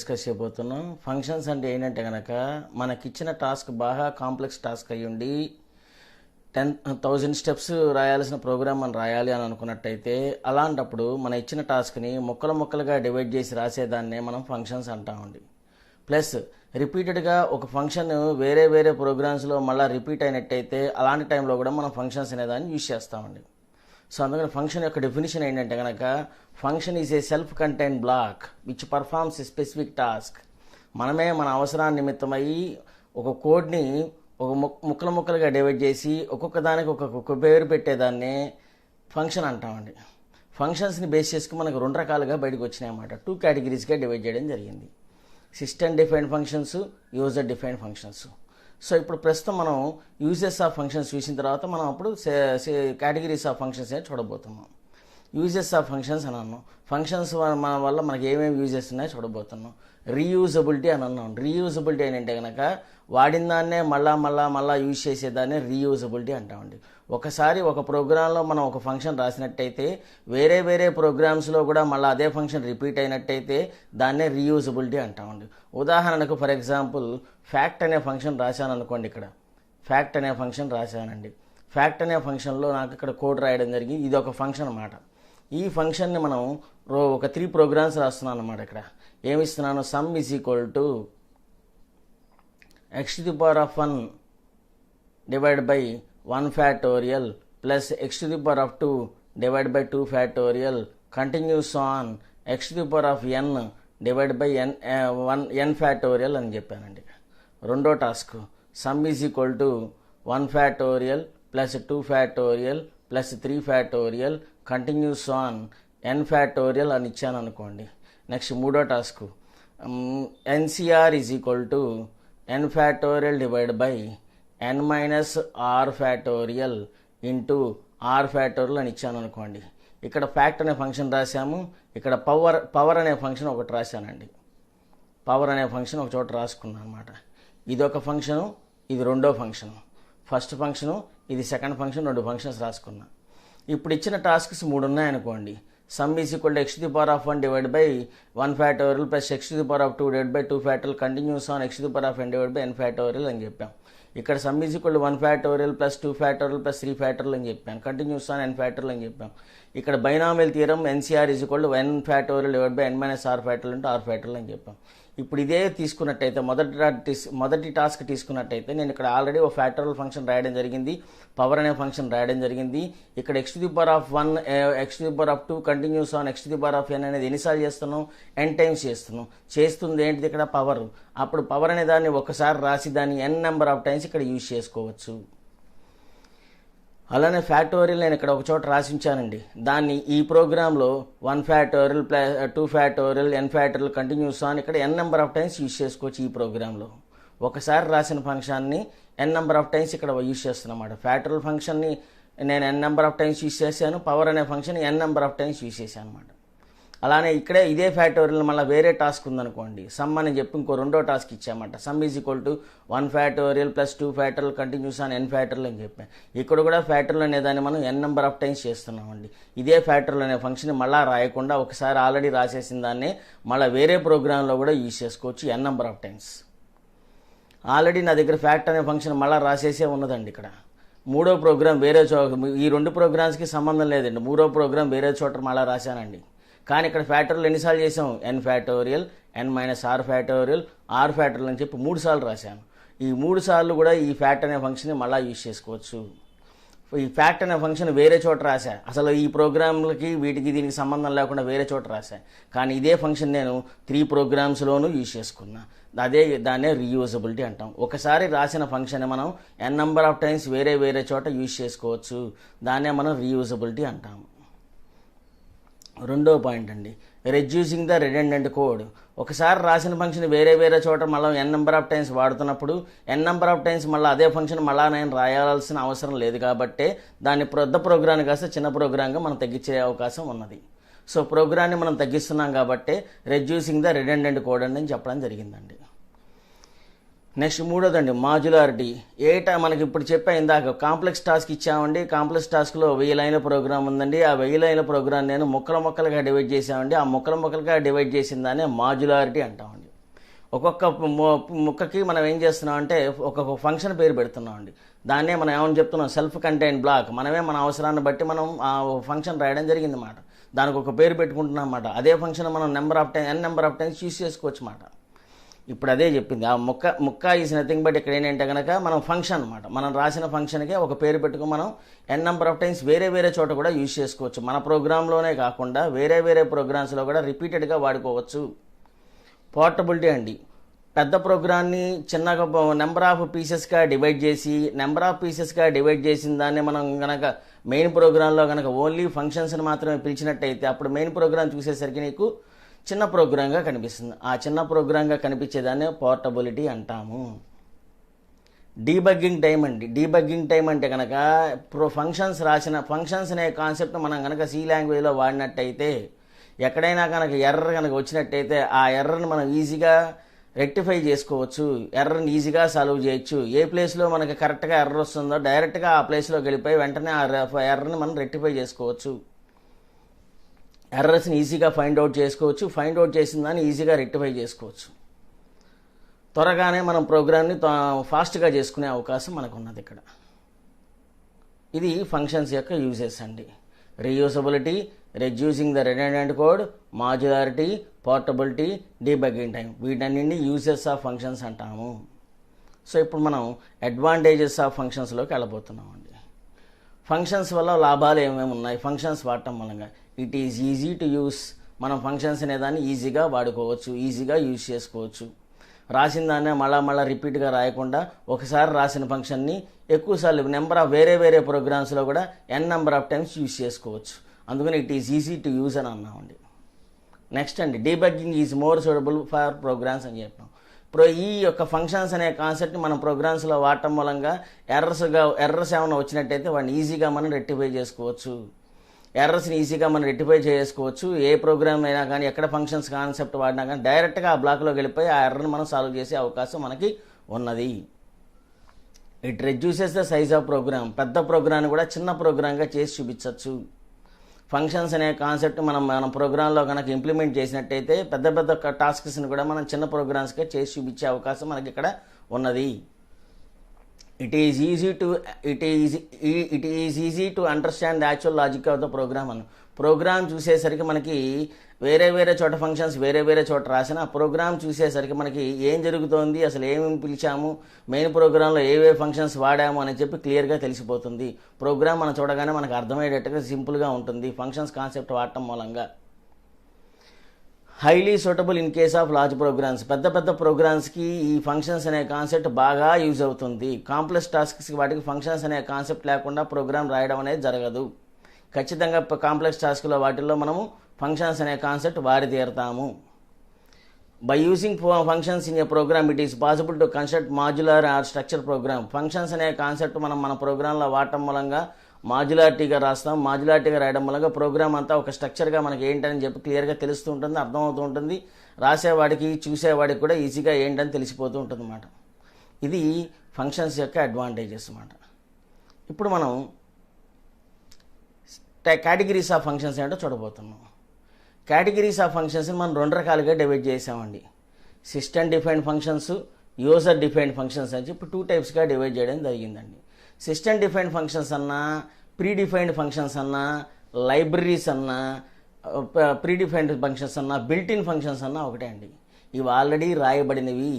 Discuss చేయబోతున్నాం. Functions అంటే ఏంటంటే కనుక మనకిచ్చిన టాస్క్ బాగా కాంప్లెక్స్ టాస్క్ అయ్యుండి 10,000 స్టెప్స్ రాయాల్సిన ప్రోగ్రామ్ మనం రాయాలి అని అనుకున్నట్టయితే అలాంటప్పుడు మన ఇచ్చిన టాస్క్ని ముక్కలుగా డివైడ్ చేసి రాసేదాన్నే మనం ఫంక్షన్స్ అంటామండి. ప్లస్ రిపీటెడ్గా ఒక ఫంక్షన్ వేరే ప్రోగ్రామ్స్లో మళ్ళీ రిపీట్ అయినట్టయితే అలాంటి టైంలో కూడా మనం ఫంక్షన్స్ అనేదాన్ని యూజ్ చేస్తామండి. సో అందుకని ఫంక్షన్ యొక్క డెఫినేషన్ ఏంటంటే కనుక function is a self contained block which performs a specific task. మనమే మన అవసరాన్ని నిమిత్తమయ్యి ఒక కోడ్ని ఒక ముక్కలుగా డివైడ్ చేసి ఒక్కొక్క దానికి ఒక్కొక్క పేరు పెట్టేదాన్నే ఫంక్షన్ అంటామండి. ఫంక్షన్స్ని బేస్ చేసుకుని మనకు 2 రకాలుగా బయటకు వచ్చినాయి అన్నమాట. 2 కేటగిరీస్గా డివైడ్ చేయడం జరిగింది. System defined functions, user defined functions. So ఇప్పుడు ప్రస్తుతం మనం యూజెస్ ఆఫ్ ఫంక్షన్స్ చూసిన తర్వాత మనం అప్పుడు కేటగిరీస్ ఆఫ్ ఫంక్షన్స్ అనేది చూడబోతున్నాం. యూజెస్ ఆఫ్ ఫంక్షన్స్ అని అన్నాం. ఫంక్షన్స్ మన వల్ల మనకి ఏమేమి యూజెస్ ఉన్నాయో చూడబోతున్నాం. రీయూజబిలిటీ అని అన్నాం. రీయూజబిలిటీ ఏంటంటే కనుక వాడిన దాన్నే మళ్ళా యూజ్ చేసేదాన్నే రీయూజబిలిటీ అంటామండి. ఒకసారి ఒక ప్రోగ్రాంలో మనం ఒక ఫంక్షన్ రాసినట్టయితే వేరే ప్రోగ్రామ్స్లో కూడా మళ్ళీ అదే ఫంక్షన్ రిపీట్ అయినట్టయితే దాన్నే రీయూజబిలిటీ అంటామండి. ఉదాహరణకు ఫర్ ఎగ్జాంపుల్ ఫ్యాక్ట్ అనే ఫంక్షన్ రాశాను అనుకోండి. ఇక్కడ ఫ్యాక్ట్ అనే ఫంక్షన్ రాశానండి. ఫ్యాక్ట్ అనే ఫంక్షన్లో నాకు ఇక్కడ కోడ్ రాయడం జరిగింది. ఇది ఒక ఫంక్షన్ అన్నమాట. ఈ ఫంక్షన్ని మనం ఒక 3 ప్రోగ్రామ్స్ రాస్తున్నాను అన్నమాట. ఇక్కడ ఏమిస్తున్నాను, sum is equal to x⁴1 divide by 1 factorial plus x⁴2 divide by 2 factorial continues on x⁴n divide by n factorial అని చెప్పానండి. రెండో task sum is equal to 1 factorial plus 2 factorial plus 3 factorial continues on n factorial అని ఇచ్చాను అనుకోండి. Next మూడో task nCr is equal to n factorial divide by n minus r factorial into r factorial అని ఇచ్చాను అనుకోండి. ఇక్కడ fact అనే function రాశాము. ఇక్కడ పవర్ అనే ఫంక్షన్ ఒకటి రాశానండి. పవర్ అనే ఫంక్షన్ ఒక చోట రాసుకున్నాను అనమాట. ఇది ఒక ఫంక్షను, ఇది రెండో ఫంక్షను. ఫస్ట్ ఫంక్షను, ఇది సెకండ్ ఫంక్షన్, 2 ఫంక్షన్స్ రాసుకున్నా. ఇప్పుడు ఇచ్చిన టాస్క్స్ 3 ఉన్నాయనుకోండి. Sum is equal to x⁴1 divide by 1 factorial plus x⁴2 divide by 2 factorial continues on x⁴n divide by n factorial అని చెప్పాం. ఇక్కడ sum is equal to 1 factorial plus 2 factorial plus 3 factorial అని చెప్పాను. Continues on n factorial అని చెప్పాం. ఇక్కడ binomial theorem NCR is equal to n factorial divide by n minus r factorial into r factorial అని చెప్పాం. ఇప్పుడు ఇదే తీసుకున్నట్టయితే మొదటి టాస్క్ తీసుకున్నట్టయితే నేను ఇక్కడ ఆల్రెడీ ఒక ఫ్యాక్టోరియల్ ఫంక్షన్ రాయడం జరిగింది, పవర్ అనే ఫంక్షన్ రాయడం జరిగింది. ఇక్కడ x⁴1 x⁴2 continuous on x⁴n అనేది ఎన్నిసార్లు చేస్తున్నాం, n టైమ్స్ చేస్తున్నాం. చేస్తుంది ఏంటిది ఇక్కడ పవర్. అప్పుడు పవర్ అనే దాన్ని ఒకసారి రాసి దాన్ని n నెంబర్ ఆఫ్ టైమ్స్ ఇక్కడ యూజ్ చేసుకోవచ్చు. అలానే ఫ్యాక్టోరియల్ నేను ఇక్కడ ఒక చోట రాసించానండి. దాన్ని ఈ ప్రోగ్రాంలో 1 factorial plus 2 factorial n factorial continues on ఇక్కడ n number of times use చేసుకోవచ్చు. ఈ ప్రోగ్రాంలో ఒకసారి రాసిన ఫంక్షన్ని n నెంబర్ ఆఫ్ టైమ్స్ ఇక్కడ యూజ్ చేస్తున్నమాట. ఫ్యాక్టోరియల్ ఫంక్షన్ని నేను n number of times use చేశాను, పవర్ అనే function n number of times use చేశాను అనమాట. అలానే ఇక్కడే ఇదే ఫ్యాక్టోరియల్ మళ్ళీ వేరే టాస్క్ ఉందనుకోండి. సమ్ అని చెప్పి ఇంకో రెండో టాస్క్ ఇచ్చామంట. Sum is equal to 1 factorial plus 2 factorial continues on n factorial అని చెప్పాను. ఇక్కడ కూడా ఫ్యాక్టోరియల్ అనేదాన్ని మనం n నెంబర్ ఆఫ్ టైమ్స్ చేస్తున్నామండి. ఇదే ఫ్యాక్టోరియల్ అనే ఫంక్షన్ మళ్ళీ రాయకుండా ఒకసారి ఆల్రెడీ రాసేసిన దాన్ని మళ్ళీ వేరే ప్రోగ్రాంలో కూడా యూజ్ చేసుకోవచ్చు n number of times. Already నా దగ్గర ఫ్యాక్ట్ అనే ఫంక్షన్ మళ్ళీ రాసేసే ఉన్నదండి. ఇక్కడ మూడో ప్రోగ్రాం వేరే ఈ 2 ప్రోగ్రామ్స్కి సంబంధం లేదండి. మూడో ప్రోగ్రాం వేరే చోట మళ్ళీ రాశానండి. కానీ ఇక్కడ ఫ్యాక్టోరియల్ ఎన్నిసార్లు చేసాం, n factorial n minus r factorial r factorial అని చెప్పి 3 సార్లు రాశాను. ఈ 3 సార్లు కూడా ఈ ఫ్యాక్ట్ అనే ఫంక్షన్ మళ్ళీ యూజ్ చేసుకోవచ్చు. ఈ ఫ్యాక్ట్ అనే ఫంక్షన్ వేరే చోట రాశా. అసలు ఈ ప్రోగ్రాంలకి వీటికి దీనికి సంబంధం లేకుండా వేరే చోట రాశా. కానీ ఇదే ఫంక్షన్ నేను 3 ప్రోగ్రామ్స్లోనూ యూజ్ చేసుకున్నా. దాన్నే రీయూజబిలిటీ అంటాం. ఒకసారి రాసిన ఫంక్షన్ మనం n నెంబర్ ఆఫ్ టైమ్స్ వేరే చోట యూజ్ చేసుకోవచ్చు. దాన్నే మనం రీయూజబిలిటీ అంటాం. రెండో పాయింట్ అండి, రెడ్యూసింగ్ ద రిడెండెంట్ కోడ్. ఒకసారి రాసిన ఫంక్షన్ వేరే చోట మళ్ళీ n నెంబర్ ఆఫ్ టైమ్స్ వాడుతున్నప్పుడు n నెంబర్ ఆఫ్ టైమ్స్ మళ్ళీ అదే ఫంక్షన్ మళ్ళీ నేను రాయాల్సిన అవసరం లేదు కాబట్టి దాన్ని పెద్ద ప్రోగ్రామ్ కాస్త చిన్న ప్రోగ్రామ్గా మనం తగ్గించే అవకాశం ఉన్నది. సో ప్రోగ్రామ్ని మనం తగ్గిస్తున్నాం కాబట్టి రెడ్యూసింగ్ ద రిడెండెంట్ కోడ్ అని చెప్పడం జరిగిందండి. నెక్స్ట్ మూడోదండి మాడ్యులారిటీ. మనకి ఇప్పుడు చెప్పా ఇందాక కాంప్లెక్స్ టాస్క్ ఇచ్చామండి. కాంప్లెక్స్ టాస్క్లో 1000 లైన్ల ప్రోగ్రామ్ ఉందండి. ఆ 1000 లైన్ల ప్రోగ్రామ్ నేను ముక్కలుగా డివైడ్ చేసామండి. ఆ ముక్కలుగా డివైడ్ చేసిన దాన్ని మాడ్యులారిటీ అంటామండి. ఒక్కొక్క ముక్కకి మనం ఏం చేస్తున్నాం అంటే ఒక్కొక్క ఫంక్షన్ పేరు పెడుతున్నాం అండి. దాన్నే మనం ఏమని చెప్తున్నాం, సెల్ఫ్ కంటైన్ బ్లాక్. మనమే మన అవసరాన్ని బట్టి మనం ఆ ఫంక్షన్ రాయడం జరిగింది అన్నమాట. దానికి ఒక పేరు పెట్టుకుంటున్నాం అన్నమాట. అదే ఫంక్షన్ మనం n number of times use చేసుకోవచ్చు అన్నమాట. ఇప్పుడు అదే చెప్పింది. ఆ ముక్క ఈజ్ నథింగ్ బట్ ఇక్కడ ఏంటంటే కనుక మనం ఫంక్షన్ అనమాట. మనం రాసిన ఫంక్షన్కే ఒక పేరు పెట్టుకుని మనం n నెంబర్ ఆఫ్ టైమ్స్ వేరే వేరే చోట కూడా యూజ్ చేసుకోవచ్చు. మన ప్రోగ్రాంలోనే కాకుండా వేరే వేరే ప్రోగ్రామ్స్లో కూడా రిపీటెడ్గా వాడుకోవచ్చు. పోర్టబిలిటీ అండి. పెద్ద ప్రోగ్రామ్ని చిన్నగా నెంబర్ ఆఫ్ పీసెస్గా డివైడ్ చేసిన దాన్ని మనం కనుక మెయిన్ ప్రోగ్రాంలో కనుక ఓన్లీ ఫంక్షన్స్ని మాత్రమే పిలిచినట్టయితే అప్పుడు మెయిన్ ప్రోగ్రామ్ చూసేసరికి నీకు చిన్న ప్రోగ్రాంగా కనిపిస్తుంది. ఆ చిన్న ప్రోగ్రాంగా కనిపించేదాన్ని పోర్టబిలిటీ అంటాము. డీబగ్గింగ్ టైం అండి. డీబగ్గింగ్ టైం అంటే కనుక ఫంక్షన్స్ అనే కాన్సెప్ట్ మనం కనుక సి లాంగ్వేజ్లో వాడినట్టయితే ఎక్కడైనా కనుక ఎర్రర్ కనుక వచ్చినట్టయితే ఆ ఎర్రర్ని మనం ఈజీగా రెక్టిఫై చేసుకోవచ్చు. ఎర్రర్ని ఈజీగా సాల్వ్ చేయొచ్చు. ఏ ప్లేస్లో మనకి కరెక్ట్గా ఎర్రర్ వస్తుందో డైరెక్ట్గా ఆ ప్లేస్లోకి వెళ్ళిపోయి వెంటనే ఆ ఎర్రర్ని మనం రెక్టిఫై చేసుకోవచ్చు. ఎర్రర్స్ని ఈజీగా ఫైండ్ అవుట్ చేసుకోవచ్చు. ఫైండ్ అవుట్ చేసిన దాన్ని ఈజీగా రెక్టిఫై చేసుకోవచ్చు. త్వరగానే మనం ప్రోగ్రామ్ని ఫాస్ట్గా చేసుకునే అవకాశం మనకు ఉన్నది ఇక్కడ. ఇది ఫంక్షన్స్ యొక్క యూజెస్ అండి. Reusability, reducing the redundant code, modularity, portability, debugging time, వీటన్నింటినీ యూజెస్ ఆఫ్ ఫంక్షన్స్ అంటాము. సో ఇప్పుడు మనం అడ్వాంటేజెస్ ఆఫ్ ఫంక్షన్స్లోకి వెళ్ళబోతున్నాం అండి. ఫంక్షన్స్ వల్ల లాభాలు ఏమేమి ఉన్నాయి ఫంక్షన్స్ వాడటం వల్ల? It is easy to use. మనం ఫంక్షన్స్ అనేదాన్ని ఈజీగా వాడుకోవచ్చు, ఈజీగా యూజ్ చేసుకోవచ్చు. రాసిన దాన్నే మళ్ళా రిపీట్గా రాయకుండా ఒకసారి రాసిన ఫంక్షన్ని ఎక్కువసార్లు వేరే వేరే ప్రోగ్రామ్స్లో కూడా n number of times use చేసుకోవచ్చు. అందుకని it is easy to use అని అన్నామండి. నెక్స్ట్ అండి, debugging is more suitable for programs అని చెప్పాం. ఇప్పుడు ఈ యొక్క ఫంక్షన్స్ అనే కాన్సెప్ట్ని మనం ప్రోగ్రామ్స్లో వాడటం మూలంగా ఎర్రర్స్ ఏమైనా వచ్చినట్టయితే వాడిని ఈజీగా మనం రెక్టిఫై చేసుకోవచ్చు. ఎర్రర్స్ని ఈజీగా మనం రెక్టిఫై చేసుకోవచ్చు. ఏ ప్రోగ్రామ్ అయినా కానీ ఎక్కడ ఫంక్షన్స్ కాన్సెప్ట్ వాడినా కానీ డైరెక్ట్గా ఆ బ్లాక్లోకి వెళ్ళిపోయి ఆ ఎర్రర్ని మనం సాల్వ్ చేసే అవకాశం మనకి ఉన్నది. It reduces the size of program. పెద్ద ప్రోగ్రామ్ని కూడా చిన్న ప్రోగ్రామ్గా చేసి చూపించవచ్చు. ఫంక్షన్స్ అనే కాన్సెప్ట్ మన ప్రోగ్రాంలో కనుక ఇంప్లిమెంట్ చేసినట్టయితే పెద్ద పెద్ద టాస్క్స్ని కూడా మనం చిన్న ప్రోగ్రామ్స్గా చేసి చూపించే అవకాశం మనకి ఇక్కడ ఉన్నది. It is easy to understand the actual logic of the program అని. ప్రోగ్రామ్ చూసేసరికి మనకి వేరే వేరే చోట ఫంక్షన్స్ వేరే వేరే చోట రాసిన ప్రోగ్రామ్ చూసేసరికి మనకి ఏం జరుగుతోంది, అసలు ఏమేమి పిలిచాము, మెయిన్ ప్రోగ్రాంలో ఏవే ఫంక్షన్స్ వాడాము అని చెప్పి క్లియర్గా తెలిసిపోతుంది. ప్రోగ్రామ్ మనం చూడగానే మనకు అర్థమయ్యేటట్టుగా సింపుల్గా ఉంటుంది ఫంక్షన్స్ కాన్సెప్ట్ వాడటం మూలంగా. Highly suitable in case of large programs. పెద్ద పెద్ద ప్రోగ్రామ్స్కి ఈ ఫంక్షన్స్ అనే కాన్సెప్ట్ బాగా యూజ్ అవుతుంది. కాంప్లెక్స్ టాస్క్స్కి వాటికి ఫంక్షన్స్ అనే కాన్సెప్ట్ లేకుండా ప్రోగ్రామ్ రాయడం అనేది జరగదు. ఖచ్చితంగా కాంప్లెక్స్ టాస్క్లో వాటిల్లో మనము ఫంక్షన్స్ అనే కాన్సెప్ట్ వాడి తీరుతాము. By using functions in a program it is possible to construct modular or structure program. Functions అనే కాన్సెప్ట్ మనం మన ప్రోగ్రాంలో వాడటం మూలంగా మాడ్యులారిటీగా రాస్తాం. మాడ్యులారిటీగా రాయడం వల్ల ప్రోగ్రామ్ అంతా ఒక స్ట్రక్చర్గా మనకి ఏంటని చెప్పి క్లియర్గా తెలుస్తూ ఉంటుంది, అర్థమవుతూ ఉంటుంది. రాసేవాడికి చూసేవాడికి కూడా ఈజీగా ఏంటని తెలిసిపోతూ ఉంటుంది అన్నమాట. ఇది ఫంక్షన్స్ యొక్క అడ్వాంటేజెస్ అన్నమాట. ఇప్పుడు మనం కేటగిరీస్ ఆఫ్ ఫంక్షన్స్ ఏంటో చూడబోతున్నాం. కేటగిరీస్ ఆఫ్ ఫంక్షన్స్ని మనం రెండు రకాలుగా డివైడ్ చేసామండి. System defined functions, user defined functions అని చెప్పి 2 టైప్స్గా డివైడ్ చేయడం జరిగిందండి. సిస్టమ్ డిఫైన్డ్ ఫంక్షన్స్ అన్నా, ప్రీ డిఫైన్డ్ ఫంక్షన్స్ అన్నా, లైబ్రరీస్ అన్నా, ప్రీ డిఫైన్డ్ ఫంక్షన్స్ అన్నా, బిల్ట్ ఇన్ ఫంక్షన్స్ అన్నా ఒకటే అండి. ఇవి ఆల్రెడీ రాయబడినవి.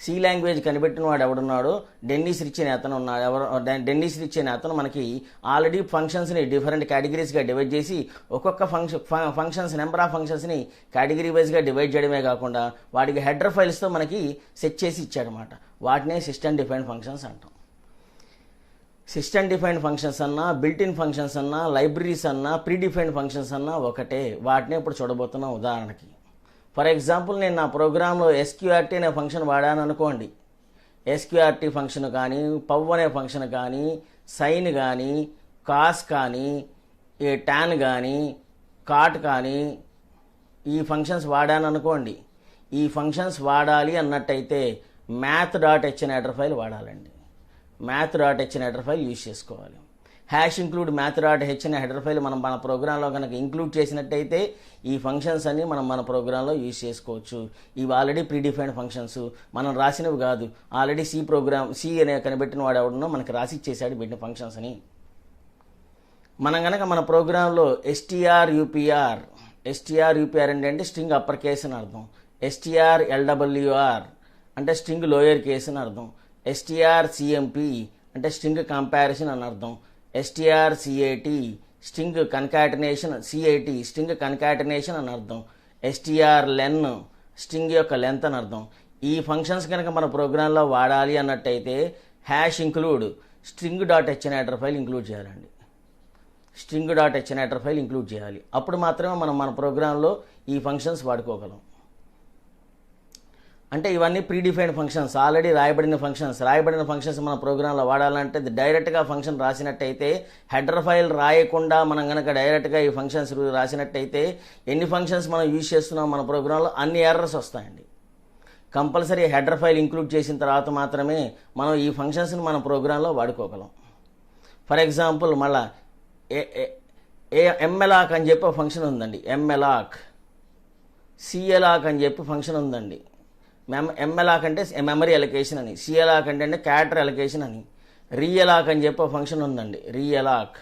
సి లాంగ్వేజ్ కనిపెట్టిన వాడు ఎవడున్నాడో డెన్నిస్ రిచ్ అనే అతను ఉన్నాడు. డెన్నిస్ రిచ్ అనే అతను మనకి ఆల్రెడీ ఫంక్షన్స్ని డిఫరెంట్ కేటగిరీస్గా డివైడ్ చేసి ఒక్కొక్క ఫంక్షన్స్ నెంబర్ ఆఫ్ ఫంక్షన్స్ని కేటగిరీ వైజ్గా డివైడ్ చేయడమే కాకుండా వాటికి హెడర్ ఫైల్స్తో మనకి సెట్ చేసి ఇచ్చాడనమాట. వాటినే సిస్టమ్ డిఫైన్డ్ ఫంక్షన్స్ అంటాం. సిస్టమ్ డిఫైన్డ్ ఫంక్షన్స్ అన్నా, బిల్ట్ ఇన్ ఫంక్షన్స్ అన్నా, లైబ్రరీస్ అన్నా, ప్రీ డిఫైన్డ్ ఫంక్షన్స్ అన్నా ఒకటే. వాటినే ఇప్పుడు చూడబోతున్నాం. ఉదాహరణకి ఫర్ ఎగ్జాంపుల్ నేను నా ప్రోగ్రాంలో SQRT అనే ఫంక్షన్ వాడాను అనుకోండి. SQRT ఫంక్షన్ కానీ, పవ్ అనే ఫంక్షన్ కానీ, సైన్ కానీ, కాస్ కానీ, టాన్ కానీ, కాట్ కానీ ఈ ఫంక్షన్స్ వాడాను అనుకోండి. ఈ ఫంక్షన్స్ వాడాలి అన్నట్టయితే math.h అనే హెడర్ ఫైల్ వాడాలండి. math.h అనే హెడర్ ఫైల్ యూజ్ చేసుకోవాలి. Hash include math dot H అనే హెడర్ ఫైల్ మనం మన ప్రోగ్రాంలో కనుక ఇంక్లూడ్ చేసినట్టయితే ఈ ఫంక్షన్స్ అన్ని మనం మన ప్రోగ్రాంలో యూజ్ చేసుకోవచ్చు. ఇవి ఆల్రెడీ ప్రీడిఫైన్డ్ ఫంక్షన్స్, మనం రాసినవి కాదు. ఆల్రెడీ సి అనే కనిపెట్టిన వాడు ఎవడనో మనకి రాసి ఇచ్చేసాడు పెట్టిన ఫంక్షన్స్ అని. మనం కనుక మన ప్రోగ్రాంలో ఎస్టీఆర్యూపీఆర్ అంటే స్ట్రింగ్ అప్పర్ కేస్ అని అర్థం, ఎస్టీఆర్ఎల్డబ్ల్యూఆర్ అంటే స్ట్రింగ్ లోయర్ కేస్ అని అర్థం, ఎస్టీఆర్సిఎంపి అంటే స్ట్రింగ్ కంపారిజన్ అని అర్థం, ఎస్టీఆర్సిఏటి స్ట్రింగ్ కన్కాటనేషన్ అని అర్థం, ఎస్టీఆర్లెన్ స్ట్రింగ్ యొక్క లెంత్ అని అర్థం. ఈ ఫంక్షన్స్ కనుక మన ప్రోగ్రాంలో వాడాలి అన్నట్టయితే hash include string dot H అనే హెడర్ ఫైల్ ఇంక్లూడ్ చేయాలండి. స్ట్రింగ్ డాట్ హెచ్ అనే హెడర్ ఫైల్ ఇంక్లూడ్ చేయాలి. అప్పుడు మాత్రమే మనం మన ప్రోగ్రాంలో ఈ ఫంక్షన్స్ వాడుకోగలం. అంటే ఇవన్నీ ప్రీడిఫైన్డ్ ఫంక్షన్స్, ఆల్రెడీ రాయబడిన ఫంక్షన్స్ మన ప్రోగ్రాంలో వాడాలంటే డైరెక్ట్గా ఫంక్షన్ రాసినట్టయితే, హెడర్ ఫైల్ రాయకుండా మనం కనుక డైరెక్ట్గా ఈ ఫంక్షన్స్ రాసినట్టయితే ఎన్ని ఫంక్షన్స్ మనం యూజ్ చేస్తున్నాం మన ప్రోగ్రాంలో అన్ని ఎర్రర్స్ వస్తాయండి. కంపల్సరీ హెడర్ ఫైల్ ఇంక్లూడ్ చేసిన తర్వాత మాత్రమే మనం ఈ ఫంక్షన్స్ని మన ప్రోగ్రాంలో వాడుకోగలం. ఫర్ ఎగ్జాంపుల్ మళ్ళా ఎంఎలాక్ అని చెప్పి ఒక ఫంక్షన్ ఉందండి, ఎంఎలాక్, సిఎలాక్ అని చెప్పి ఫంక్షన్ ఉందండి. ఎంఎలాక్ అంటే మెమరీ అలొకేషన్ అని, సిఎలాక్ అంటే క్యారెక్టర్ అలొకేషన్ అని, రీఎలాక్ అని చెప్పి ఒక ఫంక్షన్ ఉందండి, రీఎలాక్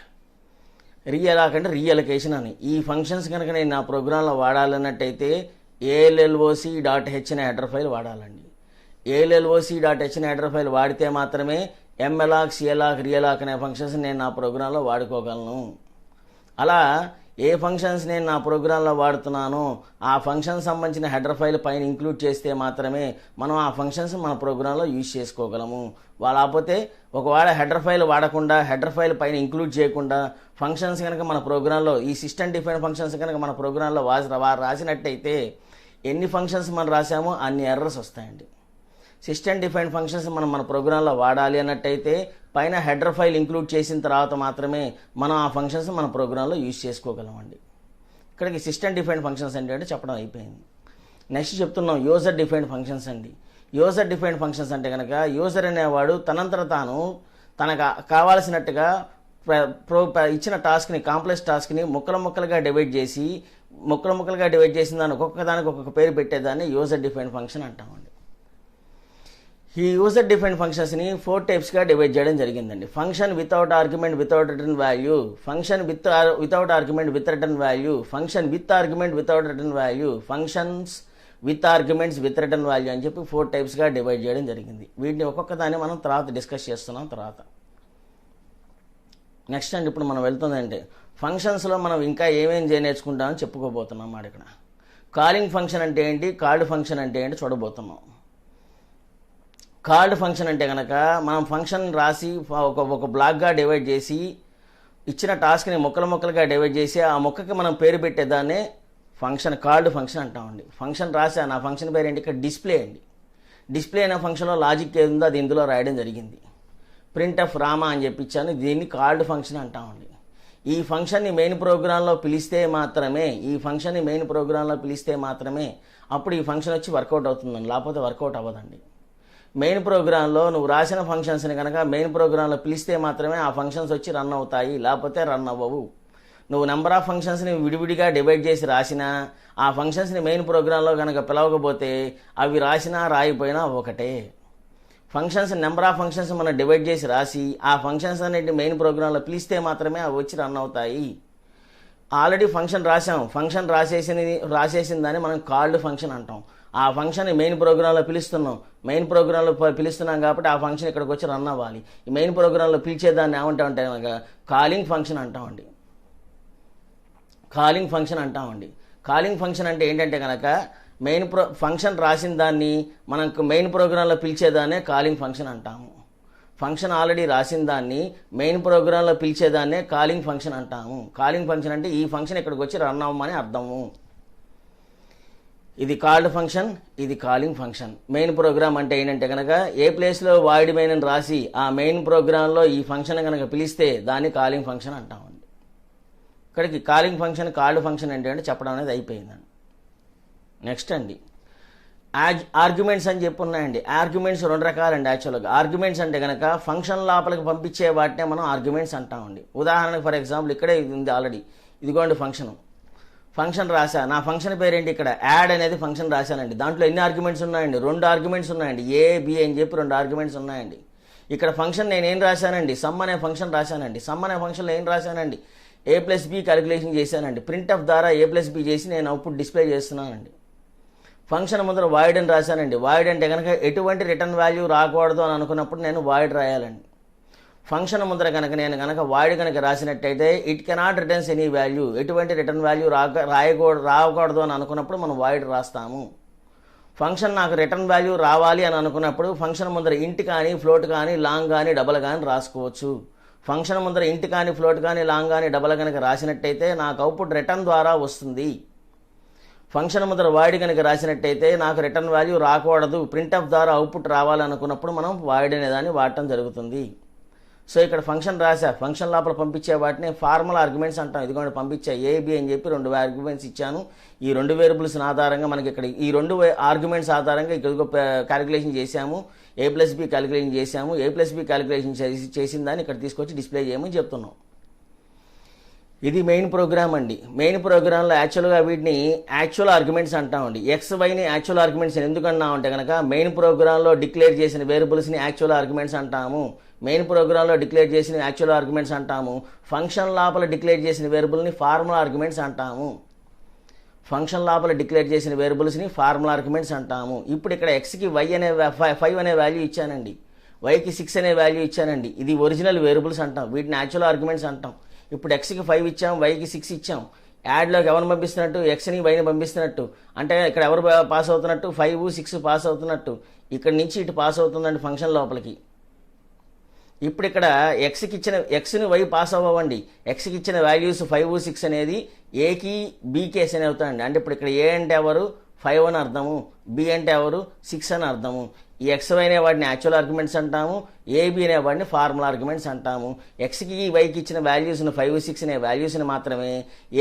అంటే రీఅలొకేషన్ అని. ఈ ఫంక్షన్స్ కనుక నేను నా ప్రోగ్రాంలో వాడాలన్నట్టయితే ALLOC.h అనే హెడర్ ఫైల్ వాడాలండి. ALLOC.h అనే హెడర్ ఫైల్ వాడితే మాత్రమే ఎంఎలాక్, సిఎలాక్, రీఎలాక్ అనే ఫంక్షన్స్ నేను నా ప్రోగ్రాంలో వాడుకోగలను. అలా ఏ ఫంక్షన్స్ నేను నా ప్రోగ్రాంలో వాడుతున్నానో ఆ ఫంక్షన్ సంబంధించిన హెడర్ ఫైల్ పైన ఇంక్లూడ్ చేస్తే మాత్రమే మనం ఆ ఫంక్షన్స్ మన ప్రోగ్రాంలో యూజ్ చేసుకోగలము. లేకపోతే ఒకవేళ హెడర్ ఫైల్ వాడకుండా, హెడర్ ఫైల్ పైన ఇంక్లూడ్ చేయకుండా ఫంక్షన్స్ కనుక మన ప్రోగ్రాంలో, ఈ సిస్టమ్ డిఫైన్ ఫంక్షన్స్ కనుక మన ప్రోగ్రాంలో రాసినట్టయితే ఎన్ని ఫంక్షన్స్ మనం రాసామో అన్ని ఎర్రర్స్ వస్తాయండి. సిస్టమ్ డిఫైన్డ్ ఫంక్షన్స్ మనం మన ప్రోగ్రాంలో వాడాలి అన్నట్టయితే పైన హెడర్ ఫైల్ ఇంక్లూడ్ చేసిన తర్వాత మాత్రమే మనం ఆ ఫంక్షన్స్ మన ప్రోగ్రాంలో యూజ్ చేసుకోగలమండి. ఇక్కడికి సిస్టమ్ డిఫైన్డ్ ఫంక్షన్స్ అంటే చెప్పడం అయిపోయింది. నెక్స్ట్ చెప్తున్నాం యూజర్ డిఫైన్డ్ ఫంక్షన్స్ అండి. యూజర్ డిఫైన్డ్ ఫంక్షన్స్ అంటే కనుక యూజర్ అనేవాడు తనంతట తాను తనకు కావాల్సినట్టుగా ఇచ్చిన టాస్క్ని, కాంప్లెక్స్ టాస్క్ని ముక్కలుగా డివైడ్ చేసి చేసిన దాన్ని ఒక్కొక్క పేరు పెట్టేదాన్ని యూజర్ డిఫైన్డ్ ఫంక్షన్ అంటామండి. ఈ యూజర్ డిఫైన్డ్ ఫంక్షన్స్ని 4 టైప్స్గా డివైడ్ చేయడం జరిగిందండి. Function without argument without return value, function without argument with return value, function with argument without return value, functions with arguments with return value అని చెప్పి 4 టైప్స్గా డివైడ్ చేయడం జరిగింది. వీటిని ఒక్కొక్క దాన్ని మనం తర్వాత డిస్కస్ చేస్తున్నాం తర్వాత. నెక్స్ట్ అండి ఇప్పుడు మనం వెళ్తుందంటే ఫంక్షన్స్లో మనం ఇంకా ఏమేమి నేర్చుకుంటామని చెప్పుకోబోతున్నాం మాట. ఇక్కడ కాలింగ్ ఫంక్షన్ అంటే ఏంటి, కాల్డ్ ఫంక్షన్ అంటే ఏంటి చూడబోతున్నాం. కాల్డ్ ఫంక్షన్ అంటే కనుక మనం ఫంక్షన్ రాసి ఒక బ్లాక్గా డివైడ్ చేసి ఇచ్చిన టాస్క్ని ముక్కలుగా డివైడ్ చేసి ఆ ముక్కకి మనం పేరు పెట్టేదాన్నే ఫంక్షన్, కాల్డ్ ఫంక్షన్ అంటామండి. ఫంక్షన్ రాసాను, ఆ ఫంక్షన్ పేరు ఏంటి, ఇక్కడ డిస్ప్లే అండి. డిస్ప్లే అనే ఫంక్షన్లో లాజిక్ ఏది ఉందో అది ఇందులో రాయడం జరిగింది. ప్రింట్ ఆఫ్ రామా అని చెప్పించాను, దీన్ని కాల్డ్ ఫంక్షన్ అంటామండి. ఈ ఫంక్షన్ని మెయిన్ ప్రోగ్రాంలో పిలిస్తే మాత్రమే అప్పుడు ఈ ఫంక్షన్ వచ్చి వర్కౌట్ అవుతుందండి, లేకపోతే వర్కౌట్ అవ్వదండి. మెయిన్ ప్రోగ్రాంలో నువ్వు రాసిన ఫంక్షన్స్ని కనుక మెయిన్ ప్రోగ్రాంలో పిలిస్తే మాత్రమే ఆ ఫంక్షన్స్ వచ్చి రన్ అవుతాయి, లేకపోతే రన్ అవ్వవు. నువ్వు నెంబర్ ఆఫ్ ఫంక్షన్స్ని విడివిడిగా డివైడ్ చేసి రాసినా ఆ ఫంక్షన్స్ని మెయిన్ ప్రోగ్రాంలో కనుక పిలవకపోతే అవి రాసినా రాయిపోయినా ఒకటే. ఫంక్షన్స్ నెంబర్ ఆఫ్ ఫంక్షన్స్ మనం డివైడ్ చేసి రాసి ఆ ఫంక్షన్స్ అనేవి మెయిన్ ప్రోగ్రాంలో పిలిస్తే మాత్రమే అవి వచ్చి రన్ అవుతాయి. ఆల్రెడీ ఫంక్షన్ రాసాం, ఫంక్షన్ రాసేసిన దాన్ని మనం కాల్డ్ ఫంక్షన్ అంటాం. ఆ ఫంక్షన్ మెయిన్ ప్రోగ్రాంలో పిలుస్తున్నాం కాబట్టి ఆ ఫంక్షన్ ఇక్కడికి వచ్చి రన్ అవ్వాలి. ఈ మెయిన్ ప్రోగ్రాంలో పిలిచేదాన్ని ఏమంటామంటే కనుక కాలింగ్ ఫంక్షన్ అంటామండి. కాలింగ్ ఫంక్షన్ అంటే ఏంటంటే కనుక ఫంక్షన్ రాసిన దాన్ని మనం మెయిన్ ప్రోగ్రాంలో పిలిచేదాన్నే కాలింగ్ ఫంక్షన్ అంటాము. ఫంక్షన్ ఆల్రెడీ రాసిన దాన్ని మెయిన్ ప్రోగ్రాంలో పిలిచేదాన్నే కాలింగ్ ఫంక్షన్ అంటాము. కాలింగ్ ఫంక్షన్ అంటే ఈ ఫంక్షన్ ఇక్కడికి వచ్చి రన్ అవ్వమని అర్థము. ఇది కాల్డ్ ఫంక్షన్, ఇది కాలింగ్ ఫంక్షన్. మెయిన్ ప్రోగ్రామ్ అంటే ఏంటంటే కనుక ఏ ప్లేస్లో వాయిడ్ మెయిన్ అని రాసి ఆ మెయిన్ ప్రోగ్రాంలో ఈ ఫంక్షన్ కనుక పిలిస్తే దాన్ని కాలింగ్ ఫంక్షన్ అంటామండి. ఇక్కడికి కాలింగ్ ఫంక్షన్, కాల్డ్ ఫంక్షన్ అంటే చెప్పడం అనేది అయిపోయిందండి. నెక్స్ట్ అండి ఆర్గ్యుమెంట్స్ అని చెప్పి ఉన్నాయండి. ఆర్గ్యుమెంట్స్ రెండు రకాలండి యాక్చువల్గా. ఆర్గ్యుమెంట్స్ అంటే కనుక ఫంక్షన్ లోపలికి పంపించే వాటినే మనం ఆర్గ్యుమెంట్స్ అంటామండి. ఉదాహరణకు ఫర్ ఎగ్జాంపుల్ ఇక్కడే ఇది ఉంది ఆల్రెడీ, ఇదిగోండి ఫంక్షన్ రాశా. నా ఫంక్షన్ పేరేంటి, ఇక్కడ యాడ్ అనేది ఫంక్షన్ రాశానండి. దాంట్లో ఎన్ని ఆర్గ్యుమెంట్స్ ఉన్నాయండి, 2 ఆర్గ్యుమెంట్స్ ఉన్నాయండి. ఏ బి అని చెప్పి 2 ఆర్గ్యుమెంట్స్ ఉన్నాయండి. ఇక్కడ ఫంక్షన్ నేను ఏం రాశానండి, సమ్ అనే ఫంక్షన్ రాశానండి. సమ్ అనే ఫంక్షన్లో ఏం రాశానండి, a+b క్యాలిక్యులేషన్ చేశానండి. ప్రింట్ఎఫ్ ద్వారా a+b చేసి నేను అవుట్పుట్ డిస్ప్లే చేస్తున్నానండి. ఫంక్షన్ ముందర వాయిడ్ అని రాశానండి. వాయిడ్ అంటే కనుక ఎటువంటి రిటర్న్ వాల్యూ రాకూడదు అని అనుకున్నప్పుడు నేను వాయిడ్ రాయాలండి. ఫంక్షన్ ముందర కనుక నేను వాయిడ్ కనుక రాసినట్టయితే it cannot returns any value, ఎటువంటి రిటర్న్ వాల్యూ రాకూడదు అని అనుకున్నప్పుడు మనం వాయిడ్ రాస్తాము. ఫంక్షన్ నాకు రిటర్న్ వాల్యూ రావాలి అని అనుకున్నప్పుడు ఫంక్షన్ ముందర ఇంట్ కానీ ఫ్లోట్ కానీ లాంగ్ కానీ డబల్ కానీ రాసుకోవచ్చు. ఫంక్షన్ ముందర ఇంట్ కానీ ఫ్లోట్ కానీ లాంగ్ కానీ డబల్ కనుక రాసినట్టయితే నాకు అవుట్పుట్ రిటర్న్ ద్వారా వస్తుంది. ఫంక్షన్ ముందర వాయిడ్ కనుక రాసినట్టయితే నాకు రిటర్న్ వాల్యూ రాకూడదు, ప్రింట్ఎఫ్ ద్వారా అవుట్పుట్ రావాలనుకున్నప్పుడు మనం వాయిడ్ అనే దాన్ని వాడటం జరుగుతుంది. సో ఇక్కడ ఫంక్షన్ రాశా, ఫంక్షన్ లోపల పంపించే వాటిని ఫార్మల్ ఆర్గ్యుమెంట్స్ అంటాం. ఇదిగోండి పంపించా ఏబి అని చెప్పి 2 ఆర్గ్యుమెంట్స్ ఇచ్చాను. ఈ 2 వేరియబుల్స్ ఆధారంగా మనకి ఇక్కడ ఈ 2 ఆర్గ్యుమెంట్స్ ఆధారంగా ఇక్కడ క్యాలిక్యులేషన్ చేశాము, a+b క్యాలిక్యులేషన్ చేశాము. a+b క్యాలిక్యులేషన్ చేసిన దాన్ని ఇక్కడ తీసుకొచ్చి డిస్ప్లే చేయమని చెప్తున్నాం. ఇది మెయిన్ ప్రోగ్రామ్ అండి. మెయిన్ ప్రోగ్రాంలో యాక్చువల్గా వీటిని యాక్చువల్ ఆర్గ్యుమెంట్స్ అంటామండి. XYని యాక్చువల్ ఆర్గ్యుమెంట్స్ ఎందుకు అన్నామంటే కనుక మెయిన్ ప్రోగ్రాంలో డిక్లేర్ చేసిన వేరియబుల్స్ని యాక్చువల్ ఆర్గ్యుమెంట్స్ అంటాము. మెయిన్ ప్రోగ్రాంలో డిక్లేర్ చేసిన యాక్చువల్ ఆర్గ్యుమెంట్స్ అంటాము. ఫంక్షన్ లోపల డిక్లేర్ చేసిన వేరియబుల్ని ఫార్మల్ ఆర్గ్యుమెంట్స్ అంటాము. ఫంక్షన్ లోపల డిక్లేర్ చేసిన వేరియబుల్స్ని ఫార్మల్ ఆర్గ్యుమెంట్స్ అంటాము. ఇప్పుడు ఇక్కడ ఎక్స్కి 5 అనే వాల్యూ ఇచ్చానండి, వైకి 6 అనే వాల్యూ ఇచ్చానండి. ఇది ఒరిజినల్ వేరియబుల్స్ అంటాం, వీటిని యాక్చువల్ ఆర్గ్యుమెంట్స్ అంటాం. ఇప్పుడు ఎక్స్కి 5 ఇచ్చాం, వైకి 6 ఇచ్చాం. యాడ్లోకి ఎవరిని పంపిస్తున్నట్టు, ఎక్స్ని వైని పంపిస్తున్నట్టు. అంటే ఇక్కడ ఎవరు పాస్ అవుతున్నట్టు, 5, 6 పాస్ అవుతున్నట్టు. ఇక్కడ నుంచి ఇటు పాస్ అవుతుందండి ఫంక్షన్ లోపలికి. ఇప్పుడు ఇక్కడ ఎక్స్ని వై పాస్ అవ్వండి. ఎక్స్కి ఇచ్చిన వాల్యూస్ 5, 6 అనేది ఏకి బీకి ఎస్ అని అవుతాయండి. అంటే ఇప్పుడు ఇక్కడ ఏ అంటే ఎవరు 5 అని అర్థము, బి అంటే ఎవరు 6 అని అర్థము. ఈ XY అనే వాటిని యాక్చువల్ ఆర్గ్యుమెంట్స్ అంటాము, ఏబి అనే వాటిని ఫార్మల్ ఆర్గ్యుమెంట్స్ అంటాము. ఎక్స్కి వైకి ఇచ్చిన వాల్యూస్ని 5, 6 అనే వాల్యూస్ని మాత్రమే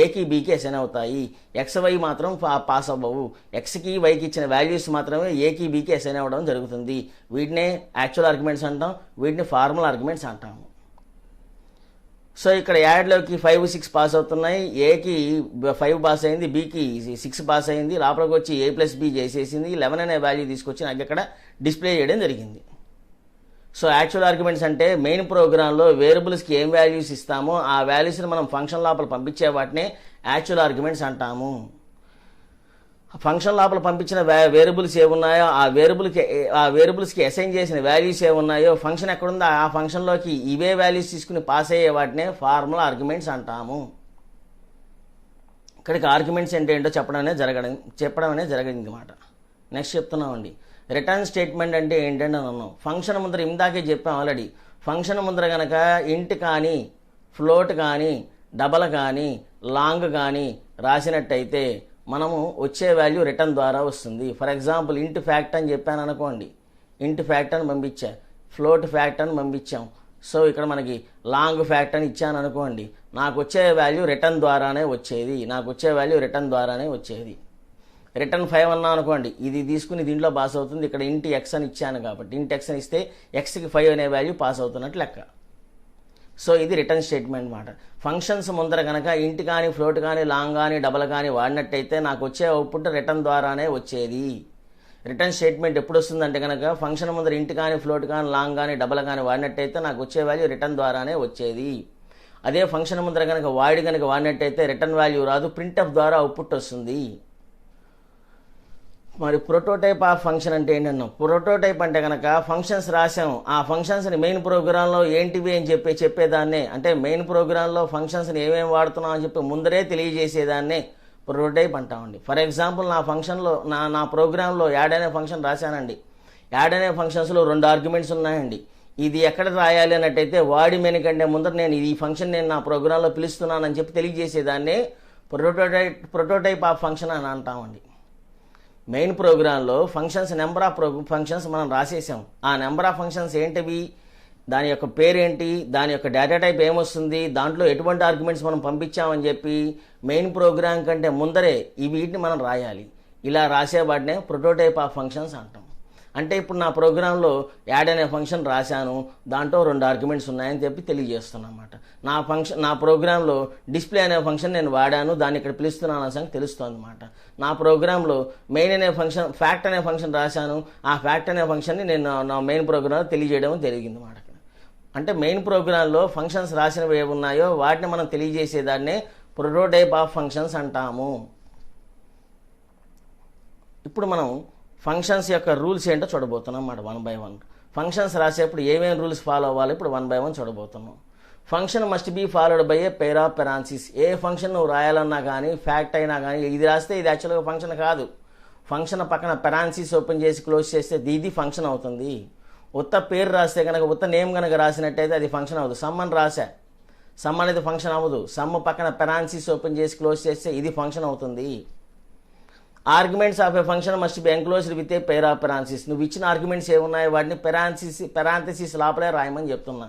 ఏకి బీకి ఎస్ఎన్ అవుతాయి. XY మాత్రం పాస్ అవ్వవు. ఎక్స్కి వైకి ఇచ్చిన వాల్యూస్ మాత్రమే ఏకి బీకి ఎస్ఎన్ అవ్వడం జరుగుతుంది. వీటినే యాక్చువల్ ఆర్గ్యుమెంట్స్ అంటాం, వీటిని ఫార్మల్ ఆర్గ్యుమెంట్స్ అంటాము. సో ఇక్కడ యాడ్లోకి 5, 6 పాస్ అవుతున్నాయి. ఏకి 5 పాస్ అయింది, బీకి 6 పాస్ అయింది. లోపలికి వచ్చి a+b చేసేసింది. 11 అనే వాల్యూ తీసుకొచ్చి నాకు ఇక్కడ డిస్ప్లే చేయడం జరిగింది. సో యాక్చువల్ ఆర్గ్యుమెంట్స్ అంటే మెయిన్ ప్రోగ్రాంలో వేరియబుల్స్కి ఏం వాల్యూస్ ఇస్తామో ఆ వాల్యూస్ని మనం ఫంక్షన్ లోపల పంపించే వాటినే యాక్చువల్ ఆర్గ్యుమెంట్స్ అంటాము. ఫంక్షన్ లోపల పంపించిన వేరియబుల్స్ ఏమున్నాయో ఆ వేరియబుల్స్కి అసైన్ చేసిన వాల్యూస్ ఏమున్నాయో ఫంక్షన్ ఎక్కడుందో ఆ ఫంక్షన్లోకి ఇవే వాల్యూస్ తీసుకుని పాస్ అయ్యే వాటినే ఫార్మల్ ఆర్గ్యుమెంట్స్ అంటాము. ఇక్కడికి ఆర్గ్యుమెంట్స్ ఏంటో చెప్పడం అనేది జరిగింది అన్నమాట. నెక్స్ట్ చెప్తున్నామండి, రిటర్న్ స్టేట్మెంట్ అంటే ఏంటంటే అన్నాం. ఫంక్షన్ ముందర ఇందాకే చెప్పాం ఆల్రెడీ. ఫంక్షన్ ముందర కనుక ఇంట్ కానీ ఫ్లోట్ కానీ డబల్ కానీ లాంగ్ కానీ రాసినట్టయితే మనము వచ్చే వాల్యూ రిటర్న్ ద్వారా వస్తుంది. ఫర్ ఎగ్జాంపుల్ ఇంట్ ఫ్యాక్ట్ అని చెప్పాను అనుకోండి, ఇంట్ ఫ్యాక్ట్ అని పంపించా, ఫ్లోట్ ఫ్యాక్ట్ అని పంపించాం. సో ఇక్కడ మనకి లాంగ్ ఫ్యాక్ట్ అని ఇచ్చాను అనుకోండి, నాకు వచ్చే వాల్యూ రిటర్న్ ద్వారానే వచ్చేది. రిటర్న్ 5 అన్నా అనుకోండి, ఇది తీసుకుని దీంట్లో పాస్ అవుతుంది. ఇక్కడ ఇంటి ఎక్స్ అని ఇచ్చాను కాబట్టి ఇంటి ఎక్స్ అని ఇస్తే ఎక్స్కి 5 అనే వాల్యూ పాస్ అవుతున్నట్లు లెక్క. సో ఇది రిటర్న్ స్టేట్మెంట్ మాట. ఫంక్షన్స్ ముందర కనుక ఇంట్ కానీ ఫ్లోట్ కానీ లాంగ్ కానీ డబల్ కానీ వాడినట్టయితే నాకు వచ్చే అవుట్పుట్ రిటర్న్ ద్వారానే వచ్చేది. రిటర్న్ స్టేట్మెంట్ ఎప్పుడు వస్తుందంటే కనుక ఫంక్షన్ ముందర ఇంట్ కానీ ఫ్లోట్ కానీ లాంగ్ కానీ డబల్ కానీ వాడినట్టయితే నాకు వచ్చే వాల్యూ రిటర్న్ ద్వారానే వచ్చేది. అదే ఫంక్షన్ ముందర కనుక వాడినట్టయితే రిటర్న్ వాల్యూ రాదు, ప్రింట్ఎఫ్ ద్వారా అవుట్పుట్ వస్తుంది. మరి ప్రోటోటైప్ ఆఫ్ ఫంక్షన్ అంటే ఏంటన్నాం. ప్రోటోటైప్ అంటే కనుక ఫంక్షన్స్ రాసాం, ఆ ఫంక్షన్స్ని మెయిన్ ప్రోగ్రాంలో ఏంటివి అని చెప్పేదాన్నే, అంటే మెయిన్ ప్రోగ్రాంలో ఫంక్షన్స్ని ఏమేమి వాడుతున్నాం అని చెప్పి ముందరే తెలియజేసేదాన్నే ప్రోటోటైప్ అంటామండి. ఫర్ ఎగ్జాంపుల్ నా ఫంక్షన్లో నా ప్రోగ్రాంలో యాడ్ అనే ఫంక్షన్ రాశానండి. యాడ్ అనే ఫంక్షన్స్లో 2 ఆర్గ్యుమెంట్స్ ఉన్నాయండి. ఇది ఎక్కడ రాయాలి అన్నట్టయితే వాడి మెను కంటే ముందర నేను ఈ ఫంక్షన్ నేను నా ప్రోగ్రాంలో పిలుస్తున్నానని చెప్పి తెలియజేసేదాన్నే ప్రోటోటైప్ ఆఫ్ ఫంక్షన్ అని అంటామండి. మెయిన్ ప్రోగ్రాంలో ఫంక్షన్స్ నెంబర్ ఆఫ్ ఫంక్షన్స్ మనం రాసేసాం. ఆ నెంబర్ ఆఫ్ ఫంక్షన్స్ ఏంటివి, దాని యొక్క పేరేంటి, దాని యొక్క డేటా టైప్ ఏమొస్తుంది, దాంట్లో ఎటువంటి ఆర్గ్యుమెంట్స్ మనం పంపించామని చెప్పి మెయిన్ ప్రోగ్రామ్ కంటే ముందరే వీటిని మనం రాయాలి. ఇలా రాసే వాటినే ప్రోటోటైప్ ఆఫ్ ఫంక్షన్స్ అంటాం. అంటే ఇప్పుడు నా ప్రోగ్రాంలో యాడ్ అనే ఫంక్షన్ రాశాను, దాంట్లో 2 ఆర్గ్యుమెంట్స్ ఉన్నాయని చెప్పి తెలియజేస్తున్నాను అనమాట. నా ప్రోగ్రాంలో డిస్ప్లే అనే ఫంక్షన్ నేను వాడాను, దాన్ని ఇక్కడ పిలుస్తున్నాను అనే సంగతి తెలుస్తుంది అనమాట. నా ప్రోగ్రాంలో మెయిన్ అనే ఫంక్షన్, ఫ్యాక్ట్ అనే ఫంక్షన్ రాశాను, ఆ ఫ్యాక్ట్ అనే ఫంక్షన్ని నేను నా మెయిన్ ప్రోగ్రాంలో తెలియజేయడం జరిగింది అన్నమాట. అంటే మెయిన్ ప్రోగ్రాంలో ఫంక్షన్స్ రాసినవి ఏవి ఉన్నాయో వాటిని మనం తెలియజేసేదాన్నే ప్రోటోటైప్ ఆఫ్ ఫంక్షన్స్ అంటాము. ఇప్పుడు మనం ఫంక్షన్స్ యొక్క రూల్స్ ఏంటో చూడబోతున్నాం అన్నమాట 1 by 1. ఫంక్షన్స్ రాసేప్పుడు ఏమేమి రూల్స్ ఫాలో అవ్వాలి ఇప్పుడు 1 by 1 చూడబోతున్నాం. Function must be followed by a pair of parenthesis. ఏ ఫంక్షన్ నువ్వు రాయాలన్నా కానీ, ఫ్యాక్ట్ అయినా కానీ, ఇది రాస్తే ఇది యాక్చువల్గా ఫంక్షన్ కాదు. ఫంక్షన్ పక్కన పెరాన్సిస్ ఓపెన్ చేసి క్లోజ్ చేస్తే ఇది ఫంక్షన్ అవుతుంది. ఉత్త పేరు రాస్తే కనుక, ఉత్త నేమ్ కనుక రాసినట్టయితే అది ఫంక్షన్ అవ్వదు. సమ్ అని రాసా, సమ్ అనేది ఫంక్షన్ అవ్వదు. సమ్ పక్కన పెరాన్సిస్ ఓపెన్ చేసి క్లోజ్ చేస్తే ఇది ఫంక్షన్ అవుతుంది. Arguments of A function must be enclosed with a pair of parenthesis. నువ్వు ఇచ్చిన ఆర్గ్యుమెంట్స్ ఏమున్నాయో వాటిని పెరాన్సిస్ లోపలే రాయమని చెప్తున్నా.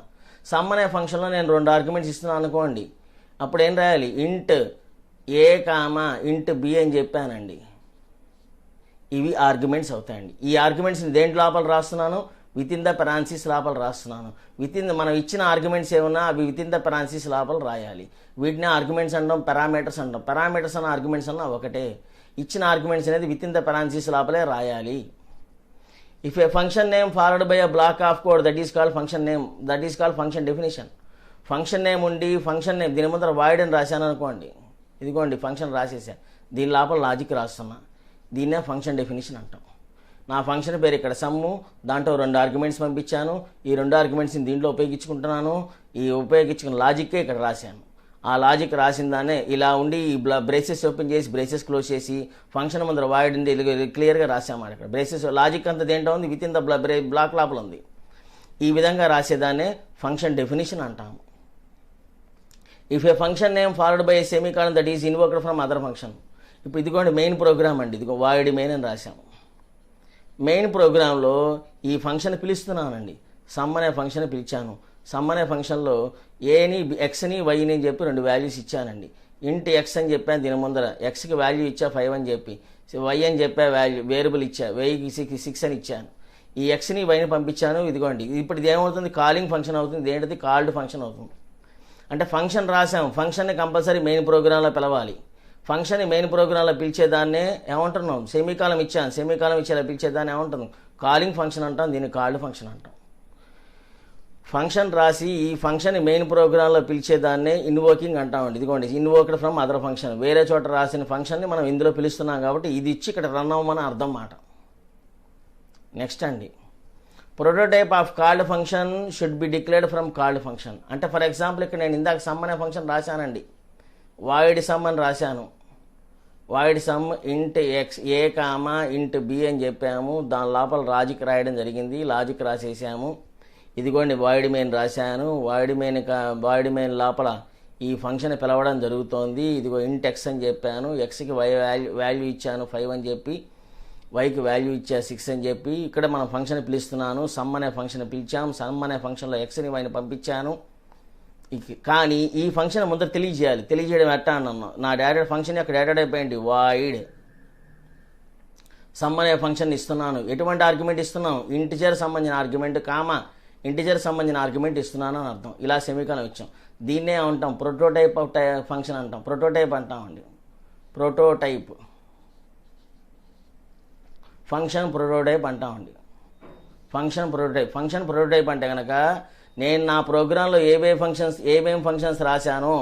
సమ్ అనే ఫంక్షన్లో నేను 2 ఆర్గ్యుమెంట్స్ ఇస్తున్నాను అనుకోండి, అప్పుడు ఏం రాయాలి? ఇంట్ ఏ కామా ఇంట్ బి అని చెప్పానండి. ఇవి ఆర్గ్యుమెంట్స్ అవుతాయండి. ఈ ఆర్గ్యుమెంట్స్ని దేంట్లో లోపల రాస్తున్నాను? విత్ ఇన్ ద పెరాన్సిస్ లోపల రాస్తున్నాను. మనం ఇచ్చిన ఆర్గ్యుమెంట్స్ ఏమన్నా అవి విత్ ఇన్ ద పెరాన్సిస్ లోపల రాయాలి. వీటిని ఆర్గ్యుమెంట్స్ అంటాం, పారామీటర్స్ అంటాం. పారామీటర్స్ అన్న ఆర్గ్యుమెంట్స్ అన్న ఒకటే. ఇచ్చిన ఆర్గ్యుమెంట్స్ అనేది విత్ ఇన్ ద పెరాన్సిస్ లోపలే రాయాలి. If A function name followed by a black of code that is called function name, that is called function definition. Function name ఉండి ఫంక్షన్ నేమ్ దీని ముందర వాయిడ్ అని రాశాను అనుకోండి, ఇదిగోండి ఫంక్షన్ రాసేసా, దీని లోపల లాజిక్ రాస్తున్నా, దీన్నే ఫంక్షన్ డెఫినేషన్ అంటాం. నా ఫంక్షన్ పేరు ఇక్కడ సమ్ము, దాంట్లో 2 ఆర్గ్యుమెంట్స్ పంపించాను, ఈ 2 ఆర్గ్యుమెంట్స్ని దీంట్లో ఉపయోగించుకుంటున్నాను, ఈ ఉపయోగించుకున్న లాజిక్కే ఇక్కడ రాశాను. ఆ లాజిక్ రాసిన దాన్నే ఇలా ఉండి ఈ బ్రేసెస్ ఓపెన్ చేసి బ్రేసెస్ క్లోజ్ చేసి ఫంక్షన్ ముందర వాయిడ్ ఉంది క్లియర్గా రాసామాట. ఇక్కడ బ్రేసెస్ లాజిక్ అంతా దేంట్లో ఉంది? విత్ ఇన్ ద బ్లాక్ లోపల ఉంది. ఈ విధంగా రాసేదాన్నే ఫంక్షన్ డెఫినేషన్ అంటాము. If A function name followed by A semicolon that is invoked from other function. ఇప్పుడు ఇదిగోండి మెయిన్ ప్రోగ్రామ్ అండి, ఇదిగో వాయిడ్ మెయిన్ అని రాశాము. మెయిన్ ప్రోగ్రాంలో ఈ ఫంక్షన్ పిలుస్తున్నానండి, సమ్ అనే ఫంక్షన్ పిలిచాను. సమ్ అనే ఫంక్షన్లో ఏని ఎక్స్ని వైని అని చెప్పి 2 వాల్యూస్ ఇచ్చానండి. ఇంట్ ఎక్స్ అని చెప్పాను, దీని ముందర ఎక్స్కి వాల్యూ ఇచ్చా 5 అని చెప్పి, వై అని చెప్పా వేరియబుల్ ఇచ్చా, వైకి 6 అని ఇచ్చాను. ఈ ఎక్స్ని వైని పంపించాను. ఇదిగోండి ఇప్పుడు ఇది ఏమవుతుంది? కాలింగ్ ఫంక్షన్ అవుతుంది. ఏంటిది? కాల్డ్ ఫంక్షన్ అవుతుంది. అంటే ఫంక్షన్ రాసాం, ఫంక్షన్ని కంపల్సరీ మెయిన్ ప్రోగ్రాంలో పిలవాలి. ఫంక్షన్ని మెయిన్ ప్రోగ్రాంలో పిలిచేదాన్నే ఏమంటున్నాం? సెమీకాలం ఇచ్చాను, సెమీకాలం ఇచ్చేలా పిలిచేదాన్ని ఏమంటున్నాం? కాలింగ్ ఫంక్షన్ అంటాం, దీన్ని కాల్డ్ ఫంక్షన్ అంటాం. ఫంక్షన్ రాసి ఈ ఫంక్షన్ మెయిన్ ప్రోగ్రాంలో పిలిచేదాన్నే ఇన్వోకింగ్ అంటామండి. ఇదిగోండి ఇన్వోక్డ్ ఫ్రమ్ అదర్ ఫంక్షన్, వేరే చోట రాసిన ఫంక్షన్ని మనం ఇందులో పిలుస్తున్నాం కాబట్టి ఇది ఇచ్చి ఇక్కడ రన్ అవ్వమని అర్థం మాట. నెక్స్ట్ అండి, prototype of called function should be declared from called function. అంటే ఫర్ ఎగ్జాంపుల్ ఇక్కడ నేను ఇందాక సమ్ అనే ఫంక్షన్ రాశానండి, వాయిడ్ సమ్ అని రాశాను. వాయిడ్ సమ్ ఇంట్ ఎక్స్ ఏ కామా ఇంట్ బి అని చెప్పాము, దాని లోపల లాజిక్ రాయడం జరిగింది, లాజిక్ రాసేసాము. ఇదిగోండి వాయిడ్ మెయిన్ రాశాను, వాయిడ్ మెయిన్ లోపల ఈ ఫంక్షన్ పిలవడం జరుగుతోంది. ఇదిగో ఇంట్ ఎక్స్ అని చెప్పాను, ఎక్స్కి వై వాల్యూ ఇచ్చాను 5 అని చెప్పి, వైకి వాల్యూ ఇచ్చా 6 అని చెప్పి, ఇక్కడ మనం ఫంక్షన్ పిలుస్తున్నాను. సమ్ అనే ఫంక్షన్ పిలిచాం, సమ్ అనే ఫంక్షన్లో ఎక్స్ని వైని పంపించాను. కానీ ఈ ఫంక్షన్ ముందర తెలియజేయడం ఎట్టా అన్నాను. నా డేటా ఫంక్షన్ యొక్క డేటా టైప్ ఏంటి? వాయిడ్. సమ్ అనే ఫంక్షన్ ఇస్తున్నాను. ఎటువంటి ఆర్గ్యుమెంట్ ఇస్తున్నాం? ఇంటిజర్ సంబంధించిన ఆర్గ్యుమెంట్ కామా ఇంటిజర్ సంబంధించిన ఆర్గ్యుమెంట్ ఇస్తున్నాను అని అర్థం. ఇలా సెమీకాలం ఇచ్చాం. దీన్నే అంటాం ప్రోటోటైప్ ఆఫ్ ఫంక్షన్ అంటాం, ప్రోటోటైప్ అంటామండి. ప్రోటోటైప్ ఫంక్షన్ ప్రోటోటైప్ అంటామండి. ఫంక్షన్ ప్రోటోటైప్ అంటే కనుక నేను నా ప్రోగ్రాంలో ఏమేం ఫంక్షన్స్ రాశానో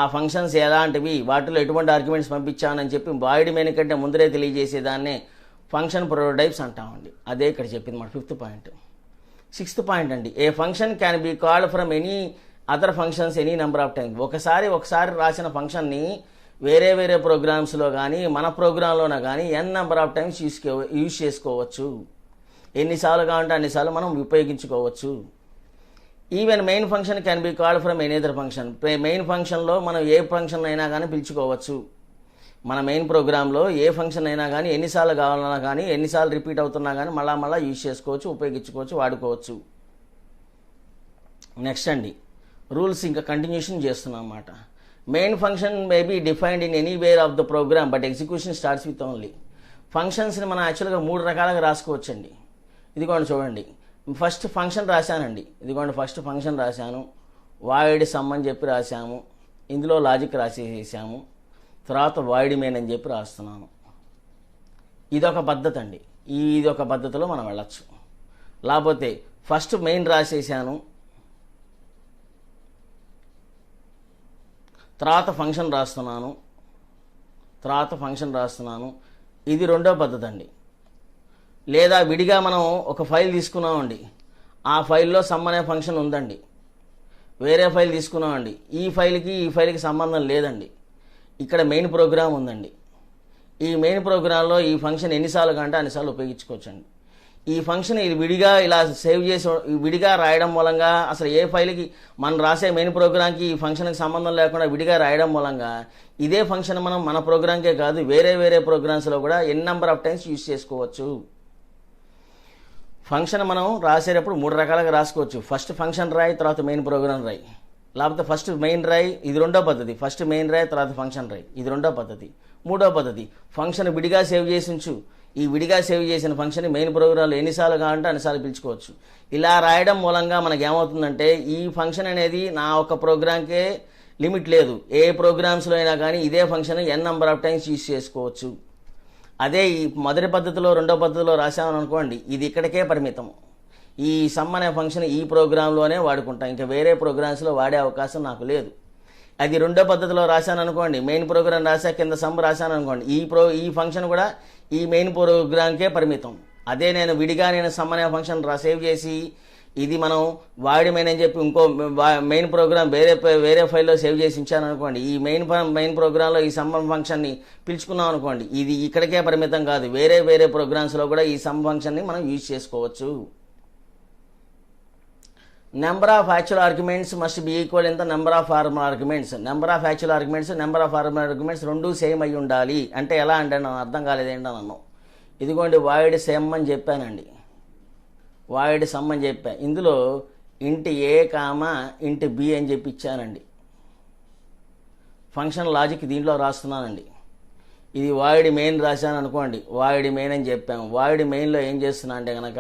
ఆ ఫంక్షన్స్ ఎలాంటివి, వాటిలో ఎటువంటి ఆర్గ్యుమెంట్స్ పంపించానని చెప్పి వాయిడ్ మెయిన్ కంటే ముందరే తెలియజేసేదాన్నే ఫంక్షన్ ప్రోటోటైప్స్ అంటామండి. అదే ఇక్కడ చెప్పింది మన 5th పాయింట్. 6th పాయింట్ అండి, a function can be called from any other functions any number of times. ఒకసారి రాసిన ఫంక్షన్ని వేరే ప్రోగ్రామ్స్లో కానీ మన ప్రోగ్రాంలోనే కానీ n number of times use చేసుకోవచ్చు. ఎన్నిసార్లు కావాలంటే అన్నిసార్లు మనం ఉపయోగించుకోవచ్చు. Even main function can be called from any other function. Main ఫంక్షన్లో మనం ఏ ఫంక్షన్ అయినా కానీ పిలుచుకోవచ్చు. మన మెయిన్ ప్రోగ్రాంలో ఏ ఫంక్షన్ అయినా కానీ ఎన్నిసార్లు కావాలన్నా కానీ ఎన్నిసార్లు రిపీట్ అవుతున్నా కానీ మళ్ళా యూజ్ చేసుకోవచ్చు, ఉపయోగించుకోవచ్చు, వాడుకోవచ్చు. నెక్స్ట్ అండి, రూల్స్ ఇంకా కంటిన్యూషన్ చేస్తున్నాం అన్నమాట. Main function may be defined in any where of the program but execution starts with only. ఫంక్షన్స్ని మనం యాక్చువల్గా 3 రకాలుగా రాసుకోవచ్చండి. ఇదిగోండి చూడండి, ఫస్ట్ ఫంక్షన్ రాశానండి. ఇదిగోండి ఫస్ట్ ఫంక్షన్ రాశాను, వాయిడ్ సమ్ అని చెప్పి రాశాము, ఇందులో లాజిక్ రాసేసాము, తర్వాత వాయిడ్ మెయిన్ అని చెప్పి రాస్తున్నాను. ఇదొక పద్ధతి అండి. ఇదొక పద్ధతిలో మనం వెళ్ళచ్చు. లేకపోతే ఫస్ట్ మెయిన్ రాసేసాను, తర్వాత ఫంక్షన్ రాస్తున్నాను. ఇది రెండో పద్ధతి అండి. లేదా విడిగా మనం ఒక ఫైల్ తీసుకున్నామండి, ఆ ఫైల్లో సమ్ అనే ఫంక్షన్ ఉందండి, వేరే ఫైల్ తీసుకున్నామండి, ఈ ఫైల్కి సంబంధం లేదండి, ఇక్కడ మెయిన్ ప్రోగ్రామ్ ఉందండి. ఈ మెయిన్ ప్రోగ్రాంలో ఈ ఫంక్షన్ ఎన్నిసార్లు కంటే అన్నిసార్లు ఉపయోగించుకోవచ్చండి. ఈ ఫంక్షన్ ఇది విడిగా ఇలా సేవ్ చేసి విడిగా రాయడం మూలంగా అసలు ఏ ఫైల్కి మనం రాసే మెయిన్ ప్రోగ్రామ్కి ఈ ఫంక్షన్కి సంబంధం లేకుండా విడిగా రాయడం మూలంగా ఇదే ఫంక్షన్ మనం మన ప్రోగ్రామ్కే కాదు వేరే ప్రోగ్రామ్స్లో కూడా ఎన్ నెంబర్ ఆఫ్ టైమ్స్ యూజ్ చేసుకోవచ్చు. ఫంక్షన్ మనం రాసేటప్పుడు 3 రకాలుగా రాసుకోవచ్చు. ఫస్ట్ ఫంక్షన్ రాయి, తర్వాత మెయిన్ ప్రోగ్రామ్ రాయి. లేకపోతే ఫస్ట్ మెయిన్ రాయి, ఇది రెండో పద్ధతి. ఫస్ట్ మెయిన్ రాయి, తర్వాత ఫంక్షన్ రాయి, ఇది రెండో పద్ధతి. మూడో పద్ధతి, ఫంక్షన్ విడిగా సేవ్ చేసి ఉంచు, ఈ విడిగా సేవ్ చేసిన ఫంక్షన్ మెయిన్ ప్రోగ్రాంలో ఎన్నిసార్లు కావాలంటే అన్నిసార్లు పిలుచుకోవచ్చు. ఇలా రాయడం మూలంగా మనకి ఏమవుతుందంటే ఈ ఫంక్షన్ అనేది నా ఒక ప్రోగ్రాంకే లిమిట్ లేదు, ఏ ప్రోగ్రామ్స్లో అయినా కానీ ఇదే function N number of times use చేసుకోవచ్చు. అదే ఈ మొదటి పద్ధతిలో రెండో పద్ధతిలో రాసామని అనుకోండి, ఇది ఇక్కడికే పరిమితం. ఈ సమ్ అనే ఫంక్షన్ ఈ ప్రోగ్రాంలోనే వాడుకుంటాం, ఇంకా వేరే ప్రోగ్రామ్స్లో వాడే అవకాశం నాకు లేదు. అది రెండో పద్ధతిలో రాశాను అనుకోండి, మెయిన్ ప్రోగ్రామ్ రాసా కింద సమ్ రాశాను అనుకోండి, ఈ ఫంక్షన్ కూడా ఈ మెయిన్ ప్రోగ్రామ్కే పరిమితం. అదే నేను విడిగా సమ్ అనే ఫంక్షన్ సేవ్ చేసి ఇది మనం వాడి మెయిన్ అని చెప్పి ఇంకో మెయిన్ ప్రోగ్రామ్ వేరే ఫైల్లో సేవ్ చేసి ఇచ్చాను అనుకోండి, ఈ మెయిన్ ప్రోగ్రాంలో ఈ సమ్ ఫంక్షన్ని పిలుచుకున్నాం అనుకోండి, ఇది ఇక్కడికే పరిమితం కాదు, వేరే ప్రోగ్రామ్స్లో కూడా ఈ సమ్ ఫంక్షన్ని మనం యూజ్ చేసుకోవచ్చు. Number of actual arguments must be equal in the number of formal arguments. Number of actual arguments, number of formal arguments రెండూ సేమ్ అయి ఉండాలి. అంటే ఎలా అంటే నాకు అర్థం కాలేదేంటో నన్ను. ఇదిగోండి వాయిడ్ సేమ్ అని చెప్పానండి, వాయిడ్ సమ్ అని చెప్పా. ఇందులో ఇంట్ ఏ కామా ఇంట్ బి అని చెప్పి ఇచ్చానండి. ఫంక్షన్ లాజిక్ దీంట్లో రాస్తున్నానండి. ఇది వాయిడ్ మెయిన్ రాశాను అనుకోండి, వాయిడ్ మెయిన్ అని చెప్పాము. వాయిడ్ మెయిన్లో ఏం చేస్తున్నా అంటే కనుక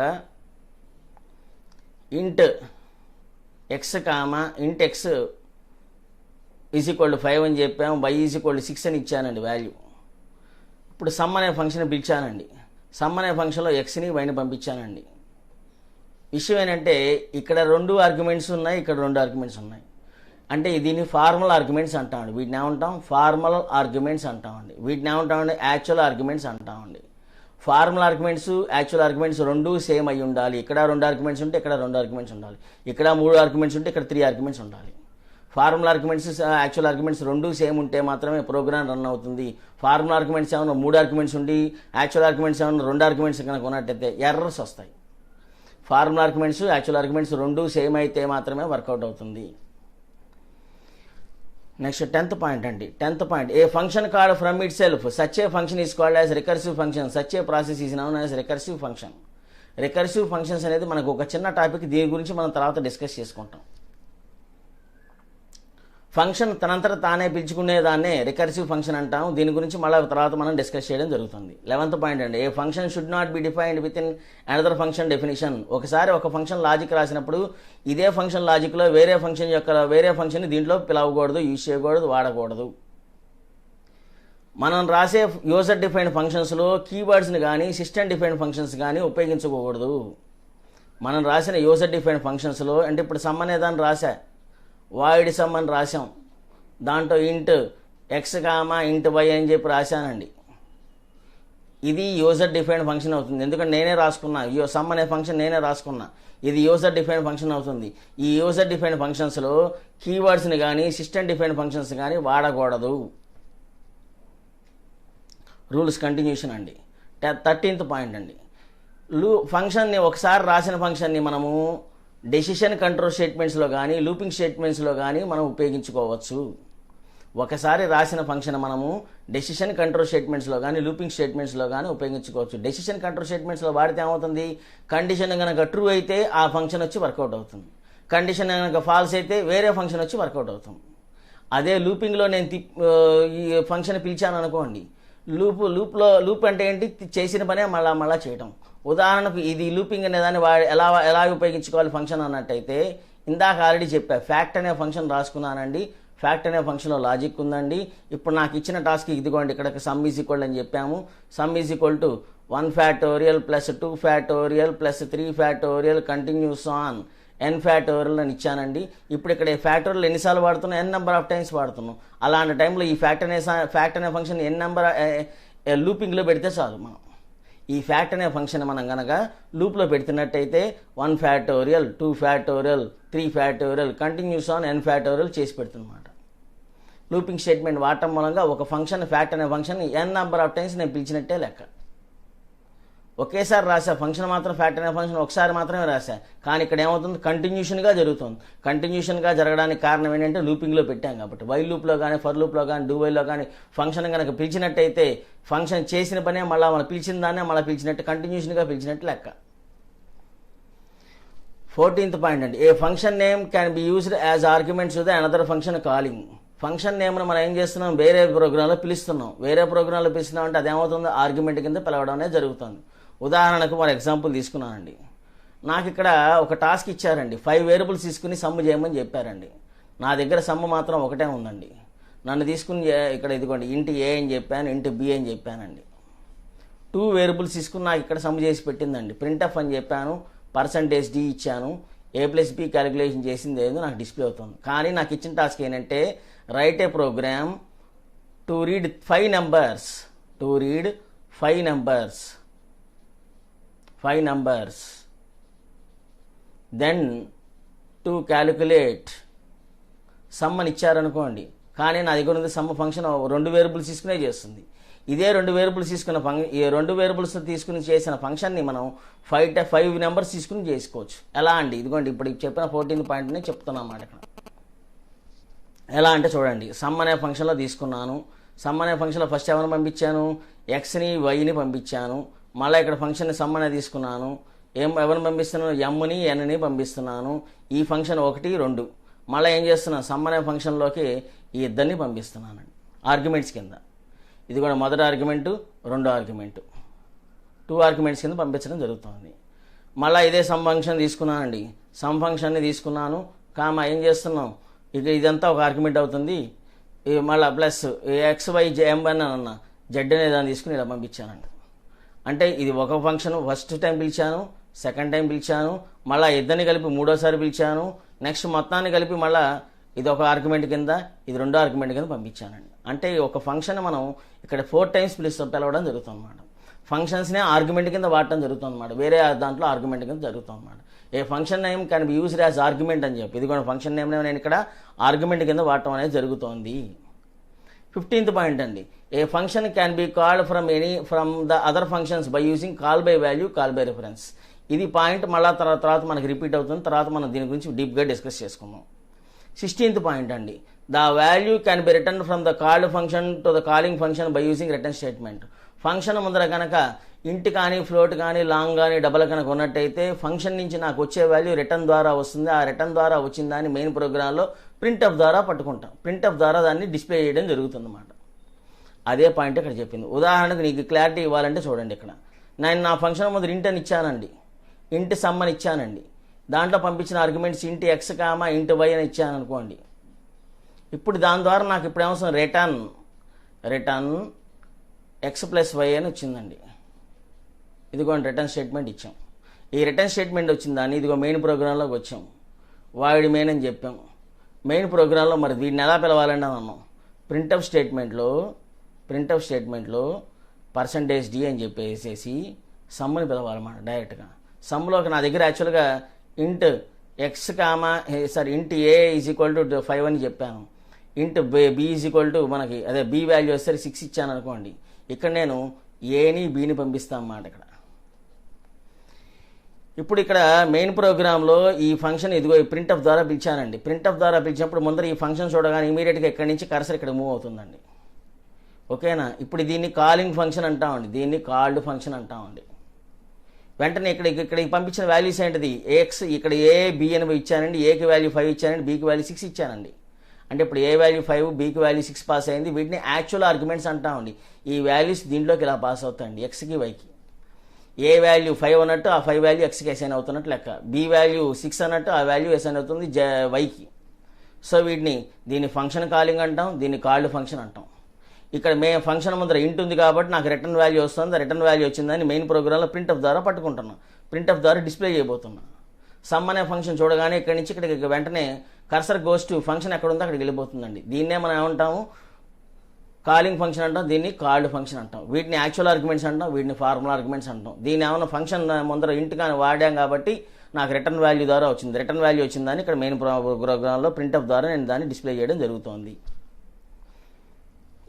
ఇంట్ ఎక్స్ కామా ఇంట్ ఎక్స్ ఈజ్ ఈక్వల్ టు 5 అని చెప్పాము, వై ఈజ్ ఈక్వల్ టు 6 అని ఇచ్చానండి వాల్యూ. ఇప్పుడు సమ్ అనే ఫంక్షన్ పిలిచానండి, సమ్ అనే ఫంక్షన్లో ఎక్స్ని వైని పంపించానండి. విషయం ఏంటంటే ఇక్కడ 2 ఆర్గ్యుమెంట్స్ ఉన్నాయి, ఇక్కడ 2 ఆర్గ్యుమెంట్స్ ఉన్నాయి. అంటే దీన్ని ఫార్మల్ ఆర్గ్యుమెంట్స్ అంటామండి. వీటిని ఏమంటాం? ఫార్మల్ ఆర్గ్యుమెంట్స్ అంటామండి. వీటిని ఏమంటామండి? యాక్చువల్ ఆర్గ్యుమెంట్స్ అంటామండి. ఫార్మల్ ఆర్గ్యుమెంట్స్ యాక్చువల్ ఆర్గ్యుమెంట్స్ రెండూ సేమ్ అయి ఉండాలి. ఇక్కడ 2 ఆర్గ్యుమెంట్స్ ఉంటే ఇక్కడ 2 ఆర్గ్యుమెంట్స్ ఉండాలి, ఇక్కడ 3 ఆర్గ్యుమెంట్స్ ఉంటే ఇక్కడ 3 ఆర్గ్యుమెంట్స్ ఉండాలి. ఫార్మల్ ఆర్గ్యుమెంట్స్ యాక్చువల్ ఆర్గ్యుమెంట్స్ రెండూ సేమ్ ఉంటే మాత్రమే ప్రోగ్రామ్ రన్ అవుతుంది. ఫార్మల్ ఆర్గ్యుమెంట్స్ ఏమైనా 3 ఆర్గ్యుమెంట్స్ ఉండి యాక్చువల్ ఆర్గ్యుమెంట్స్ ఏమైనా 2 ఆర్గ్యుమెంట్స్ కనుక ఉన్నట్టయితే ఎర్రర్స్ వస్తాయి. ఫార్మల్ ఆర్గ్యుమెంట్స్ యాక్చువల్ ఆర్గ్యుమెంట్స్ రెండూ సేమ్ అయితే మాత్రమే వర్కౌట్ అవుతుంది. నెక్స్ట్ 10th పాయింట్ అండి. 10th point, A function called from itself such a function is called as recursive function. Such a process is noun as recursive function. Recursive functions అనేది మనకు ఒక చిన్న topic, దీని గురించి మనం తర్వాత డిస్కస్ చేసుకుంటాం. ఫంక్షన్ తనంతట తానే పిలుచుకునేదాన్నే రికర్సివ్ ఫంక్షన్ అంటాం. దీని గురించి మళ్ళీ తర్వాత మనం డిస్కస్ చేయడం జరుగుతుంది. 11th పాయింట్ అండి, a function should not be defined within another function definition. ఒకసారి ఒక ఫంక్షన్ లాజిక్ రాసినప్పుడు ఇదే ఫంక్షన్ లాజిక్లో వేరే ఫంక్షన్ దీంట్లో పిలవకూడదు, యూజ్ చేయకూడదు, వాడకూడదు. మనం రాసే యూజర్ డిఫైన్డ్ ఫంక్షన్స్లో కీవర్డ్స్ని కానీ సిస్టమ్ డిఫైన్డ్ ఫంక్షన్స్ కానీ ఉపయోగించకూడదు. మనం రాసిన యూజర్ డిఫైన్డ్ ఫంక్షన్స్లో అంటే ఇప్పుడు సమ్ అనేదాన్ని రాసా, వాయిడ్ సమ్ అని రాసాం, దాంట్లో ఇంట్ ఎక్స్ కామా ఇంట్ వై అని చెప్పి రాశానండి. ఇది యూజర్ డిఫైన్డ్ ఫంక్షన్ అవుతుంది, ఎందుకంటే నేనే రాసుకున్నా, సమ్ అనే ఫంక్షన్ నేనే రాసుకున్నా, ఇది యూజర్ డిఫైన్డ్ ఫంక్షన్ అవుతుంది. ఈ యూజర్ డిఫైన్డ్ ఫంక్షన్స్లో కీవర్డ్స్ని కానీ సిస్టమ్ డిఫైన్డ్ ఫంక్షన్స్ కానీ వాడకూడదు. రూల్స్ కంటిన్యూషన్ అండి. 13th పాయింట్ అండి, ఫంక్షన్ని ఒకసారి రాసిన ఫంక్షన్ని మనము డెసిషన్ కంట్రోల్ స్టేట్మెంట్స్లో కానీ లూపింగ్ స్టేట్మెంట్స్లో కానీ మనం ఉపయోగించుకోవచ్చు. ఒకసారి రాసిన ఫంక్షన్ మనము డెసిషన్ కంట్రోల్ స్టేట్మెంట్స్లో కానీ లూపింగ్ స్టేట్మెంట్స్లో కానీ ఉపయోగించుకోవచ్చు. డెసిషన్ కంట్రోల్ స్టేట్మెంట్స్లో వాడితే ఏమవుతుంది? కండిషన్ కనుక ట్రూ అయితే ఆ ఫంక్షన్ వచ్చి వర్కౌట్ అవుతుంది, కండిషన్ కనుక ఫాల్స్ అయితే వేరే ఫంక్షన్ వచ్చి వర్కౌట్ అవుతుంది. అదే లూపింగ్లో నేను ఈ ఫంక్షన్ పిలిచాను అనుకోండి, లూప్ అంటే ఏంటి? చేసిన పనే మళ్ళా చేయటం. ఉదాహరణకు ఇది లూపింగ్ అనే దాన్ని ఎలా ఉపయోగించుకోవాలి ఫంక్షన్ అన్నట్టయితే, ఇందాక ఆల్రెడీ చెప్పా, ఫ్యాక్ట్ అనే ఫంక్షన్ రాసుకున్నానండి. ఫ్యాక్ట్ అనే ఫంక్షన్లో లాజిక్ ఉందండి. ఇప్పుడు నాకు ఇచ్చిన టాస్క్ ఇదిగోండి, ఇక్కడ సమ్ ఈజ్ ఈక్వల్ అని చెప్పాము. Some is equal to 1 factorial plus 2 factorial plus 3 factorial continues on n factorial అని ఇచ్చానండి. ఇప్పుడు ఇక్కడ ఫ్యాక్టోరియల్ ఎన్నిసార్లు వాడుతున్నాం? n నెంబర్ ఆఫ్ టైమ్స్ వాడుతున్నాం. అలాంటి టైంలో ఈ ఫ్యాక్ట్ అనే ఫంక్షన్ n నెంబర్ లూపింగ్లో పెడితే చాలు. మనం ఈ ఫ్యాక్ట్ అనే ఫంక్షన్ మనం కనుక లూప్లో పెడుతున్నట్టయితే 1 factorial 2 factorial 3 factorial continues on n factorial చేసి పెడుతున్నమాట. లూపింగ్ స్టేట్మెంట్ వాడటం మూలంగా ఒక ఫంక్షన్ ఫ్యాక్ట్ అనే function n number of times నేను పిలిచినట్టే లెక్క. ఒకేసారి రాసా ఫంక్షన్ మాత్రం, ఫ్యాక్ట్ అనే ఫంక్షన్ ఒకసారి మాత్రమే రాసా. కానీ ఇక్కడ ఏమవుతుంది? కంటిన్యూషన్గా జరుగుతుంది. కంటిన్యూషన్గా జరగడానికి కారణం ఏంటంటే లూపింగ్లో పెట్టాం కాబట్టి. వైల్ లూప్లో కానీ, ఫర్ లూప్లో కానీ, డూ వైల్లో కానీ ఫంక్షన్ కనుక పిలిచినట్టయితే ఫంక్షన్ చేసిన పనే మళ్ళీ మనం పిలిచిన దాన్నే మళ్ళీ పిలిచినట్టు, కంటిన్యూషన్గా పిలిచినట్టు లెక్క. 14th పాయింట్ అండి, a function name can be used as arguments to the another function calling. Function నేమ్ను మనం ఏం చేస్తున్నాం? వేరే ప్రోగ్రాంలో పిలుస్తున్నాం. వేరే ప్రోగ్రాంలో పిలుస్తున్నాం అంటే అదేమవుతుంది? ఆర్గ్యుమెంట్ కింద పిలవడం అనేది జరుగుతుంది. ఉదాహరణకు మన ఎగ్జాంపుల్ తీసుకున్నానండి. నాకు ఇక్కడ ఒక టాస్క్ ఇచ్చారండి. 5 వేరియబుల్స్ తీసుకుని సమ్ చేయమని చెప్పారండి. నా దగ్గర సమ్ మాత్రం ఒకటే ఉందండి. నన్ను తీసుకుని ఇక్కడ ఇదిగోండి ఇంటి ఏ అని చెప్పాను, ఇంటి బి అని చెప్పానండి. 2 వేరియబుల్స్ తీసుకుని నాకు ఇక్కడ సమ్ చేసి పెట్టిందండి. ప్రింట్ఎఫ్ అని చెప్పాను, %d ఇచ్చాను, a+b క్యాలిక్యులేషన్ చేసింది ఏదో నాకు డిస్ప్లే అవుతుంది. కానీ నాకు ఇచ్చిన టాస్క్ ఏంటంటే write a program to read 5 numbers, then to calculate sum అని ఇచ్చారనుకోండి. కానీ నా దగ్గర ఉంది సమ్ ఫంక్షన్ 2 వేరియబుల్స్ తీసుకునే చేస్తుంది. ఇదే 2 వేరియబుల్స్ తీసుకున్న ఈ 2 వేరియబుల్స్ తీసుకుని చేసిన ఫంక్షన్ని మనం 5 నెంబర్స్ తీసుకుని చేసుకోవచ్చు. ఎలా అండి? ఇదిగోండి ఇప్పుడు చెప్పిన 14th పాయింట్ని చెప్తున్నా అన్నమాట. ఇక్కడ ఎలా అంటే చూడండి, సమ్ అనే ఫంక్షన్లో తీసుకున్నాను. సమ్ అనే ఫంక్షన్లో ఫస్ట్ ఎవరిని పంపించాను? ఎక్స్ని వైని పంపించాను. మళ్ళీ ఇక్కడ ఫంక్షన్ సమ్ అనేది తీసుకున్నాను. ఎవరిని పంపిస్తున్నాను? ఎమ్ని ఎన్ని పంపిస్తున్నాను. ఈ ఫంక్షన్ 1 2. మళ్ళీ ఏం చేస్తున్నాను? సమ్ అనే ఫంక్షన్లోకి ఈ ఇద్దరిని పంపిస్తున్నానండి ఆర్గ్యుమెంట్స్ కింద. ఇది కూడా మొదటి ఆర్గ్యుమెంటు, రెండో ఆర్గ్యుమెంటు, 2 ఆర్గ్యుమెంట్స్ కింద పంపించడం జరుగుతుంది. మళ్ళీ ఇదే సమ్ ఫంక్షన్ తీసుకున్నానండి. సమ్ ఫంక్షన్ని తీసుకున్నాను, ఏం చేస్తున్నాం? ఇక ఇదంతా ఒక ఆర్గ్యుమెంట్ అవుతుంది. మళ్ళీ ప్లస్ XYM అన్న జెడ్ అనే దాన్ని తీసుకుని ఇలా పంపించానండి. అంటే ఇది ఒక ఫంక్షన్, ఫస్ట్ టైం పిలిచాను, సెకండ్ టైం పిలిచాను, మళ్ళీ ఇద్దరిని కలిపి మూడోసారి పిలిచాను, నెక్స్ట్ మొత్తాన్ని కలిపి మళ్ళీ ఇది ఒక ఆర్గ్యుమెంట్ కింద, ఇది రెండో ఆర్గ్యుమెంట్ కింద పంపించానండి. అంటే ఒక ఫంక్షన్ మనం ఇక్కడ 4 టైమ్స్ పిలవడం జరుగుతుంది అన్నమాట. ఫంక్షన్స్నే ఆర్గ్యుమెంట్ కింద వాడటం జరుగుతుంది అన్నమాట. వేరే దాంట్లో ఆర్గ్యుమెంట్ కింద జరుగుతుంది అన్నమాట. A function name can be used as argument అని చెప్పి, ఇది కూడా ఫంక్షన్ నేమ్ నేను ఇక్కడ ఆర్గ్యుమెంట్ కింద వాడటం అనేది జరుగుతోంది. 15th పాయింట్ అండి, a function can be called from the other functions by using call by value, call by reference. ఇది పాయింట్ మళ్ళీ తర్వాత మనకి రిపీట్ అవుతుంది. తర్వాత మనం దీని గురించి డీప్గా డిస్కస్ చేసుకుందాం. 16th పాయింట్ అండి, the value can be return from the called function to the calling function by using return statement. Function ముందర కనుక ఇంట్ కానీ, ఫ్లోట్ కానీ, లాంగ్ కానీ, డబల్ కనుక ఉన్నట్టయితే ఫంక్షన్ నుంచి నాకు వచ్చే వాల్యూ రిటర్న్ ద్వారా వస్తుంది. ఆ రిటర్న్ ద్వారా వచ్చిన దాన్ని మెయిన్ ప్రోగ్రాంలో ప్రింట్ఎఫ్ ద్వారా పట్టుకుంటాం. ప్రింట్ఎఫ్ ద్వారా దాన్ని డిస్ప్లే చేయడం జరుగుతుంది అన్నమాట. అదే పాయింట్ ఇక్కడ చెప్పింది. ఉదాహరణకు నీకు క్లారిటీ ఇవ్వాలంటే చూడండి, ఇక్కడ నేను నా ఫంక్షన్ ముందు ఇంట్ అని ఇచ్చానండి, ఇంట్ సమ్ అని ఇచ్చానండి. దాంట్లో పంపించిన ఆర్గ్యుమెంట్స్ ఇంటి X, ఇంటి Y అని ఇచ్చాను అనుకోండి. ఇప్పుడు దాని ద్వారా నాకు ఇప్పుడు ఏమవుతుంది? రిటర్న్ X+Y అని వచ్చిందండి. ఇదిగోండి రిటర్న్ స్టేట్మెంట్ ఇచ్చాం. ఈ రిటర్న్ స్టేట్మెంట్ వచ్చిందని ఇదిగో మెయిన్ ప్రోగ్రాంలోకి వచ్చాం. వాడి మెయిన్ అని చెప్పాం. మెయిన్ ప్రోగ్రాంలో మరి వీడిని ఎలా పిలవాలండి అని అన్నాం. ప్రింట్ఎఫ్ స్టేట్మెంట్లో %d అని చెప్పేసి సమ్ని పిలవాలన్నమాట డైరెక్ట్గా. సమ్లోకి నా దగ్గర యాక్చువల్గా ఇంట్ ఇంట్ A = 5 అని చెప్పాను. ఇంట్ B = మనకి అదే B వాల్యూ వస్తే 6 ఇచ్చాను అనుకోండి. ఇక్కడ నేను ఏని బీని పంపిస్తాను అన్నమాట. ఇప్పుడు ఇక్కడ మెయిన్ ప్రోగ్రాంలో ఈ ఫంక్షన్ ఇదిగో ఈ ప్రింట్ఎఫ్ ద్వారా పిలిచానండి. ప్రింట్ఎఫ్ ద్వారా పిలిచినప్పుడు ముందర ఈ ఫంక్షన్ చూడగానే ఇమీడియట్గా ఇక్కడి నుంచి కర్సర్ ఇక్కడ మూవ్ అవుతుందండి. ఓకేనా? ఇప్పుడు దీన్ని కాలింగ్ ఫంక్షన్ అంటామండి, దీన్ని కాల్డ్ ఫంక్షన్ అంటామండి. వెంటనే ఇక్కడ పంపించిన వాల్యూస్ ఏంటిది? X ఇక్కడ A B అని ఇచ్చానండి, Aకి వాల్యూ 5 ఇచ్చానండి, Bకి వాల్యూ 6 ఇచ్చానండి. అంటే ఇప్పుడు ఏ వాల్యూ 5, బీకి వాల్యూ 6 పాస్ అయింది. వీటిని యాక్చువల్ ఆర్గ్యుమెంట్స్ అంటామండి. ఈ వాల్యూస్ దీంట్లోకి ఇలా పాస్ అవుతాయండి, ఎక్స్కి వైకి. ఏ వాల్యూ 5 అన్నట్టు ఆ 5 వాల్యూ ఎక్స్కి అసైన్ అవుతున్నట్టు లెక్క. బి వాల్యూ 6 అన్నట్టు ఆ వాల్యూ అసైన్ అవుతుంది వైకి. సో దీన్ని ఫంక్షన్ కాలింగ్ అంటాం, దీన్ని కాల్డ్ ఫంక్షన్ అంటాం. ఇక్కడ ఫంక్షన్ ముందర ఇంట్ ఉంది కాబట్టి నాకు రిటర్న్ వాల్యూ వస్తుంది. రిటర్న్ వాల్యూ వచ్చిందని మెయిన్ ప్రోగ్రాంలో ప్రింట్ఎఫ్ ద్వారా పట్టుకుంటున్నాను. ప్రింట్ఎఫ్ ద్వారా డిస్ప్లే చేయబోతున్నా. సమ్ అనే ఫంక్షన్ చూడగానే ఇక్కడి నుంచి ఇక్కడికి వెంటనే కర్సర్ గోస్ టు ఫంక్షన్ ఎక్కడ ఉందో అక్కడికి వెళ్ళిపోతుందండి. దీన్నే మనం ఏమంటాము, కాలింగ్ ఫంక్షన్ అంటాం, దీన్ని కాల్డ్ ఫంక్షన్ అంటాం. వీటిని యాక్చువల్ ఆర్గ్యుమెంట్స్ అంటాం, వీటిని ఫార్ములా ఆర్గ్యుమెంట్స్ అంటాం. దీన్ని ఏమన్నా ఫంక్షన్ ముందర ఇంట్ కానీ వాడాం కాబట్టి నాకు రిటర్న్ వాల్యూ ద్వారా వచ్చింది. రిటర్న్ వాల్యూ వచ్చిందని ఇక్కడ మెయిన్ ప్రోగ్రాంలో ప్రింట్ఎఫ్ ద్వారా నేను దాన్ని డిస్ప్లే చేయడం జరుగుతోంది.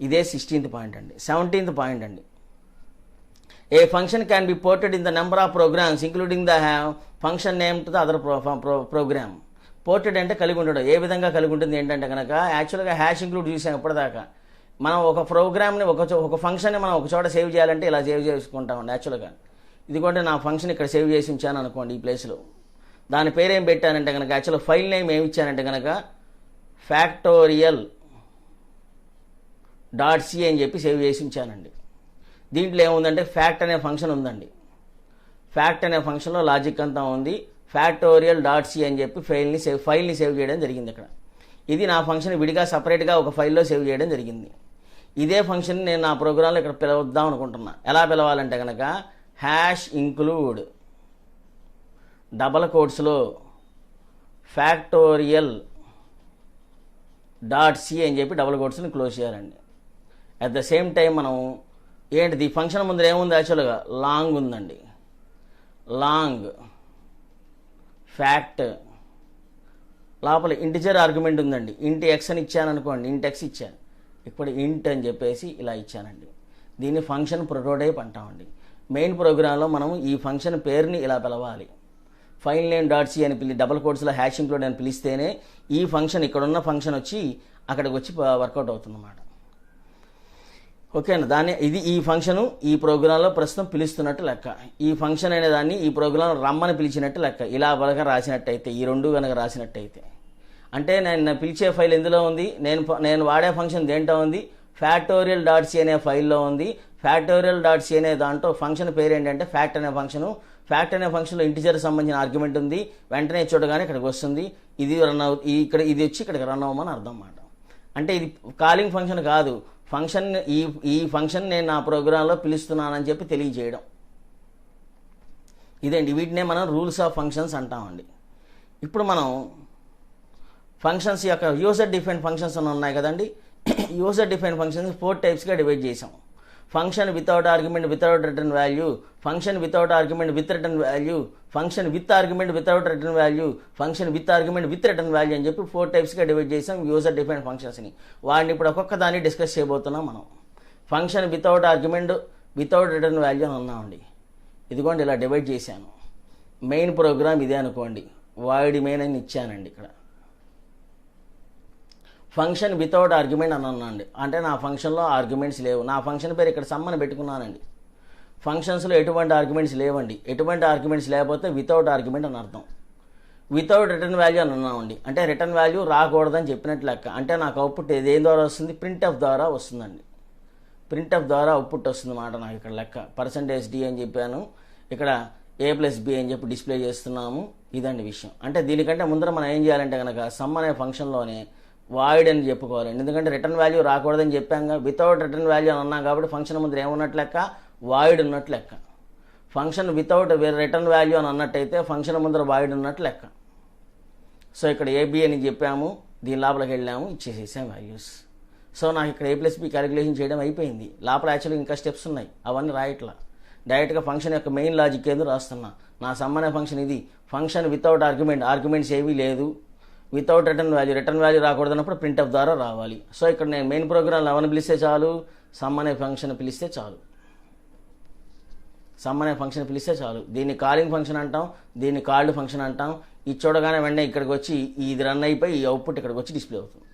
ఇదే 16th పాయింట్ అండి. 17th పాయింట్ అండి, a function can be ported in the number of programs including the function name to the other program. Ported అంటే కలిగి ఉండడం. ఏ విధంగా కలిగి ఉంటుంది ఏంటంటే కనుక యాక్చువల్గా హ్యాష్ ఇంక్లూడ్ చూసాం ఇప్పటిదాకా. మనం ఒక ప్రోగ్రామ్ని ఒక ఫంక్షన్ని మనం ఒక చోట సేవ్ చేయాలంటే ఇలా సేవ్ చేసుకుంటామండి యాక్చువల్గా. ఇదిగోండి నా ఫంక్షన్ ఇక్కడ సేవ్ చేసి ఉంచాను అనుకోండి ఈ ప్లేస్లో. దాని పేరు ఏం పెట్టానంటే కనుక యాక్చువల్గా ఫైల్ నేమ్ ఏమి ఇచ్చానంటే కనుక factorial.c అని చెప్పి సేవ్ చేసి ఉంచానండి. దీంట్లో ఏముందంటే ఫ్యాక్ట్ అనే ఫంక్షన్ ఉందండి. ఫ్యాక్ట్ అనే ఫంక్షన్లో లాజిక్ అంతా ఉంది. factorial.c అని చెప్పి ఫైల్ని సేవ్ చేయడం జరిగింది ఇక్కడ. ఇది నా ఫంక్షన్ విడిగా సపరేట్గా ఒక ఫైల్లో సేవ్ చేయడం జరిగింది. ఇదే ఫంక్షన్ నేను నా ప్రోగ్రాంలో ఇక్కడ పిలవద్దాం అనుకుంటున్నా. ఎలా పిలవాలంటే కనుక హ్యాష్ ఇంక్లూడ్ డబల్ కోట్స్లో factorial.c అని చెప్పి డబల్ కోట్స్ని క్లోజ్ చేయాలండి. అట్ ద సేమ్ టైం మనం ఏంటిది ఫంక్షన్ ముందర ఏముంది యాక్చువల్గా లాంగ్ ఉందండి. లాంగ్ ఫ్యాక్ట్ లోపల ఇంటిజర్ ఆర్గ్యుమెంట్ ఉందండి. ఇంట్ ఎక్స్ అని ఇచ్చాను అనుకోండి, ఇంట్ ఎక్స్ ఇచ్చాను. ఇప్పుడు ఇంట్ అని చెప్పేసి ఇలా ఇచ్చానండి. దీన్ని ఫంక్షన్ ప్రోటోటైప్ అంటామండి. మెయిన్ ప్రోగ్రాంలో మనం ఈ ఫంక్షన్ పేరుని ఇలా పిలవాలి. ఫైల్ నేమ్ డాట్ సి అని డబల్ కోట్స్లో హ్యాష్ ఇంక్లూడ్ అని పిలిస్తేనే ఈ ఫంక్షన్ ఇక్కడున్న ఫంక్షన్ వచ్చి అక్కడికి వచ్చి వర్కౌట్ అవుతుందన్నమాట. ఓకేనా. ఈ ఫంక్షను ఈ ప్రోగ్రాంలో ప్రస్తుతం పిలుస్తున్నట్టు లెక్క. ఈ ఫంక్షన్ అనే దాన్ని ఈ ప్రోగ్రాంలో రమ్మని పిలిచినట్టు లెక్క. ఇలా కనుక రాసినట్టయితే, ఈ రెండు కనుక రాసినట్టయితే, అంటే నేను పిలిచే ఫైల్ ఎందులో ఉంది, నేను వాడే ఫంక్షన్ దేంట్లో ఉంది, factorial.c అనే ఫైల్లో ఉంది. factorial.c అనే దాంట్లో ఫంక్షన్ పేరు ఏంటంటే ఫ్యాక్ట్ అనే ఫంక్షను. ఫ్యాక్ట్ అనే ఫంక్షన్లో ఇంటిజర్ సంబంధించిన ఆర్గ్యుమెంట్ ఉంది. వెంటనే చూడగానే ఇక్కడికి వస్తుంది. ఇది వచ్చి ఇక్కడికి రన్ అవ్వమని అర్థం అన్నమాట. అంటే ఇది కాలింగ్ ఫంక్షన్ కాదు, ఫంక్షన్ ఈ ఫంక్షన్ నేను నా ప్రోగ్రాంలో పిలుస్తున్నానని చెప్పి తెలియజేయడం. ఇదేంటి, వీటినే మనం రూల్స్ ఆఫ్ ఫంక్షన్స్ అంటామండి. ఇప్పుడు మనం ఫంక్షన్స్ యొక్క యూజర్ డిఫైన్ ఫంక్షన్స్ అని ఉన్నాయి కదండి. యూజర్ డిఫైన్ ఫంక్షన్స్ 4 టైప్స్గా డివైడ్ చేసాం. Function without argument without return value, function without argument with return value, function with argument without return value, function with argument with return value అని చెప్పి 4 టైప్స్గా divide చేసాం user define ఫంక్షన్స్ని. వాటిని ఇప్పుడు ఒక్కొక్క దాన్ని డిస్కస్ చేయబోతున్నాం మనం. Function without argument without return value అని అన్నామండి. ఇదిగోండి ఇలా డివైడ్ చేశాను. మెయిన్ ప్రోగ్రామ్ ఇదే అనుకోండి, వాయిడ్ మెయిన్ అని ఇచ్చానండి ఇక్కడ. ఫంక్షన్ వితౌట్ ఆర్గ్యుమెంట్ అని అన్నాండి, అంటే నా ఫంక్షన్లో ఆర్గ్యుమెంట్స్ లేవు. నా ఫంక్షన్ పేరు ఇక్కడ సమ్మని పెట్టుకున్నానండి. ఫంక్షన్స్లో ఎటువంటి ఆర్గ్యుమెంట్స్ లేవండి. ఎటువంటి ఆర్గ్యుమెంట్స్ లేకపోతే వితౌట్ ఆర్గ్యుమెంట్ అని అర్థం. వితౌట్ రిటర్న్ వాల్యూ అని అన్నామండి, అంటే రిటర్న్ వాల్యూ రాకూడదని చెప్పినట్లు లెక్క. అంటే నాకు అవుట్పుట్ దేని ద్వారా వస్తుంది, ప్రింట్ఎఫ్ ద్వారా వస్తుందండి. ప్రింట్ఎఫ్ ద్వారా అవుట్పుట్ వస్తుంది అన్నమాట నాకు ఇక్కడ లెక్క. %d అని చెప్పాను, ఇక్కడ a+b అని చెప్పి డిస్ప్లే చేస్తున్నాము. ఇదండి విషయం. అంటే దీనికంటే ముందర మనం ఏం చేయాలంటే కనుక సమ్ అనే ఫంక్షన్లోనే వాయిడ్ అని చెప్పుకోవాలండి. ఎందుకంటే రిటర్న్ వాల్యూ రాకూడదని చెప్పాక వితౌట్ రిటర్న్ వాల్యూ అని అన్నాం కాబట్టి ఫంక్షన్ ముందర ఏమున్నట్లు లెక్క, వాయిడ్ ఉన్నట్లు లెక్క. ఫంక్షన్ వితౌట్ రిటర్న్ వాల్యూ అని అన్నట్టయితే ఫంక్షన్ ముందర వాయిడ్ ఉన్నట్లు లెక్క. సో ఇక్కడ ఏబి అని చెప్పాము, దీని లోపలికి వెళ్ళాము, ఇచ్చేసేసాం వాల్యూస్. సో నాకు ఇక్కడ a+b క్యాలిక్యులేషన్ చేయడం అయిపోయింది. లోపల యాక్చువల్గా ఇంకా స్టెప్స్ ఉన్నాయి, అవన్నీ రాయట్లా. డైరెక్ట్గా ఫంక్షన్ యొక్క మెయిన్ లాజిక్ ఏదో రాస్తున్నా. నా సమ్ అనే ఫంక్షన్ ఇది. ఫంక్షన్ వితౌట్ ఆర్గ్యుమెంట్స్ ఏవీ లేదు, వితౌట్ రిటర్న్ వాల్యూ రాకూడదన్నప్పుడు ప్రింట్ఎఫ్ ద్వారా రావాలి. సో ఇక్కడ నేను మెయిన్ ప్రోగ్రాంలో ఎవరిని పిలిస్తే చాలు, సమ్ అనే ఫంక్షన్ పిలిస్తే చాలు. సమ్ అనే ఫంక్షన్ పిలిస్తే చాలు. దీన్ని కాలింగ్ ఫంక్షన్ అంటాం, దీన్ని కాల్డ్ ఫంక్షన్ అంటాం. ఇది చూడగానే వెంటనే ఇక్కడికి వచ్చి ఇది రన్ అయిపోయి ఈ అవుట్పుట్ ఇక్కడికి వచ్చి డిస్ప్లే అవుతుంది.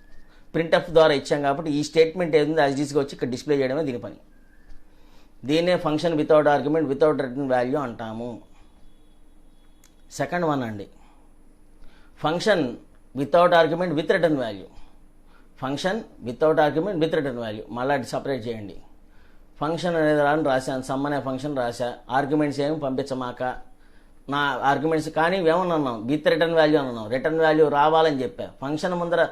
ప్రింట్ఎఫ్ ద్వారా ఇచ్చాం కాబట్టి ఈ స్టేట్మెంట్ ఏదో యాజ్ ఈజ్గా వచ్చి ఇక్కడ డిస్ప్లే చేయడమే దీని పని. దీన్నే function without argument without return value అంటాము. సెకండ్ వన్ అండి, function without argument with return value. Function without argument with return value, మళ్ళీ సపరేట్ చేయండి. ఫంక్షన్ అనేది రాశాను, సమ్ అనే ఫంక్షన్ రాశా, ఆర్గ్యుమెంట్స్ ఏమి పంపించమాక, నా ఆర్గ్యుమెంట్స్ కానీ ఏమన్నాం విత్ రిటర్న్ వాల్యూ అన్నాం, రిటర్న్ వాల్యూ రావాలని చెప్పా. ఫంక్షన్ ముందర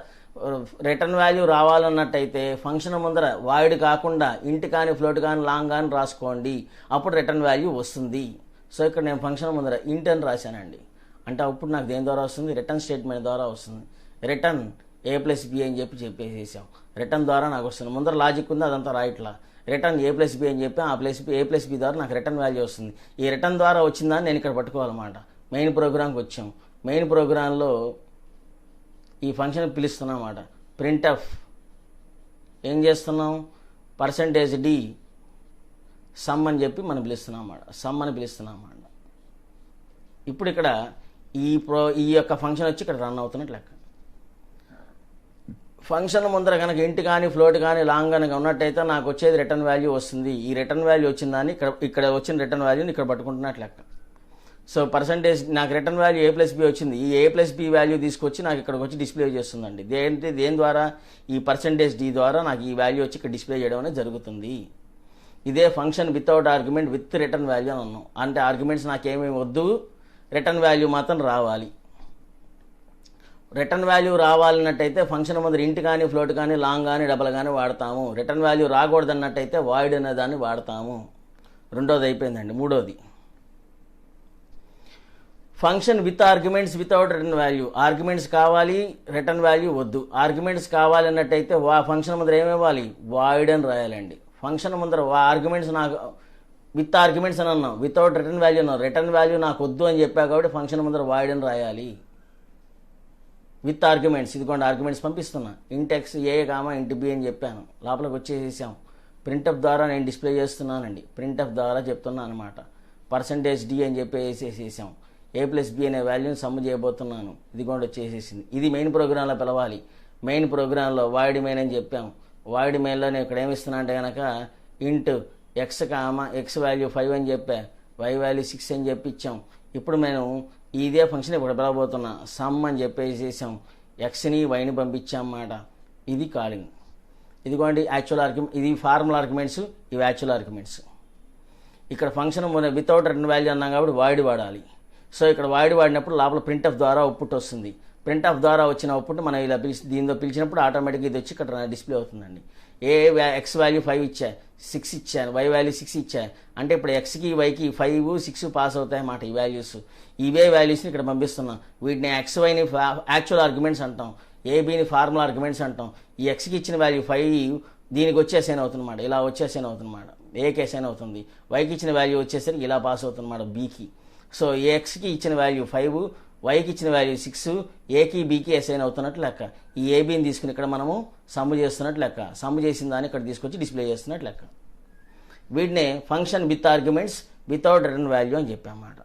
రిటర్న్ వాల్యూ రావాలన్నట్టయితే ఫంక్షన్ ముందర వాయిడ్ కాకుండా ఇంట్ కానీ ఫ్లోట్ కానీ లాంగ్ కానీ రాసుకోండి, అప్పుడు రిటర్న్ వాల్యూ వస్తుంది. సో ఇక్కడ నేను ఫంక్షన్ ముందర ఇంట్ అని రాశానండి, అంటే అప్పుడు నాకు దేని ద్వారా వస్తుంది, రిటర్న్ స్టేట్మెంట్ ద్వారా వస్తుంది. రిటర్న్ a ప్లస్ బి అని చెప్పేసేసాం, రిటర్న్ ద్వారా నాకు వస్తుంది. ముందర లాజిక్ ఉంది, అదంతా రాయట్లా. రిటర్న్ a ప్లస్ బి అని చెప్పి a ప్లస్ బి ద్వారా నాకు రిటర్న్ వాల్యూ వస్తుంది. ఈ రిటర్న్ ద్వారా వచ్చిందని నేను ఇక్కడ పట్టుకోవాలన్నమాట. మెయిన్ ప్రోగ్రామ్కి వచ్చాం. మెయిన్ ప్రోగ్రాంలో ఈ ఫంక్షన్ పిలుస్తున్నాం అన్నమాట. ప్రింట్ఎఫ్ ఏం చేస్తున్నాం, %d సమ్ అని చెప్పి మనం పిలుస్తున్నాం అన్నమాట, సమ్ అని పిలుస్తున్నాం అన్నమాట. ఇప్పుడు ఇక్కడ ఈ యొక్క ఫంక్షన్ వచ్చి ఇక్కడ రన్ అవుతున్నట్లు లెక్క. ఫంక్షన్ ముందర కనుక ఇంటి కానీ ఫ్లోట్ కానీ లాంగ్ కనుక ఉన్నట్టయితే నాకు వచ్చేది రిటర్న్ వాల్యూ వస్తుంది. ఈ రిటర్న్ వాల్యూ వచ్చిందని ఇక్కడ వచ్చిన రిటర్న్ వాల్యూని ఇక్కడ పట్టుకుంటున్నట్లు లెక్క. సో పర్సంటేజ్ నాకు return value a plus B వచ్చింది, ఈ a ప్లస్ బి వాల్యూ తీసుకొచ్చి నాకు ఇక్కడికి వచ్చి డిస్ప్లే చేస్తుందండి. దేని ద్వారా, ఈ %d ద్వారా నాకు ఈ వాల్యూ వచ్చి ఇక్కడ డిస్ప్లే చేయడం అనేది జరుగుతుంది. ఇదే function without argument with return value అని అన్నాం. అంటే ఆర్గ్యుమెంట్స్ నాకేమీ వద్దు, రిటర్న్ వాల్యూ మాత్రం రావాలి. రిటర్న్ వాల్యూ రావాలన్నట్టయితే ఫంక్షన్ ముందర ఇంట్ కానీ ఫ్లోట్ కానీ లాంగ్ కానీ డబల్ కానీ వాడతాము. రిటర్న్ వాల్యూ రాకూడదన్నట్టయితే వాయిడ్ అనే దాన్ని వాడతాము. రెండోది అయిపోయిందండి. మూడోది function with arguments without return value. Arguments కావాలి, రిటర్న్ వాల్యూ వద్దు. ఆర్గ్యుమెంట్స్ కావాలి అన్నట్టయితే ఫంక్షన్ ముందర ఏమివ్వాలి, వాయిడ్ అని రాయాలండి. ఫంక్షన్ ముందర ఆర్గ్యుమెంట్స్ నాకు విత్ ఆర్గ్యుమెంట్స్ అని అన్నాం, వితౌట్ రిటర్న్ వాల్యూ అన్నాం. రిటర్న్ వాల్యూ నాకు వద్దు అని చెప్పా కాబట్టి ఫంక్షన్ ముందర వాయిడ్ అని రాయాలి. విత్ ఆర్గ్యుమెంట్స్, ఇదిగోండి ఆర్గ్యుమెంట్స్ పంపిస్తున్నా. ఇంట్ ఎక్స్ ఏ కామా ఇంట్ బి అని చెప్పాను, లోపలికి వచ్చేసేసాం. ప్రింట్ఎఫ్ ద్వారా నేను డిస్ప్లే చేస్తున్నానండి, ప్రింట్ఎఫ్ ద్వారా చెప్తున్నాను అనమాట. %d అని చెప్పేసేసాం. a ప్లస్ బి అనే వాల్యూని సమ్ చేయబోతున్నాను, ఇదిగోండి వచ్చేసేసింది. ఇది మెయిన్ ప్రోగ్రాంలో పిలవాలి. మెయిన్ ప్రోగ్రాంలో వాయిడ్ మెయిన్ అని చెప్పాం. వాయిడ్ మెయిన్లో నేను ఇక్కడ ఏమిస్తున్నా అంటే కనుక ఇంట్ ఎక్స్ కామా ఎక్స్ వాల్యూ 5 అని చెప్పా, y వాల్యూ 6 అని చెప్పి ఇచ్చాం. ఇప్పుడు నేను ఇదే ఫంక్షన్ ఇప్పుడు పిలవబోతున్నా, సమ్ అని చెప్పేసేసాం. ఎక్స్ని వైని పంపించామన్నమాట. ఇది కాలింగ్. ఇదిగోండి యాక్చువల్ ఆర్గ్యుమెంట్, ఇది ఫార్మల్ ఆర్గ్యుమెంట్స్, ఇవి యాక్చువల్ ఆర్గ్యుమెంట్స్. ఇక్కడ ఫంక్షన్ వితౌట్ రిటర్న్ వాల్యూ అన్నాం కాబట్టి వాయిడ్ వాడాలి. సో ఇక్కడ వాయిడ్ వాడినప్పుడు లోపల ప్రింట్ఎఫ్ ద్వారా అవుట్పుట్ వస్తుంది. ప్రింట్ఎఫ్ ద్వారా వచ్చిన అవుట్పుట్ మనం ఇలా దీంతో పిలిచినప్పుడు ఆటోమేటిక్గా ఇది వచ్చి ఇక్కడ డిస్ప్లే అవుతుందండి. ఎక్స్ వాల్యూ 5 ఇచ్చా, 6 ఇచ్చాను, y వాల్యూ 6 ఇచ్చా. అంటే ఇప్పుడు ఎక్స్కి వైకి 5, 6 పాస్ అవుతాయి అన్నమాట ఈ వాల్యూస్. ఇవే వాల్యూస్ని ఇక్కడ పంపిస్తున్నాం. వీటిని ఎక్స్ వైని యాక్చువల్ ఆర్గ్యుమెంట్స్ అంటాం, ఏబీని ఫార్మల్ ఆర్గ్యుమెంట్స్ అంటాం. ఈ ఎక్స్కి ఇచ్చిన వాల్యూ 5 దీనికి వచ్చే అసైన్ అవుతుందన్నమాట, ఇలా వచ్చే అసైన్ అవుతుందన్నమాట. ఏకి అసైన్ అవుతుంది. వైకి ఇచ్చిన వాల్యూ వచ్చేసరికి ఇలా పాస్ అవుతుందన్నమాట బీకి. సో ఎక్స్కి ఇచ్చిన వాల్యూ 5, వైకి ఇచ్చిన వాల్యూ 6, ఏకి బీకి అసైన్ అవుతున్నట్లు లెక్క. ఈ ఏబీని తీసుకుని ఇక్కడ మనము సమ్ చేస్తున్నట్లు లెక్క. సమ్ చేసిన దాన్ని ఇక్కడ తీసుకొచ్చి డిస్ప్లే చేస్తున్నట్లు లెక్క. వీటినే function with arguments without return value అని చెప్పామన్నమాట.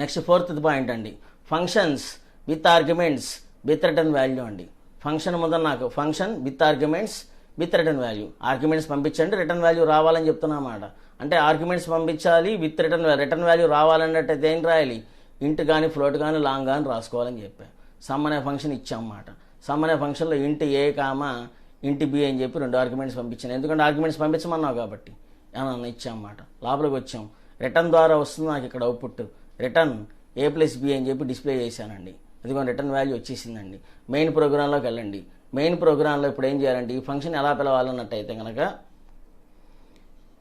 నెక్స్ట్ 4th పాయింట్ అండి, functions with arguments with return value అండి. ఫంక్షన్ ముందర నాకు function with arguments with return value. Arguments పంపించండి, రిటర్న్ వాల్యూ రావాలని చెప్తున్నమాట. అంటే ఆర్గ్యుమెంట్స్ పంపించాలి విత్ రిటర్న్ వాల్యూ రావాలన్నట్టయితే ఏం రాయాలి, ఇంట్ కానీ ఫ్లోట్ కానీ లాంగ్ కానీ రాసుకోవాలని చెప్పా. సమ్ అనే ఫంక్షన్ ఇచ్చామన్నమాట. సమ్ అనే ఫంక్షన్లో ఇంట్ ఏ కామా ఇంట్ బి అని చెప్పి 2 ఆర్గ్యుమెంట్స్ పంపించాను. ఎందుకంటే ఆర్గ్యుమెంట్స్ పంపించమన్నావు కాబట్టి ఇచ్చామన్నమాట. లోపలికి వచ్చాం. రిటర్న్ ద్వారా వస్తుంది నాకు ఇక్కడ output. Return a plus B అని చెప్పి డిస్ప్లే చేశానండి. ఇదిగో రిటర్న్ వాల్యూ వచ్చేసిందండి. మెయిన్ ప్రోగ్రాంలోకి వెళ్ళండి. మెయిన్ ప్రోగ్రాంలో ఇప్పుడు ఏం చేయాలంటే ఈ ఫంక్షన్ ఎలా పిలవాలన్నట్టయితే కనుక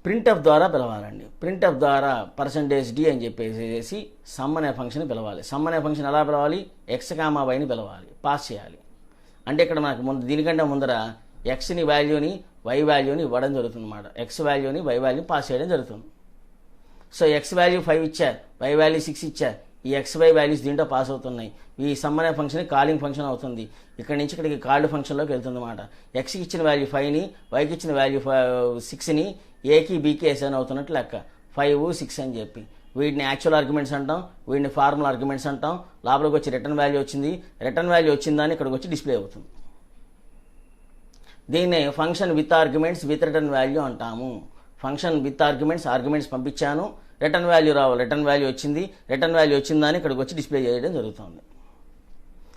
ప్రింట్ఎఫ్ ద్వారా పిలవాలండి. ప్రింట్ఎఫ్ ద్వారా %d అని చెప్పేసి సమ్ అనే ఫంక్షన్ పిలవాలి. సమ్ అనే ఫంక్షన్ ఎలా పిలవాలి, ఎక్స్ కామా వైని పిలవాలి, పాస్ చేయాలి. అంటే ఇక్కడ మనకు దీనికంటే ముందర ఎక్స్ని వాల్యూని వై వాల్యూని ఇవ్వడం జరుగుతుంది అన్నమాట. ఎక్స్ వాల్యూని వై వాల్యూని పాస్ చేయడం జరుగుతుంది. సో ఎక్స్ వాల్యూ 5 ఇచ్చారు, వై వాల్యూ 6 ఇచ్చారు. ఈ ఎక్స్ వై వాల్యూస్ దీంట్లో పాస్ అవుతున్నాయి. ఈ సమ్ అనే ఫంక్షన్ కాలింగ్ ఫంక్షన్ అవుతుంది. ఇక్కడ నుంచి ఇక్కడికి కాల్డ్ ఫంక్షన్లోకి వెళ్తుంది అన్నమాట. ఎక్స్కి ఇచ్చిన వాల్యూ 5ని, వైకి ఇచ్చిన వాల్యూ 6ని ఏకి బీకి అసైన్ అవుతున్నట్టు లెక్క. 5, 6 అని చెప్పి వీటిని యాక్చువల్ ఆర్గ్యుమెంట్స్ అంటాం, వీటిని ఫార్మల్ ఆర్గ్యుమెంట్స్ అంటాం. లోపలికి వచ్చి రిటర్న్ వాల్యూ వచ్చింది, రిటర్న్ వాల్యూ వచ్చిందని ఇక్కడికి వచ్చి డిస్ప్లే అవుతుంది. దీన్నే function with arguments with return value అంటాము. ఫంక్షన్ విత్ ఆర్గ్యుమెంట్స్ పంపించాను, రిటర్న్ వాల్యూ రావాలి, రిటర్న్ వాల్యూ వచ్చింది, రిటర్న్ వాల్యూ వచ్చిందని ఇక్కడికి వచ్చి డిస్ప్లే చేయడం జరుగుతుంది.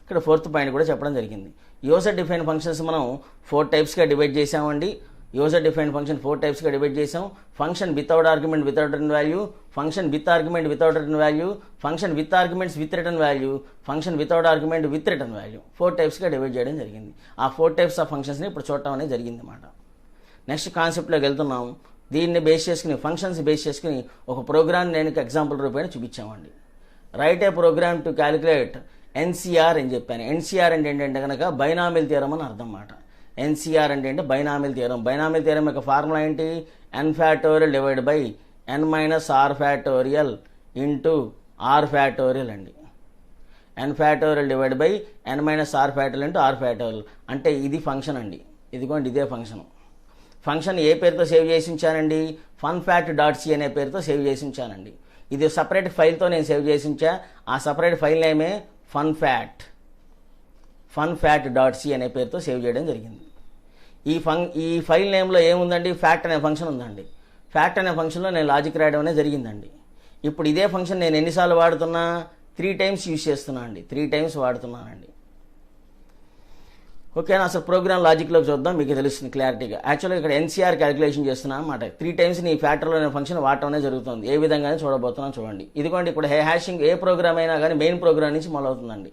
ఇక్కడ ఫోర్త్ పాయింట్ కూడా చెప్పడం జరిగింది. యూజర్ డిఫైన్ ఫంక్షన్స్ మనం 4 టైప్స్గా డివైడ్ చేసామండి. యూజర్ డిఫైన్ ఫంక్షన్ 4 టైప్స్గా డివైడ్ చేసాం. Function without argument without return value, function with argument without return value, function with arguments with return value, function without argument with return value. 4 టైప్స్గా divide చేయడం జరిగింది. ఆ 4 types of ఫంక్షన్స్ని ఇప్పుడు చూడటం అనేది జరిగింది అన్నమాట. నెక్స్ట్ కాన్సెప్ట్లోకి వెళ్తున్నాం. దీన్ని బేస్ చేసుకుని, ఫంక్షన్స్ బేస్ చేసుకుని ఒక ప్రోగ్రామ్ నేను ఎగ్జాంపుల్ రూపేణ చూపించామండి. Write a program to calculate nCr అని చెప్పాను. ఎన్సీఆర్ అంటే ఏంటంటే కనుక బైనామిల్ థియరం అని అర్థం అన్నమాట. ఎన్సీఆర్ అంటే బైనామిల్ థియరం. బైనామిల్ థియరం యొక్క ఫార్ములా ఏంటి? n factorial divide by n minus R factorial into R factorial అండి. n factorial divide by n minus R factorial into R factorial. అంటే ఇది ఫంక్షన్ అండి. ఇదిగోండి ఇదే ఫంక్షన్. ఫంక్షన్ ఏ పేరుతో సేవ్ చేసి ఉంచానండి? funfact.c అనే పేరుతో సేవ్ చేసి ఉంచానండి. ఇది సపరేట్ ఫైల్తో నేను సేవ్ చేసి ఉంచా. ఆ సపరేట్ ఫైల్ నేమే funfact.c అనే పేరుతో సేవ్ చేయడం జరిగింది. ఈ ఫైల్ నేమ్లో ఏముందండి? ఫ్యాక్ట్ అనే ఫంక్షన్ ఉందండి. ఫ్యాక్ట్ అనే ఫంక్షన్లో నేను లాజిక్ రాయడం అనేది జరిగిందండి. ఇప్పుడు ఇదే ఫంక్షన్ నేను ఎన్నిసార్లు వాడుతున్నా? 3 టైమ్స్ యూజ్ చేస్తున్నా అండి. 3 టైమ్స్ వాడుతున్నానండి. ఓకేనా? అసలు ప్రోగ్రామ్ లాజిక్లోకి చూద్దాం, మీకు తెలుస్తుంది క్లారిటీగా. యాక్చువల్గా ఇక్కడ ఎన్సీఆర్ క్యాలిక్యులేషన్ చేస్తున్నాను అనమాట. 3 టైమ్స్ నీ ఫ్యాక్టర్లో అనే ఫంక్షన్ వాడటం జరుగుతుంది. ఏ విధంగానే చూడబోతున్నాను చూడండి. ఇదిగోండి ఇక్కడ హ్యాషింగ్ ఏ ప్రోగ్రామ్ అయినా కానీ మెయిన్ ప్రోగ్రామ్ నుంచి మొదలవుతుందండి.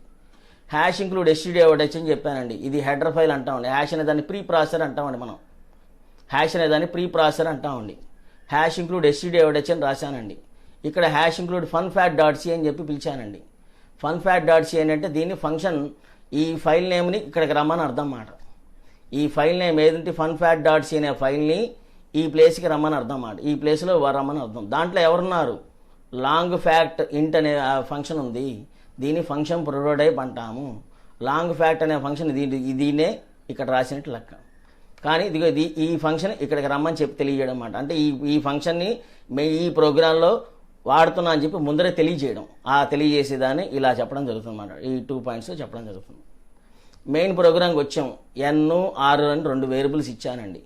హ్యాష్ ఇంక్లూడ్ std.h అని చెప్పానండి. ఇది హెడర్ ఫైల్ అంటామండి. హ్యాష్ అనే దాన్ని ప్రీ ప్రాసెసర్ అంటామండి. మనం హ్యాష్ అనే దాన్ని ప్రీ ప్రాసెసర్ అంటామండి. హ్యాష్ ఇంక్లూడ్ std.h అని రాశానండి. ఇక్కడ హ్యాష్ ఇంక్లూడ్ funfact.c అని చెప్పి పిలిచానండి. funfact.c అంటే దీన్ని ఫంక్షన్ ఈ ఫైల్ నేమ్ని ఇక్కడికి రమ్మని అర్థం అన్నమాట. ఈ ఫైల్ నేమ్ ఏదంటే funfact.c అనే ఫైల్ని ఈ ప్లేస్కి రమ్మని అర్థం అన్నమాట. ఈ ప్లేస్లో రమ్మని అర్థం. దాంట్లో ఎవరున్నారు? లాంగ్ ఫ్యాక్ట్ ఇంట్ అనే ఫంక్షన్ ఉంది. దీన్ని ఫంక్షన్ ప్రోటోటైప్ అంటాము. లాంగ్ ఫ్యాక్ట్ అనే ఫంక్షన్ దీన్నే ఇక్కడ రాసినట్టు లెక్క. కానీ ఇదిగో ఈ ఫంక్షన్ ఇక్కడికి రమ్మని చెప్పి తెలియజేయడం అన్నమాట. అంటే ఈ ఫంక్షన్ని ఈ ప్రోగ్రాంలో వాడుతున్నా అని చెప్పి ముందరే తెలియజేయడం. ఆ తెలియజేసేదాన్ని ఇలా చెప్పడం జరుగుతుంది అన్నమాట. ఈ 2 పాయింట్స్ చెప్పడం జరుగుతుంది. మెయిన్ ప్రోగ్రామ్కి వచ్చాం. n, r అని 2 వేరియబుల్స్ ఇచ్చానండి.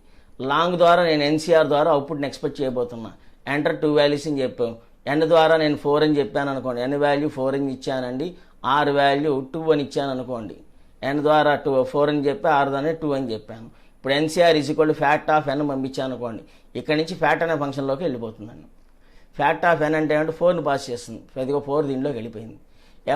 లాంగ్ ద్వారా నేను ఎన్సీఆర్ ద్వారా అవుట్పుట్ని ఎక్స్పెక్ట్ చేయబోతున్నా. ఎంటర్ 2 వాల్యూస్ అని చెప్పాం. n ద్వారా నేను 4 అని చెప్పాను అనుకోండి. n వాల్యూ 4 అని ఇచ్చానండి. r వాల్యూ 2 అని ఇచ్చాను అనుకోండి. n ద్వారా 4 అని చెప్పి r ద్వారా 2 అని చెప్పాను. ఇప్పుడు ఎన్సీఆర్ ఫ్యాక్ట్ ఆఫ్ n పంపించాను అనుకోండి. ఇక్కడ నుంచి ఫ్యాక్ట్ అనే ఫంక్షన్లోకి వెళ్ళిపోతుందండి. ఫ్యాక్ట్ ఆఫ్ n అంటే 4ని పాస్ చేస్తుంది. ఇదిగో 4 దీనిలోకి వెళ్ళిపోయింది.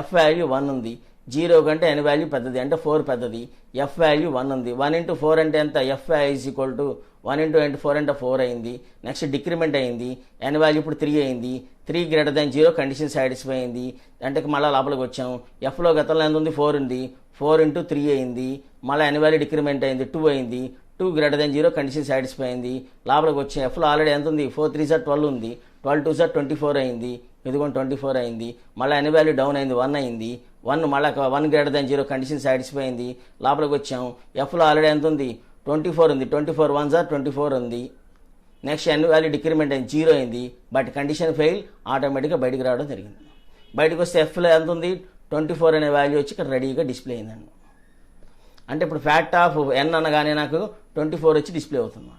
f వాల్యూ 1 ఉంది. 0 కంటే n వాల్యూ పెద్దది అంటే 4 పెద్దది. f వాల్యూ 1 ఉంది. 1 into 4 అంటే ఎంత? f is equal to 1 into 4 అంటే 4 అయింది. నెక్స్ట్ డిక్రిమెంట్ అయింది. n వాల్యూ ఇప్పుడు 3 అయింది. 3 greater than 0 కండిషన్ సాటిస్ఫై అయింది. అంటే మళ్ళీ లోపలికి వచ్చాం. fలో గతంలో ఎంత ఉంది? 4 ఉంది. 4 into 3 అయింది. మళ్ళీ n వాల్యూ డిక్రిమెంట్ అయింది. 2 అయింది. 2 greater than 0 కండిషన్ సాటిస్ఫై అయింది. లోపలికి వచ్చాం. fలో ఆల్రెడీ ఎంత ఉంది? 4 3 12 ఉంది. 12 2 24 అయింది. ఇదిగోండి 24 అయింది. మళ్ళీ n వాల్యూ డౌన్ అయింది. 1 అయింది. 1 మళ్ళీ 1 greater than 0 కండిషన్ సాటిస్ఫై అయింది. లోపలికి వచ్చాం. fలో ఆల్రెడీ ఎంత ఉంది? 24 ఉంది. 24 1 24 ఉంది. నెక్స్ట్ n వాల్యూ డిక్రిమెంట్ అయింది. 0 అయింది. బట్ కండిషన్ ఫెయిల్, ఆటోమేటిక్గా బయటికి రావడం జరిగింది. బయటకు వస్తే fలో ఎంత ఉంది? 24 అనే వాల్యూ వచ్చి ఇక్కడ రెడీగా డిస్ప్లే అయిందండి. అంటే ఇప్పుడు ఫ్యాక్ట్ ఆఫ్ n అనగానే నాకు 24 వచ్చి డిస్ప్లే అవుతుంది.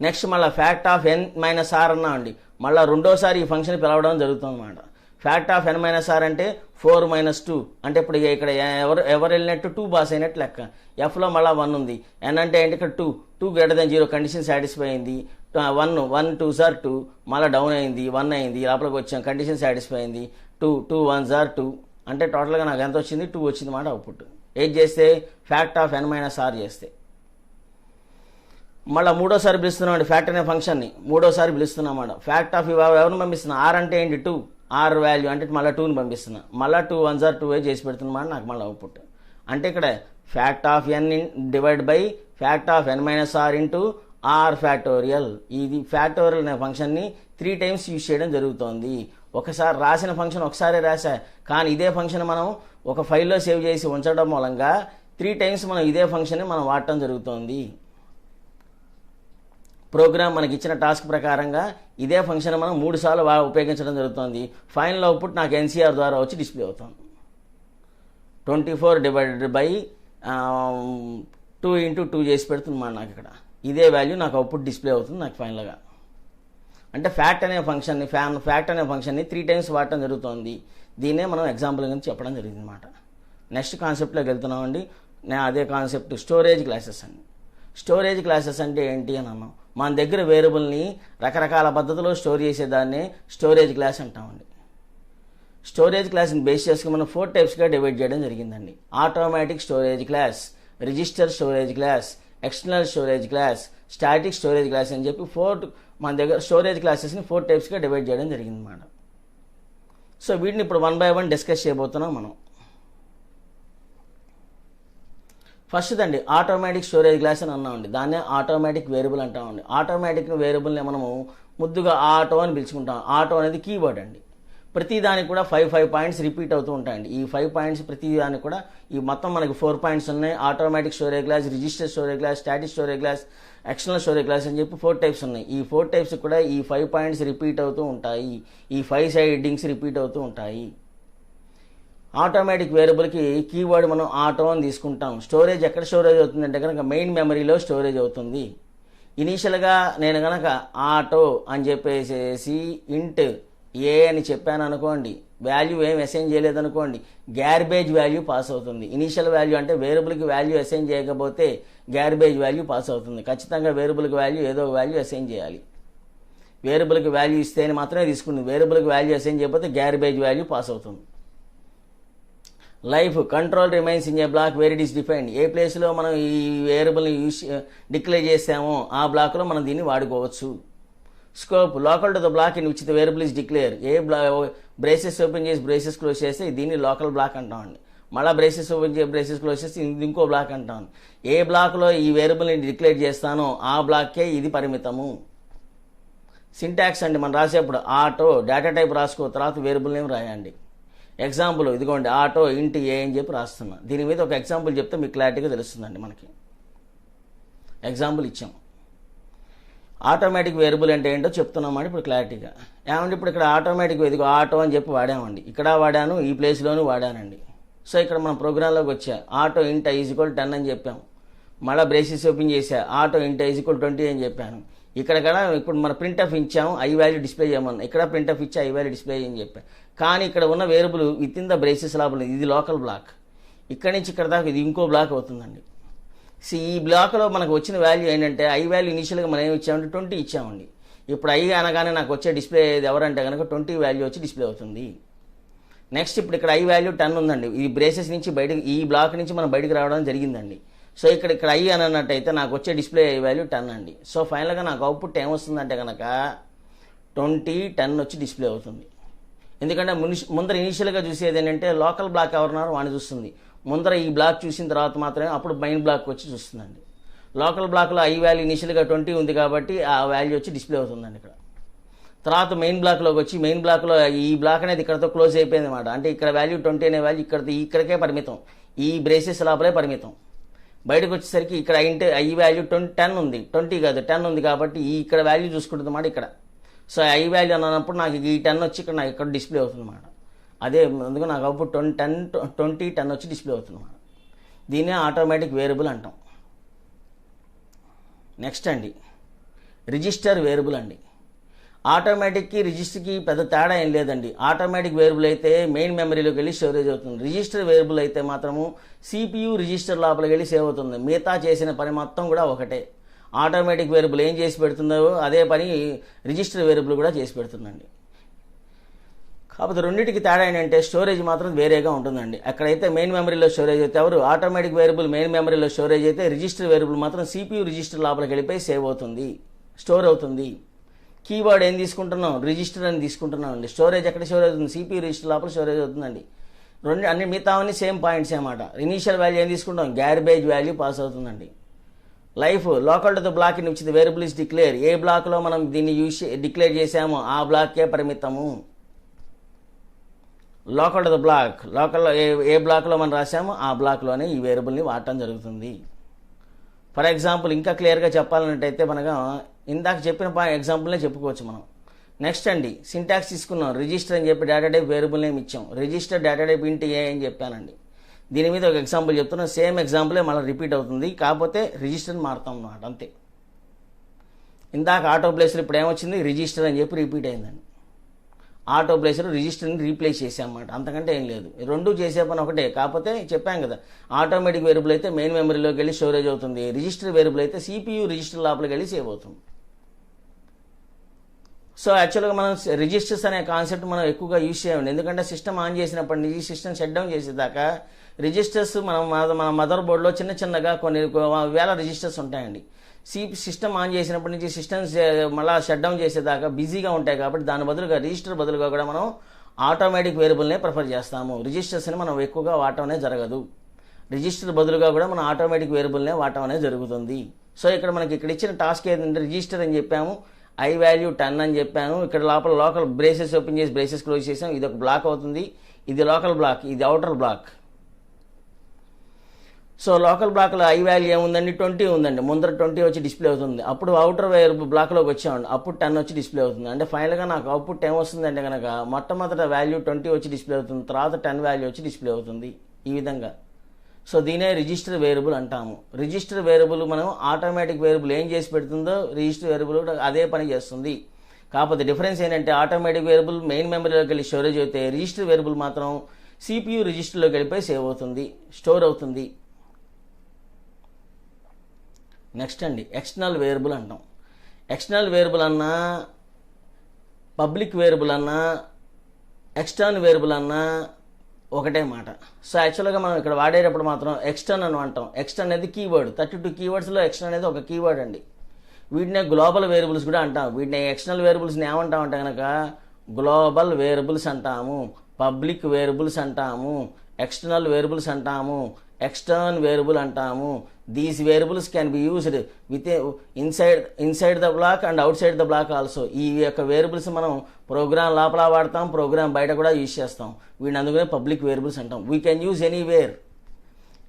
నెక్స్ట్ మళ్ళీ fact of n minus R అన్నా అండి. మళ్ళీ రెండోసారి ఈ ఫంక్షన్ పిలవడం జరుగుతుంది అన్నమాట. Fact of n minus R అంటే 4 - 2 అంటే ఇప్పుడు ఇక్కడ ఎవరు వెళ్ళినట్టు 2 పాస్ అయినట్టు లెక్క. fలో మళ్ళీ 1 ఉంది. n అంటే ఏంటి? ఇక్కడ 2 greater than 0 కండిషన్ సాటిస్ఫై అయింది. 1 2 2 మళ్ళీ డౌన్ అయింది. 1 అయింది. లోపలికి వచ్చాం. కండిషన్ సాటిస్ఫై అయింది. 2 1 2 అంటే టోటల్గా నాకు ఎంత వచ్చింది? 2 వచ్చింది అన్నమాట అవుట్పుట్. ఏది చేస్తే? Fact of n minus R చేస్తే. మళ్ళీ మూడోసారి పిలుస్తున్నాం అండి ఫ్యాక్ట్ అనే ఫంక్షన్ని. మూడోసారి పిలుస్తున్నాం అన్నమాట. ఫ్యాక్ట్ ఆఫ్ ఎవరిని పంపిస్తున్నా? ఆర్ అంటే ఏంటి? 2. ఆర్ వాల్యూ అంటే మళ్ళీ 2ని పంపిస్తున్నా. మళ్ళీ 2 1 2 చేసి పెడుతున్నమాట నాకు మళ్ళీ అవుట్పుట్. అంటే ఇక్కడ fact of n divide by fact of n minus R into R factorial. ఇది ఫ్యాక్టోరియల్ అనే ఫంక్షన్ని 3 టైమ్స్ యూజ్ చేయడం జరుగుతోంది. ఒకసారి రాసిన ఫంక్షన్ ఒకసారి రాసా, కానీ ఇదే ఫంక్షన్ మనం ఒక ఫైల్లో సేవ్ చేసి ఉంచడం మూలంగా 3 టైమ్స్ మనం ఇదే ఫంక్షన్ని మనం వాడటం జరుగుతోంది. ప్రోగ్రామ్ మనకి ఇచ్చిన టాస్క్ ప్రకారంగా ఇదే ఫంక్షన్ మనం 3 సార్లు ఉపయోగించడం జరుగుతుంది. ఫైనల్ అవుట్పుట్ నాకు ఎన్సీఆర్ ద్వారా వచ్చి డిస్ప్లే అవుతుంది. 24 డివైడెడ్ బై 2 into 2 చేసి పెడుతుంది నాకు ఇక్కడ. ఇదే వాల్యూ నాకు అవుట్పుట్ డిస్ప్లే అవుతుంది నాకు ఫైనల్గా. అంటే ఫ్యాక్ట్ అనే ఫంక్షన్ని 3 టైమ్స్ వాడటం జరుగుతుంది. దీన్నే మనం ఎగ్జాంపుల్ గురించి చెప్పడం జరిగింది అన్నమాట. నెక్స్ట్ కాన్సెప్ట్లోకి వెళ్తున్నామండి. నేను అదే కాన్సెప్ట్ స్టోరేజ్ క్లాసెస్ అండి. స్టోరేజ్ క్లాసెస్ అంటే ఏంటి అని అన్నాం. మన దగ్గర వేరియబుల్ని రకరకాల పద్ధతిలో స్టోర్ చేసేదాన్ని స్టోరేజ్ క్లాస్ అంటామండి. స్టోరేజ్ క్లాస్ని బేస్ చేసుకుని మనం 4 టైప్స్గా డివైడ్ చేయడం జరిగిందండి. Automatic storage class, register storage class, external storage class, static storage class అని చెప్పి మన దగ్గర స్టోరేజ్ క్లాసెస్ని 4 టైప్స్గా డివైడ్ చేయడం జరిగింది అన్నమాట. సో వీటిని ఇప్పుడు 1 by 1 డిస్కస్ చేయబోతున్నాం మనం. ఫస్ట్ అండి ఆటోమేటిక్ స్టోరేజ్ క్లాస్ అని అన్నామండి. దాన్నే ఆటోమేటిక్ వేరియబుల్ అంటామండి. ఆటోమేటిక్ వేరియబుల్ని మనము ముద్దుగా ఆటో అని పిలుచుకుంటాం. ఆటో అనేది కీవర్డ్ అండి. ప్రతి దానికి కూడా 5 పాయింట్స్ రిపీట్ అవుతూ ఉంటాయండి. ఈ 5 పాయింట్స్ ప్రతి దానికి కూడా ఈ మొత్తం మనకి 4 పాయింట్స్ ఉన్నాయి. Automatic storage class, register storage class, static storage class, external storage class అని చెప్పి 4 టైప్స్ ఉన్నాయి. ఈ 4 టైప్స్ కూడా ఈ 5 పాయింట్స్ రిపీట్ అవుతూ ఉంటాయి. ఈ 5 సైడ్ హెడ్డింగ్స్ రిపీట్ అవుతూ ఉంటాయి. ఆటోమేటిక్ వేరియబుల్కి కీవర్డ్ మనం ఆటో అని తీసుకుంటాం. స్టోరేజ్ ఎక్కడ స్టోరేజ్ అవుతుందంటే కనుక మెయిన్ మెమరీలో స్టోరేజ్ అవుతుంది. ఇనీషియల్గా నేను కనుక ఆటో అని చెప్పేసి ఇంట్ ఏ అని చెప్పాను అనుకోండి, వాల్యూ ఏం అసైన్ చేయలేదనుకోండి, గ్యార్బేజ్ వాల్యూ పాస్ అవుతుంది. ఇనీషియల్ వాల్యూ అంటే వేరియబుల్కి వాల్యూ అసైన్ చేయకపోతే గ్యార్బేజ్ వాల్యూ పాస్ అవుతుంది. ఖచ్చితంగా వేరియబుల్కి వాల్యూ ఏదో ఒక వాల్యూ అసైన్ చేయాలి. వేరియబుల్కి వాల్యూ ఇస్తేనే మాత్రమే తీసుకుంటుంది. వేరియబుల్కి వాల్యూ అసైన్ చేయకపోతే గ్యార్బేజ్ వాల్యూ పాస్ అవుతుంది. Life control remains in a block where it is defined. ఏ ప్లేస్లో మనం ఈ వేరియబుల్ని డిక్లేర్ చేసామో ఆ బ్లాక్లో మనం దీన్ని వాడుకోవచ్చు. Scope local to the block in which the variable is declare. ఏ బ్రేసెస్ ఓపెన్ చేసి బ్రేసెస్ క్లోజ్ చేస్తే దీన్ని లోకల్ బ్లాక్ అంటామండి. మళ్ళీ బ్రేసెస్ ఓపెన్ చేసి బ్రేసెస్ క్లోజ్ చేస్తే ఇది ఇంకో బ్లాక్ అంటాం. ఏ బ్లాక్లో ఈ వేరియబుల్ని డిక్లేర్ చేస్తానో ఆ బ్లాక్కే ఇది పరిమితము. సింటాక్స్ అండి, మనం రాసేప్పుడు ఆటో డేటా టైప్ రాసుకో, తర్వాత వేరియబుల్ నేమ్ రాయండి. ఎగ్జాంపుల్ ఇదిగోండి ఆటో ఇంట్ ఏ అని చెప్పి రాస్తున్నా. దీని మీద ఒక ఎగ్జాంపుల్ చెప్తే మీకు క్లారిటీగా తెలుస్తుందండి. మనకి ఎగ్జాంపుల్ ఇచ్చాం. ఆటోమేటిక్ వేరియబుల్ అంటే ఏంటో చెప్తున్నామండి ఇప్పుడు క్లారిటీగా. ఏమంటే ఇప్పుడు ఇక్కడ ఆటోమేటిక్ ఇదిగో ఆటో అని చెప్పి వాడామండి. ఇక్కడ వాడాను, ఈ ప్లేస్లోనూ వాడానండి. సో ఇక్కడ మనం ప్రోగ్రాంలోకి వచ్చా. ఆటో ఇంట్ ఐ ఈజ్ ఈక్వల్ 10 అని చెప్పాము. మళ్ళీ బ్రేసెస్ ఓపెన్ చేసా. ఆటో ఇంట్ ఐ ఈజ్ ఈక్వల్ 20 అని చెప్పాను. ఇక్కడ కూడా ఇప్పుడు మన ప్రింట్ ఆఫ్ ఇచ్చాము, ఐ వాల్యూ డిస్ప్లే చేయమన్నా. ఇక్కడ ప్రింట్ ఆఫ్ ఇచ్చి ఐ వాల్యూ డిస్ప్లే అని చెప్పాను. కానీ ఇక్కడ ఉన్న variable with in the braces లోపల ఇది లోకల్ బ్లాక్. ఇక్కడి నుంచి ఇక్కడ దాకా ఇది ఇంకో బ్లాక్ అవుతుందండి. ఈ బ్లాక్లో మనకు వచ్చిన వాల్యూ ఏంటంటే ఐ వాల్యూ ఇనిషియల్గా మనం ఏమి ఇచ్చామంటే 20 ఇచ్చామండి. ఇప్పుడు ఐ అనగానే నాకు వచ్చే డిస్ప్లే ఎవరంటే కనుక 20 వాల్యూ వచ్చి డిస్ప్లే అవుతుంది. నెక్స్ట్ ఇప్పుడు ఇక్కడ ఐ వాల్యూ 10 ఉందండి. ఈ బ్రేసెస్ నుంచి బయటకు ఈ బ్లాక్ నుంచి మనం బయటకు రావడం జరిగిందండి. సో ఇక్కడ ఐ అని అన్నట్టయితే నాకు వచ్చే డిస్ప్లే ఐ వాల్యూ 10 అండి. సో ఫైనల్గా నాకు అవుట్పుట్ ఏమొస్తుందంటే కనుక 20 10 వచ్చి డిస్ప్లే అవుతుంది. ఎందుకంటే ముందర ఇనిషియల్గా చూసేది ఏంటంటే లోకల్ బ్లాక్ ఎవరున్నారో వాడిని చూస్తుంది. ముందర ఈ బ్లాక్ చూసిన తర్వాత మాత్రమే అప్పుడు మెయిన్ బ్లాక్ వచ్చి చూస్తుందండి. లోకల్ బ్లాక్లో ఐ వాల్యూ ఇనిషియల్గా 20 ఉంది కాబట్టి ఆ వాల్యూ వచ్చి డిస్ప్లే అవుతుందండి ఇక్కడ. తర్వాత మెయిన్ బ్లాక్లోకి వచ్చి మెయిన్ బ్లాక్లో ఈ బ్లాక్ అనేది ఇక్కడతో క్లోజ్ అయిపోయింది అనమాట. అంటే ఇక్కడ వాల్యూ 20 అనే వాల్యూ ఇక్కడికే పరిమితం, ఈ బ్రేసెస్ లోపలే పరిమితం. బయటకు వచ్చేసరికి ఇక్కడ ఐ వాల్యూ 10 ఉంది, 20 కాదు 10 ఉంది కాబట్టి ఇక్కడ వాల్యూ చూసుకుంటుంది అన్నమాట ఇక్కడ. సో ఐ వాల్యూ అన్నప్పుడు నాకు ఈ 10 వచ్చి ఇక్కడ డిస్ప్లే అవుతుంది అన్నమాట. అదే అందుకు నాకు అప్పుడు 20 10 వచ్చి డిస్ప్లే అవుతుంది అన్నమాట. దీన్నే ఆటోమేటిక్ వేరియబుల్ అంటాం. నెక్స్ట్ అండి రిజిస్టర్ వేరియబుల్ అండి. ఆటోమేటిక్కి రిజిస్టర్కి పెద్ద తేడా ఏం లేదండి. ఆటోమేటిక్ వేరియబుల్ అయితే మెయిన్ మెమరీలోకి వెళ్ళి స్టోరేజ్ అవుతుంది. రిజిస్టర్ వేరియబుల్ అయితే మాత్రము CPU రిజిస్టర్ లోపలికి వెళ్ళి సేవ్ అవుతుంది. మిగతా చేసిన పని మొత్తం కూడా ఒకటే. ఆటోమేటిక్ వేరియబుల్ ఏం చేసి పెడుతుందో అదే పని రిజిస్టర్ వేరియబుల్ కూడా చేసి పెడుతుందండి. కాకపోతే రెండింటికి తేడా ఏంటంటే స్టోరేజ్ మాత్రం వేరేగా ఉంటుందండి. అక్కడైతే మెయిన్ మెమరీలో స్టోరేజ్ అయితే ఆటోమేటిక్ వేరియబుల్ మెయిన్ మెమరీలో స్టోరేజ్ అయితే రిజిస్టర్ వేరియబుల్ మాత్రం CPU రిజిస్టర్ లోపలికి వెళ్ళిపోయి సేవ్ అవుతుంది, స్టోర్ అవుతుంది. కీవర్డ్ ఏం తీసుకుంటున్నాం, రిజిస్టర్ అని తీసుకుంటున్నాం అండి. స్టోరేజ్ ఎక్కడ స్టోరేజ్ అవుతుంది, CPU రిజిస్టర్ లోపల స్టోరేజ్ అవుతుందండి. అన్ని మిగతావన్నీ సేమ్ పాయింట్స్ అన్నమాట. ఇనీషియల్ వాల్యూ ఏం తీసుకుంటాం, గ్యార్బేజ్ వాల్యూ పాస్ అవుతుందండి. Life local to the block in which the variable is declare. ఏ బ్లాక్లో మనం దీన్ని డిక్లేర్ చేసామో ఆ బ్లాక్కే పరిమితము. లోకల్ టు ద బ్లాక్, లోకల్లో ఏ బ్లాక్లో మనం రాసామో ఆ బ్లాక్లోనే ఈ వేరియబుల్ని వాడటం జరుగుతుంది. ఫర్ ఎగ్జాంపుల్ ఇంకా క్లియర్గా చెప్పాలన్నట్టయితే మనగా ఇందాక చెప్పిన ఎగ్జాంపుల్నే చెప్పుకోవచ్చు మనం. నెక్స్ట్ అండి సింటాక్స్ తీసుకున్నాం. రిజిస్టర్ అని చెప్పి డేటా టైప్ వేరియబుల్ నేమ్ ఇచ్చాం. రిజిస్టర్ డేటా టైప్ ఇంట్ ఏ అని చెప్పానండి. దీని మీద ఒక ఎగ్జాంపుల్ చెప్తున్నాం. సేమ్ ఎగ్జాంపులే మళ్ళీ రిపీట్ అవుతుంది, కాకపోతే రిజిస్టర్ని మారుతాం అన్నమాట అంతే. ఇందాక ఆటో ప్లేస్లో ఇప్పుడు ఏమొచ్చింది, రిజిస్టర్ అని చెప్పి రిపీట్ అయిందండి. ఆటో ప్లేస్లో రిజిస్టర్ని రీప్లేస్ చేసామన్నమాట. అంతకంటే ఏం లేదు. రెండు చేసే పని ఒకటే. కాకపోతే చెప్పాం కదా, ఆటోమేటిక్ వేరియబుల్ అయితే మెయిన్ మెమరీలోకి వెళ్ళి స్టోరేజ్ అవుతుంది. రిజిస్టర్ వేరియబుల్ అయితే CPU రిజిస్టర్ లోపలికి వెళ్ళి సేవ్ అవుతుంది. సో యాక్చువల్గా మనం రిజిస్టర్స్ అనే కాన్సెప్ట్ మనం ఎక్కువగా యూజ్ చేయండి. ఎందుకంటే సిస్టమ్ ఆన్ చేసినప్పటి నుంచి సిస్టమ్ షట్ డౌన్ చేసేదాకా రిజిస్టర్స్ మన మదర్ బోర్డులో చిన్నగా కొన్ని వేల రిజిస్టర్స్ ఉంటాయండి. సిస్టమ్ ఆన్ చేసినప్పటి నుంచి సిస్టమ్స్ మళ్ళీ షట్ డౌన్ చేసేదాకా బిజీగా ఉంటాయి. కాబట్టి దాని బదులుగా రిజిస్టర్ బదులుగా కూడా మనం ఆటోమేటిక్ వేరియబుల్నే ప్రిఫర్ చేస్తాము. రిజిస్టర్స్ని మనం ఎక్కువగా వాడటం అనేది జరగదు. రిజిస్టర్ బదులుగా కూడా మనం ఆటోమేటిక్ వేరియబుల్నే వాడటం అనేది జరుగుతుంది. సో ఇక్కడ ఇచ్చిన టాస్క్ ఏంటంటే రిజిస్టర్ అని చెప్పాము, ఐ వాల్యూ 10 అని చెప్పాను. ఇక్కడ లోకల్ బ్రేసెస్ ఓపెన్ చేసి బ్రేసెస్ క్లోజ్ చేసాం. ఇది ఒక బ్లాక్ అవుతుంది. ఇది లోకల్ బ్లాక్, ఇది అవుటర్ బ్లాక్. సో లోకల్ బ్లాక్లో ఐ వాల్యూ ఏముందండి, 20 ఉందండి. ముందర 20 వచ్చి డిస్ప్లే అవుతుంది. అప్పుడు అవుటర్ బ్లాక్లోకి వచ్చామండి, అప్పుడు 10 వచ్చి డిస్ప్లే అవుతుంది. అంటే ఫైనల్గా నాకు అవుట్పుట్ ఏమొస్తుందంటే కనుక మొట్టమొదట వాల్యూ 20 వచ్చి డిస్ప్లే అవుతుంది, తర్వాత 10 వాల్యూ వచ్చి డిస్ప్లే అవుతుంది. ఈ విధంగా. సో దీనే రిజిస్టర్ వేరియబుల్ అంటాము. రిజిస్టర్ వేరియబుల్ మనం ఆటోమేటిక్ వేరియబుల్ ఏం చేసి పెడుతుందో రిజిస్టర్ వేరియబుల్ అదే పని చేస్తుంది. కాకపోతే డిఫరెన్స్ ఏంటంటే ఆటోమేటిక్ వేరియబుల్ మెయిన్ మెమరీలోకి వెళ్ళి స్టోరేజ్ అయితే రిజిస్టర్ వేరియబుల్ మాత్రం CPU రిజిస్టర్లోకి వెళ్ళిపోయి సేవ్ అవుతుంది, స్టోర్ అవుతుంది. నెక్స్ట్ అండి, ఎక్స్టర్నల్ వేరియబుల్ అంటాం. ఎక్స్టర్నల్ వేరియబుల్ అన్నా, పబ్లిక్ వేరియబుల్ అన్నా, ఎక్స్టర్నల్ వేరియబుల్ అన్నా ఒకటే మాట. సో యాక్చువల్గా మనం ఇక్కడ వాడేటప్పుడు మాత్రం ఎక్స్టర్న్ అని అంటాం. ఎక్స్టర్న్ అనేది కీవర్డ్. 32 కీవర్డ్స్లో ఎక్స్టర్న్ అనేది ఒక కీవర్డ్ అండి. వీటినే గ్లోబల్ వేరియబుల్స్ కూడా అంటాం. వీటిని ఎక్స్టర్నల్ వేరియబుల్స్ని ఏమంటాం అంటే కనుక గ్లోబల్ వేరియబుల్స్ అంటాము, పబ్లిక్ వేరియబుల్స్ అంటాము, ఎక్స్టర్నల్ వేరియబుల్స్ అంటాము, ఎక్స్టర్న్ వేరియబుల్ అంటాము. These variables can be used with inside the block and అవుట్ సైడ్ ద బ్లాక్ ఆల్సో. ఈ యొక్క వేరియబుల్స్ మనం ప్రోగ్రామ్ లోపల వాడతాం, ప్రోగ్రామ్ బయట కూడా యూజ్ చేస్తాం. వీటిని అందుకనే పబ్లిక్ వేరియబుల్స్ అంటాం. We can use anywhere.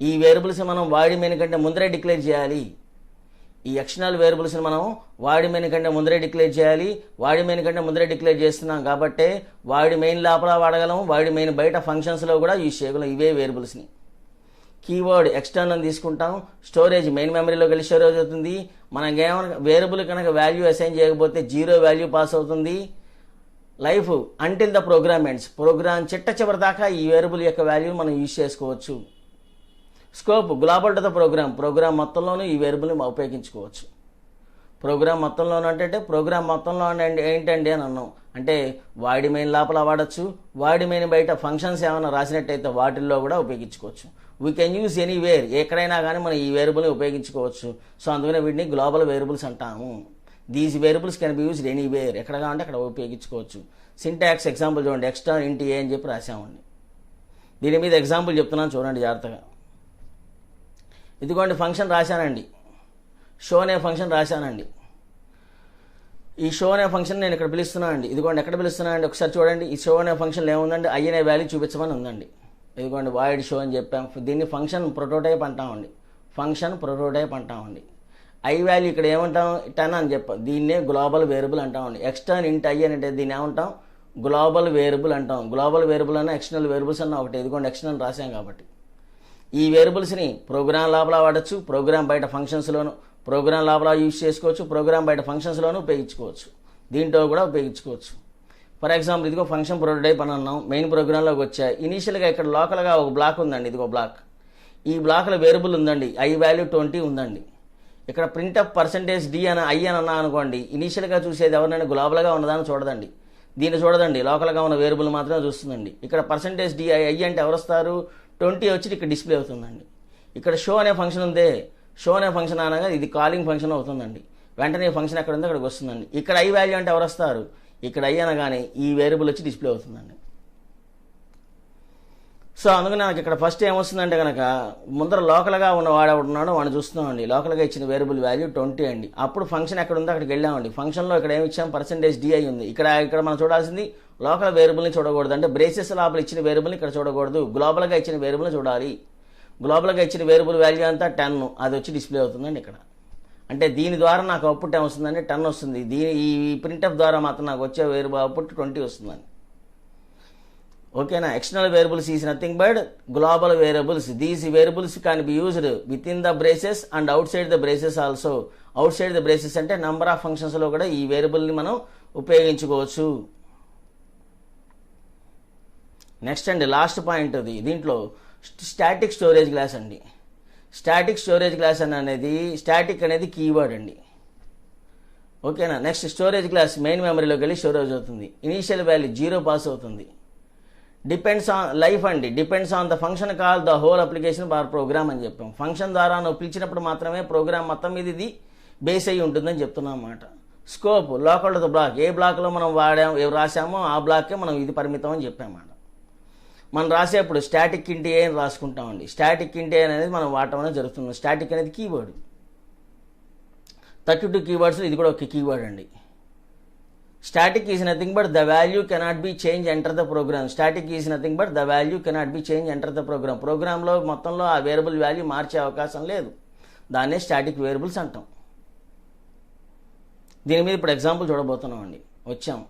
ఈ వేరియబుల్స్ మనం వాడి మెయిన్ కంటే ముందరే డిక్లేర్ చేయాలి. ఈ ఎక్స్టర్నల్ వేరియబుల్స్ని మనం వాడి మెయిన్ కంటే ముందరే డిక్లేర్ చేయాలి. వాడి మెయిన్ కంటే ముందరే డిక్లేర్ చేస్తున్నాం కాబట్టి వాడి మెయిన్ లోపల వాడగలం, వాడి మెయిన్ బయట ఫంక్షన్స్లో కూడా యూజ్ చేయగలం ఇవే వేరియబుల్స్ని. కీవర్డ్ ఎక్స్టర్నల్ తీసుకుంటాం, స్టోరేజ్ మెయిన్ మెమరీలోకి వెళ్ళి స్టోరేజ్ అవుతుంది. మనకేమైనా వేరియబుల్ కనుక వాల్యూ అసైన్ చేయకపోతే 0 వాల్యూ పాస్ అవుతుంది. Life until the program ends. Program చివరి దాకా ఈ వేరియబుల్ యొక్క వాల్యూ మనం యూజ్ చేసుకోవచ్చు. Scope global to the program మొత్తంలోనూ ఈ వేరియబుల్ని ఉపయోగించుకోవచ్చు. ప్రోగ్రామ్ మొత్తంలోనూ అంటే ప్రోగ్రామ్ మొత్తంలో ఏంటండి అని అన్నాం అంటే వాడి మెయిన్ లోపల వాడచ్చు, వాడి మెయిన్ బయట ఫంక్షన్స్ ఏమైనా రాసినట్టయితే వాటిల్లో కూడా ఉపయోగించుకోవచ్చు. We can use anywhere. ఎక్కడైనా కానీ మనం ఈ వేరియబుల్ని ఉపయోగించుకోవచ్చు. సో అందుకనే వీటిని గ్లోబల్ వేరియబుల్స్ అంటాము. These variables can be used anywhere. ఎక్కడ కావాలంటే అక్కడ ఉపయోగించుకోవచ్చు. సింటాక్స్ ఎగ్జాంపుల్ చూడండి, ఎక్స్టర్న్ ఇంటి ఏ అని చెప్పి రాసామండి. దీని మీద ఎగ్జాంపుల్ చెప్తున్నాను చూడండి జాగ్రత్తగా. ఇదిగోండి ఫంక్షన్ రాశానండి, షో అనే ఫంక్షన్ రాశానండి. ఈ షో అనే ఫంక్షన్ నేను ఇక్కడ పిలుస్తున్నాను అండి. ఇదిగోండి ఎక్కడ పిలుస్తున్నాను అండి ఒకసారి చూడండి. ఈ షో అనే ఫంక్షన్లో ఏముందండి, ఐ అనే వాల్యూ చూపించమని ఉందండి. ఇదిగోండి వాయిడ్ షో అని చెప్పాం. దీన్ని ఫంక్షన్ ప్రోటోటైప్ అంటామండి. ఫంక్షన్ ప్రోటోటైప్ అంటామండి. ఐ వాల్యూ ఇక్కడ ఏమంటాం 10 అని చెప్పాం. దీన్నే గ్లోబల్ వేరియబుల్ అంటామండి. ఎక్స్టర్న్ ఇంట్ ఐ అంటే దీన్ని ఏమంటాం, గ్లోబల్ వేరియబుల్ అంటాం. గ్లోబల్ వేరియబుల్ అన్న ఎక్స్టర్నల్ వేరియబుల్స్ అన్న ఒకటి. ఇదిగోండి ఎక్స్టర్నల్ రాసాం కాబట్టి ఈ వేరియబుల్స్ని ప్రోగ్రామ్ లోపల వాడచ్చు, ప్రోగ్రామ్ బయట ఫంక్షన్స్లోను, ప్రోగ్రామ్ లోపల యూజ్ చేసుకోవచ్చు, ప్రోగ్రామ్ బయట ఫంక్షన్స్లోనూ ఉపయోగించుకోవచ్చు. దీంట్లో కూడా ఉపయోగించుకోవచ్చు. ఫర్ ఎగ్జాంపుల్ ఇదిగో ఫంక్షన్ ప్రోటోటైప్ అని అన్నాం. మెయిన్ ప్రోగ్రాంలోకి వచ్చా. ఇనీషియల్గా ఇక్కడ లోకల్గా ఒక బ్లాక్ ఉందండి. ఇదిగో బ్లాక్. ఈ బ్లాక్లో వేరియబుల్ ఉందండి, ఐ వాల్యూ 20 ఉందండి. ఇక్కడ ప్రింట్అప్ %d అని ఐ అని అన్నా అనుకోండి, ఇనీషియల్గా చూసేది ఎవరినైనా గ్లోబల్గా ఉన్నదాన్ని చూడదండి. దీన్ని చూడదండి, లోకల్గా ఉన్న వేరియబుల్ మాత్రమే చూస్తుందండి. ఇక్కడ %d ఐ అంటే ఎవరు వస్తారు, 20 వచ్చి ఇక్కడ డిస్ప్లే అవుతుందండి. ఇక్కడ షో అనే ఫంక్షన్ ఉందే, షో అనే ఫంక్షన్ అనగా ఇది కాలింగ్ ఫంక్షన్ అవుతుందండి. వెంటనే ఫంక్షన్ ఎక్కడ ఉందో అక్కడికి వస్తుందండి. ఇక్కడ ఐ వాల్యూ అంటే ఎవరు వస్తారు, ఇక్కడ ఐ అనగానే ఈ వేరియబుల్ వచ్చి డిస్ప్లే అవుతుందండి. సో అందుకని నాకు ఇక్కడ ఫస్ట్ ఏమొస్తుందంటే కనుక ముందర లోకల్గా ఉన్న వాడున్నాడో వాడిని చూస్తున్నామండి. లోకల్గా ఇచ్చిన వేరియబుల్ వాల్యూ 20 అండి. అప్పుడు ఫంక్షన్ ఎక్కడ ఉందో అక్కడికి వెళ్ళామండి. ఫంక్షన్లో ఇక్కడ ఏమి ఇచ్చాం, %d ఐ ఉంది. ఇక్కడ మనం చూడాల్సింది లోకల్ వేరియబుల్ని చూడకూడదు. అంటే బ్రేసెస్ లోపల ఇచ్చిన వేరియబుల్ని ఇక్కడ చూడకూడదు, గ్లోబల్గా ఇచ్చిన వేరియబుల్ని చూడాలి. గ్లోబల్గా ఇచ్చిన వేరియబుల్ వాల్యూ అంతా 10, అది వచ్చి డిస్ప్లే అవుతుందండి ఇక్కడ. అంటే దీని ద్వారా నాకు అవుట్పుట్ ఏమొస్తుందంటే 10 వస్తుంది. ఈ ప్రింట్ఎఫ్ ద్వారా మాత్రం నాకు వచ్చే వేరియబుల్ అవుట్పుట్ 20 వస్తుందండి. ఓకేనా. External variables is nothing but global variables. These variables can be used with in the braces and అవుట్ సైడ్ ద బ్రేసెస్ ఆల్సో. అవుట్ సైడ్ ద బ్రేసెస్ అంటే నంబర్ ఆఫ్ ఫంక్షన్స్లో కూడా ఈ వేరియబుల్ని మనం ఉపయోగించుకోవచ్చు. నెక్స్ట్ అండి లాస్ట్ పాయింట్ అది దీంట్లో స్టాటిక్ స్టోరేజ్ క్లాస్ అండి. స్టాటిక్ స్టోరేజ్ క్లాస్ అనేది స్టాటిక్ అనేది కీవర్డ్ అండి. ఓకేనా. నెక్స్ట్ స్టోరేజ్ క్లాస్ మెయిన్ మెమరీలోకి వెళ్ళి స్టోరేజ్ అవుతుంది. ఇనీషియల్ వాల్యూ 0 పాస్ అవుతుంది. డిపెండ్స్ ఆన్ లైఫ్ అండి, depends on the function call the whole application bar program అని చెప్పాం. ఫంక్షన్ ద్వారా నువ్వు పిలిచినప్పుడు మాత్రమే ప్రోగ్రామ్ మొత్తం మీద ఇది బేస్ అయ్యి ఉంటుందని చెప్తున్నాం అన్నమాట. Scope local to the block, ఏ బ్లాక్లో మనం రాసామో ఆ బ్లాక్కే మనం ఇది పరిమితం అని చెప్పామన్నమాట. మనం రాసేప్పుడు స్టాటిక్ ఇంటి ఏ అని రాసుకుంటామండి. స్టాటిక్ ఇంటి ఏ అనేది మనం వాడటం అనేది జరుగుతుంది. స్టాటిక్ అనేది కీవర్డ్, 32 కీవర్డ్స్ ఇది కూడా ఒక కీవర్డ్ అండి. Static is nothing but the value cannot be change enter the program. Static is nothing but the value cannot be change enter the program. ప్రోగ్రాంలో మొత్తంలో ఆ వేరియబుల్ వాల్యూ మార్చే అవకాశం లేదు. దాన్నే స్టాటిక్ వేరియబుల్స్ అంటాం. దీని మీద ఇప్పుడు ఎగ్జాంపుల్ చూడబోతున్నాం అండి. వచ్చాం.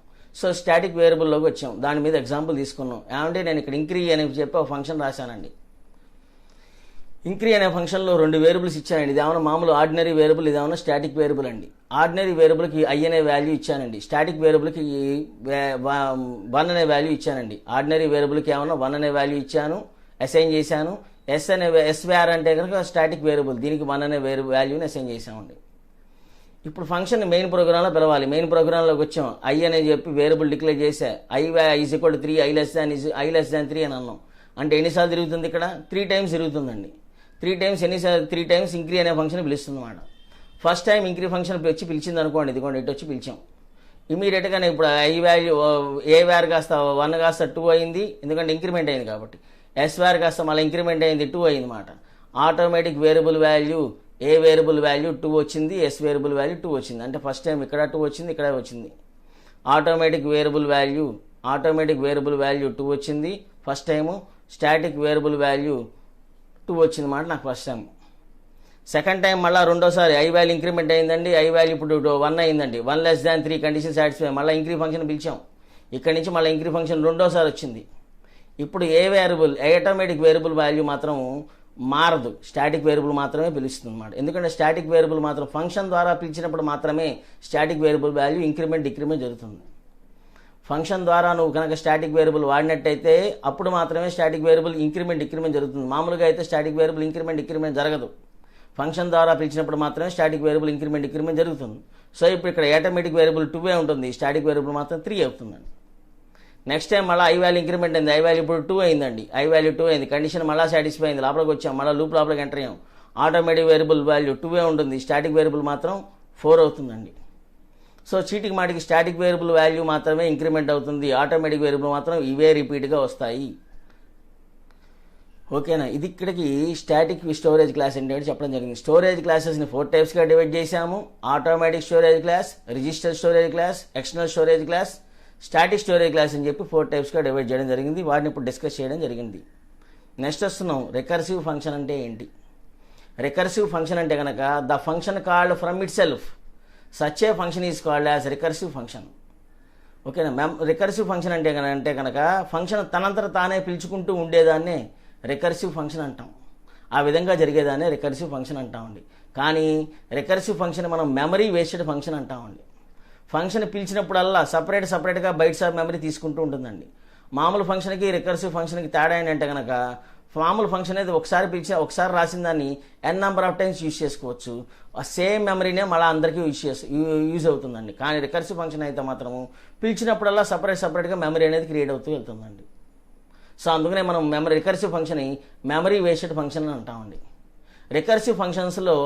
సో స్టాటిక్ వేరియబుల్లోకి వచ్చాం. దాని మీద ఎగ్జాంపుల్ తీసుకున్నాం. ఏమంటే నేను ఇక్కడ ఇంక్రీ అని చెప్పి ఒక ఫంక్షన్ రాశానండి. ఇంక్రీ అనే ఫంక్షన్లో 2 వేరియబుల్స్ ఇచ్చానండి. ఇదేమన్నా మామూలు ఆర్డినరీ వేరియబుల్, ఇదేమన్నా స్టాటిక్ వేరియబుల్ అండి. ఆర్డినరీ వేరియబుల్కి ఐ అనే వాల్యూ ఇచ్చానండి. స్టాటిక్ వేరియబుల్కి 1 అనే వాల్యూ ఇచ్చానండి. ఆర్డినరీ వేరియబుల్కి ఏమన్నా 1 అనే వాల్యూ ఇచ్చాను, అసైన్ చేశాను. ఎస్ వేర్ అంటే కనుక స్టాటిక్ వేరియబుల్, దీనికి 1 అనే వాల్యూని అసైన్ చేశామండి. ఇప్పుడు ఫంక్షన్ మెయిన్ ప్రోగ్రాంలో పిలవాలి. మెయిన్ ప్రోగ్రాంలోకి వచ్చాం. ఐ అనేది చెప్పి వేరియబుల్ డిక్లేర్ చేసా. I is equal to 3, I less than 3 అని అన్నాం. అంటే ఎన్నిసార్లు తిరుగుతుంది ఇక్కడ? 3 టైమ్స్ తిరుగుతుందండి. 3 టైమ్స్ ఎన్నిసార్లు? 3 టైమ్స్ ఇంక్రీ అనే ఫంక్షన్ పిలుస్తుంది అన్నమాట. ఫస్ట్ టైం ఇంక్రీ ఫంక్షన్ వచ్చి పిలిచింది అనుకోండి, ఇదిగోండి ఇటు వచ్చి పిలిచాం. ఇమీడియట్గానే ఇప్పుడు ఐ వాల్యూ ఏ వేర్ కాస్త 1 కాస్త 2 అయింది, ఎందుకంటే ఇంక్రిమెంట్ అయింది కాబట్టి. ఎస్ వేర్ కాస్త మళ్ళీ ఇంక్రిమెంట్ అయింది, 2 అయింది అన్నమాట. ఆటోమేటిక్ వేరియబుల్ వాల్యూ ఏ వేరియబుల్ వాల్యూ 2 వచ్చింది, ఎస్ వేరియబుల్ వాల్యూ 2 వచ్చింది. అంటే ఫస్ట్ టైం ఇక్కడ 2 వచ్చింది, ఇక్కడ వచ్చింది. ఆటోమేటిక్ వేరియబుల్ వాల్యూ 2 వచ్చింది first time. Static variable value 2 వచ్చింది అన్నమాట నాకు ఫస్ట్ టైం. సెకండ్ టైం మళ్ళీ రెండోసారి ఐ వాల్యూ ఇంక్రిమెంట్ అయిందండి. ఐ వాల్యూ ఇప్పుడు 1 అయిందండి. 1 లెస్ దాన్ 3 కండిషన్ సాటిస్ఫై. మళ్ళీ ఇంక్రీ ఫంక్షన్ పిలిచాం. ఇక్కడి నుంచి మళ్ళీ ఇంక్రీ ఫంక్షన్ రెండోసారి వచ్చింది. ఇప్పుడు ఏ వేరియబుల్ ఆటోమేటిక్ వేరియబుల్ వాల్యూ మాత్రం మారదు, స్టాటిక్ వేరియబుల్ మాత్రమే పిలుస్తుంది అన్నమాట. ఎందుకంటే స్టాటిక్ వేరియబుల్ మాత్రం ఫంక్షన్ ద్వారా పిలిచినప్పుడు మాత్రమే static variable value increment decrement జరుగుతుంది. ఫంక్షన్ ద్వారా నువ్వు కనుక స్టాటిక్ వేరియబుల్ వాడినట్టయితే అప్పుడు మాత్రమే స్టాటిక్ వేరియబుల్ ఇంక్రిమెంట్ డిక్రిమెంట్ జరుగుతుంది. మామూలుగా అయితే స్టాటిక్ వేరియబుల్ ఇంక్రిమెంట్ డిక్రిమెంట్ జరగదు. ఫంక్షన్ ద్వారా పిలిచినప్పుడు మాత్రమే స్టాటిక్ వేరియబుల్ ఇంక్రిమెంట్ డిక్రిమెంట్ జరుగుతుంది. సో ఇప్పుడు ఇక్కడ ఆటోమేటిక్ వేరియబుల్ 2 ఉంటుంది, స్టాటిక్ వేరియబుల్ మాత్రం 3 అవుతుందండి. నెక్స్ట్ టైం మళ్ళీ ఐ వాల్యూ ఇంక్రిమెంట్ అయింది. ఐ వాల్యూ ఇప్పుడు 2 అయిందండి. ఐ వాల్యూ 2 అయింది. కండిషన్ మళ్ళీ సాటిస్ఫై అయింది. లోపలికి వచ్చాం, మళ్ళీ లూప్ లోపలికి ఎంటర్ అయ్యాం. ఆటోమేటిక్ వేరియబుల్ వాల్యూ 2 ఉంటుంది, స్టాటిక్ వేరియబుల్ మాత్రం 4 అవుతుందండి. సో చీటికి మాటికి స్టాటిక్ వేరియబుల్ వాల్యూ మాత్రమే ఇంక్రిమెంట్ అవుతుంది, ఆటోమేటిక్ వేరియబుల్ మాత్రం ఇవే రిపీట్గా వస్తాయి. ఓకేనా. ఇది ఇక్కడికి స్టాటిక్ స్టోరేజ్ క్లాస్ ఏంటంటే చెప్పడం జరిగింది. స్టోరేజ్ క్లాసెస్ని 4 టైప్స్గా డివైడ్ చేశాము. Automatic storage class, register storage class, external storage class, static storage class అని చెప్పి 4 టైప్స్గా డివైడ్ చేయడం జరిగింది. వాటిని ఇప్పుడు డిస్కస్ చేయడం జరిగింది. నెక్స్ట్ వస్తున్నాం, రికర్సివ్ ఫంక్షన్ అంటే ఏంటి? రికర్సివ్ ఫంక్షన్ అంటే కనుక the function called from itself, such a function is called as recursive function. ఓకేనా. రికర్సివ్ ఫంక్షన్ అంటే కనుక ఫంక్షన్ తనంతట తానే పిలుచుకుంటూ ఉండేదాన్నే రికర్సివ్ ఫంక్షన్ అంటాం. ఆ విధంగా జరిగేదాన్నే రికర్సివ్ ఫంక్షన్ అంటామండి. కానీ రికర్సివ్ ఫంక్షన్ మనం మెమరీ వేస్టెడ్ ఫంక్షన్ అంటామండి. ఫంక్షన్ పిలిచినప్పుడల్లా సపరేట్గా బైట్స్ ఆఫ్ మెమరీ తీసుకుంటూ ఉంటుందండి. మామూలు ఫంక్షన్కి రికర్సివ్ ఫంక్షన్కి తేడా ఏంటంటే కనుక మామూలు ఫంక్షన్ అయితే ఒకసారి రాసిన దాన్ని n number of times use చేసుకోవచ్చు. సేమ్ మెమరీనే మళ్ళీ అందరికీ యూజ్ అవుతుందండి. కానీ రికర్సివ్ ఫంక్షన్ అయితే మాత్రము పిలిచినప్పుడల్లా సపరేట్గా మెమరీ అనేది క్రియేట్ అవుతూ వెళ్తుందండి. సో అందుకనే మనం రికర్సివ్ ఫంక్షన్ని మెమరీ వేస్టెడ్ ఫంక్షన్ అని అంటామండి. రికర్సివ్ ఫంక్షన్స్లో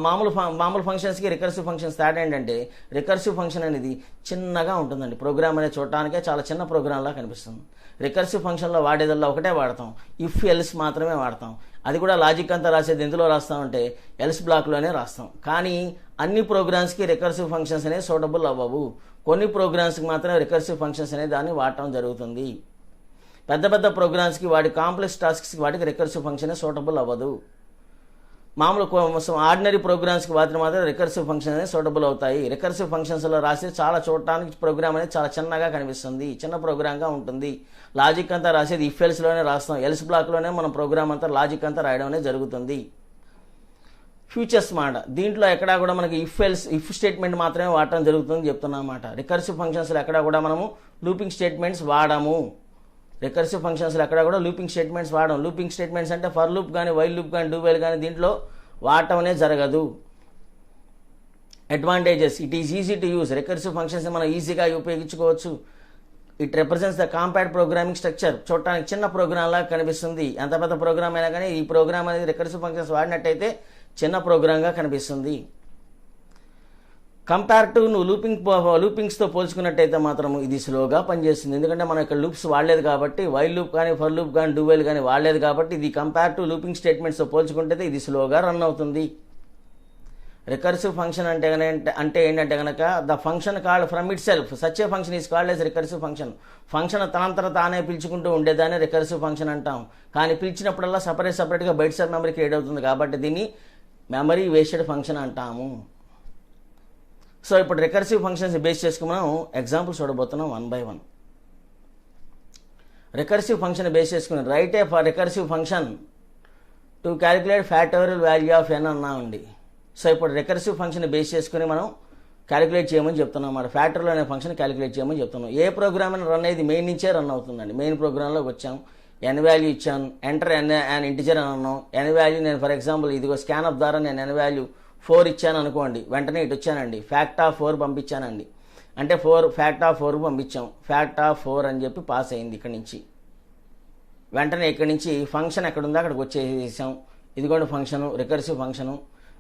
మామూలు ఫంక్షన్స్కి రికర్సివ్ ఫంక్షన్స్ తేడా ఏంటంటే రికర్సివ్ ఫంక్షన్ అనేది చిన్నగా ఉంటుందండి. ప్రోగ్రామ్ అనేది చూడటానికే చాలా చిన్న ప్రోగ్రామ్లా కనిపిస్తుంది. రికర్సివ్ ఫంక్షన్లో వాడేదల్లా ఒకటే వాడతాం, ఇఫ్ ఎల్స్ మాత్రమే వాడతాం. అది కూడా లాజిక్ అంతా రాసేది ఎందులో రాస్తామంటే ఎల్స్ బ్లాక్లోనే రాస్తాం. కానీ అన్ని ప్రోగ్రామ్స్కి రికర్సివ్ ఫంక్షన్స్ అనేవి సూటబుల్ అవ్వవు. కొన్ని ప్రోగ్రామ్స్కి మాత్రమే రికర్సివ్ ఫంక్షన్స్ అనేది దాన్ని వాడటం జరుగుతుంది. పెద్ద ప్రోగ్రామ్స్కి వాటి కాంప్లెక్స్ టాస్క్స్కి వాటికి రికర్సివ్ ఫంక్షన్ సూటబుల్ అవ్వదు. మామూలు ఆర్డినరీ ప్రోగ్రామ్స్కి మాత్రం రికర్సివ్ ఫంక్షన్ అనేది సూటబుల్ అవుతాయి. రికర్సివ్ ఫంక్షన్స్లో రాసి చాలా చూడటానికి ప్రోగ్రామ్ అనేది చాలా చిన్నగా కనిపిస్తుంది, చిన్న ప్రోగ్రామ్గా ఉంటుంది. లాజిక్ అంతా రాసేది ఇఫ్ ఎల్స్లోనే రాస్తాం, ఎల్స్ బ్లాక్లోనే మనం ప్రోగ్రామ్ అంతా లాజిక్ అంతా రాయడం అనేది జరుగుతుంది. ఫ్యూచర్స్ మాట దీంట్లో ఎక్కడా కూడా మనకి ఇఫ్ స్టేట్మెంట్ మాత్రమే వాడటం జరుగుతుందని చెప్తున్నమాట. రికర్సివ్ ఫంక్షన్స్లో ఎక్కడా కూడా మనము లూపింగ్ స్టేట్మెంట్స్ వాడము. రికర్సివ్ ఫంక్షన్స్లో ఎక్కడ కూడా లూపింగ్ స్టేట్మెంట్స్ వాడడం. లూపింగ్ స్టేట్మెంట్స్ అంటే ఫర్ లూప్ కానీ వైల్ లూప్ కానీ డూ వైల్ కానీ దీంట్లో వాడటం అనేది జరగదు. Advantages: it is easy to use. Recursive functions మనం ఈజీగా ఉపయోగించుకోవచ్చు. It represents the compact programming structure. చూడటానికి చిన్న ప్రోగ్రామ్ లాగా కనిపిస్తుంది. ఎంత పెద్ద ప్రోగ్రామ్ అయినా కానీ ఈ ప్రోగ్రామ్ అనేది రికర్సివ్ ఫంక్షన్స్ వాడినట్టయితే చిన్న ప్రోగ్రామ్గా కనిపిస్తుంది. కంపేర్ టు నువ్వు లూపింగ్స్తో పోల్చుకున్నట్టయితే మాత్రం ఇది స్లోగా పనిచేస్తుంది. ఎందుకంటే మనం ఇక్కడ లూప్స్ వాడలేదు కాబట్టి, వైల్ లూప్ కానీ ఫర్ లూప్ కానీ డూ వైల్ కానీ వాడలేదు కాబట్టి ఇది కంపేర్ టు లూపింగ్ స్టేట్మెంట్స్తో పోల్చుకుంటే ఇది స్లోగా రన్ అవుతుంది. రికర్సివ్ ఫంక్షన్ అంటే ఏంటంటే కనుక the function called from itself. Such a function is called as recursive function. Function తనంతర తానే పిలుచుకుంటూ ఉండేదాన్ని రికర్సివ్ ఫంక్షన్ అంటాం. కానీ పిలిచినప్పుడల్లా సపరేట్గా బైట్స్ ఆఫ్ మెమరీ క్రియేట్ అవుతుంది కాబట్టి దీన్ని మెమరీ వేస్టెడ్ ఫంక్షన్ అంటాము. సో ఇప్పుడు రికర్సివ్ ఫంక్షన్స్ బేస్ చేసుకుని మనం ఎగ్జాంపుల్స్ చూడబోతున్నాం 1 by 1. రికర్సివ్ ఫంక్షన్ బేస్ చేసుకుని write a for recursive function to calculate factorial value of N అన్నామండి. సో ఇప్పుడు రికర్సివ్ ఫంక్షన్ బేస్ చేసుకుని మనం క్యాలిక్యులేట్ చేయమని చెప్తున్నాం అన్నమాట. ఫ్యాక్టోరియల్ అనే ఫంక్షన్ క్యాలిక్యులేట్ చేయమని చెప్తున్నాం. ఏ ప్రోగ్రామ్ అని రన్ అయ్యేది మెయిన్ నుంచే రన్ అవుతుందండి. మెయిన్ ప్రోగ్రాంలోకి వచ్చాం, ఎన్ వాల్యూ ఇచ్చాను, ఎంటర్ ఎన్ ఇంటిజర్ అని అన్నాం. ఎన్ వాల్యూ నేను ఫర్ ఎగ్జాంపుల్ ఇదిగో స్కాన్అప్ ద్వారా నేను ఎన్ వాల్యూ 4 ఇచ్చాను అనుకోండి. వెంటనే ఇటు వచ్చానండి, ఫ్యాక్ట్ ఆఫ్ 4 పంపించానండి. అంటే ఫ్యాక్ట్ ఆఫ్ 4 పంపించాం. ఫ్యాక్ట్ ఆఫ్ 4 అని చెప్పి పాస్ అయింది ఇక్కడి నుంచి. వెంటనే ఇక్కడి నుంచి ఫంక్షన్ ఎక్కడ ఉందో అక్కడికి వచ్చేసాం. ఇదిగోండి ఫంక్షను, రికర్సివ్ ఫంక్షను.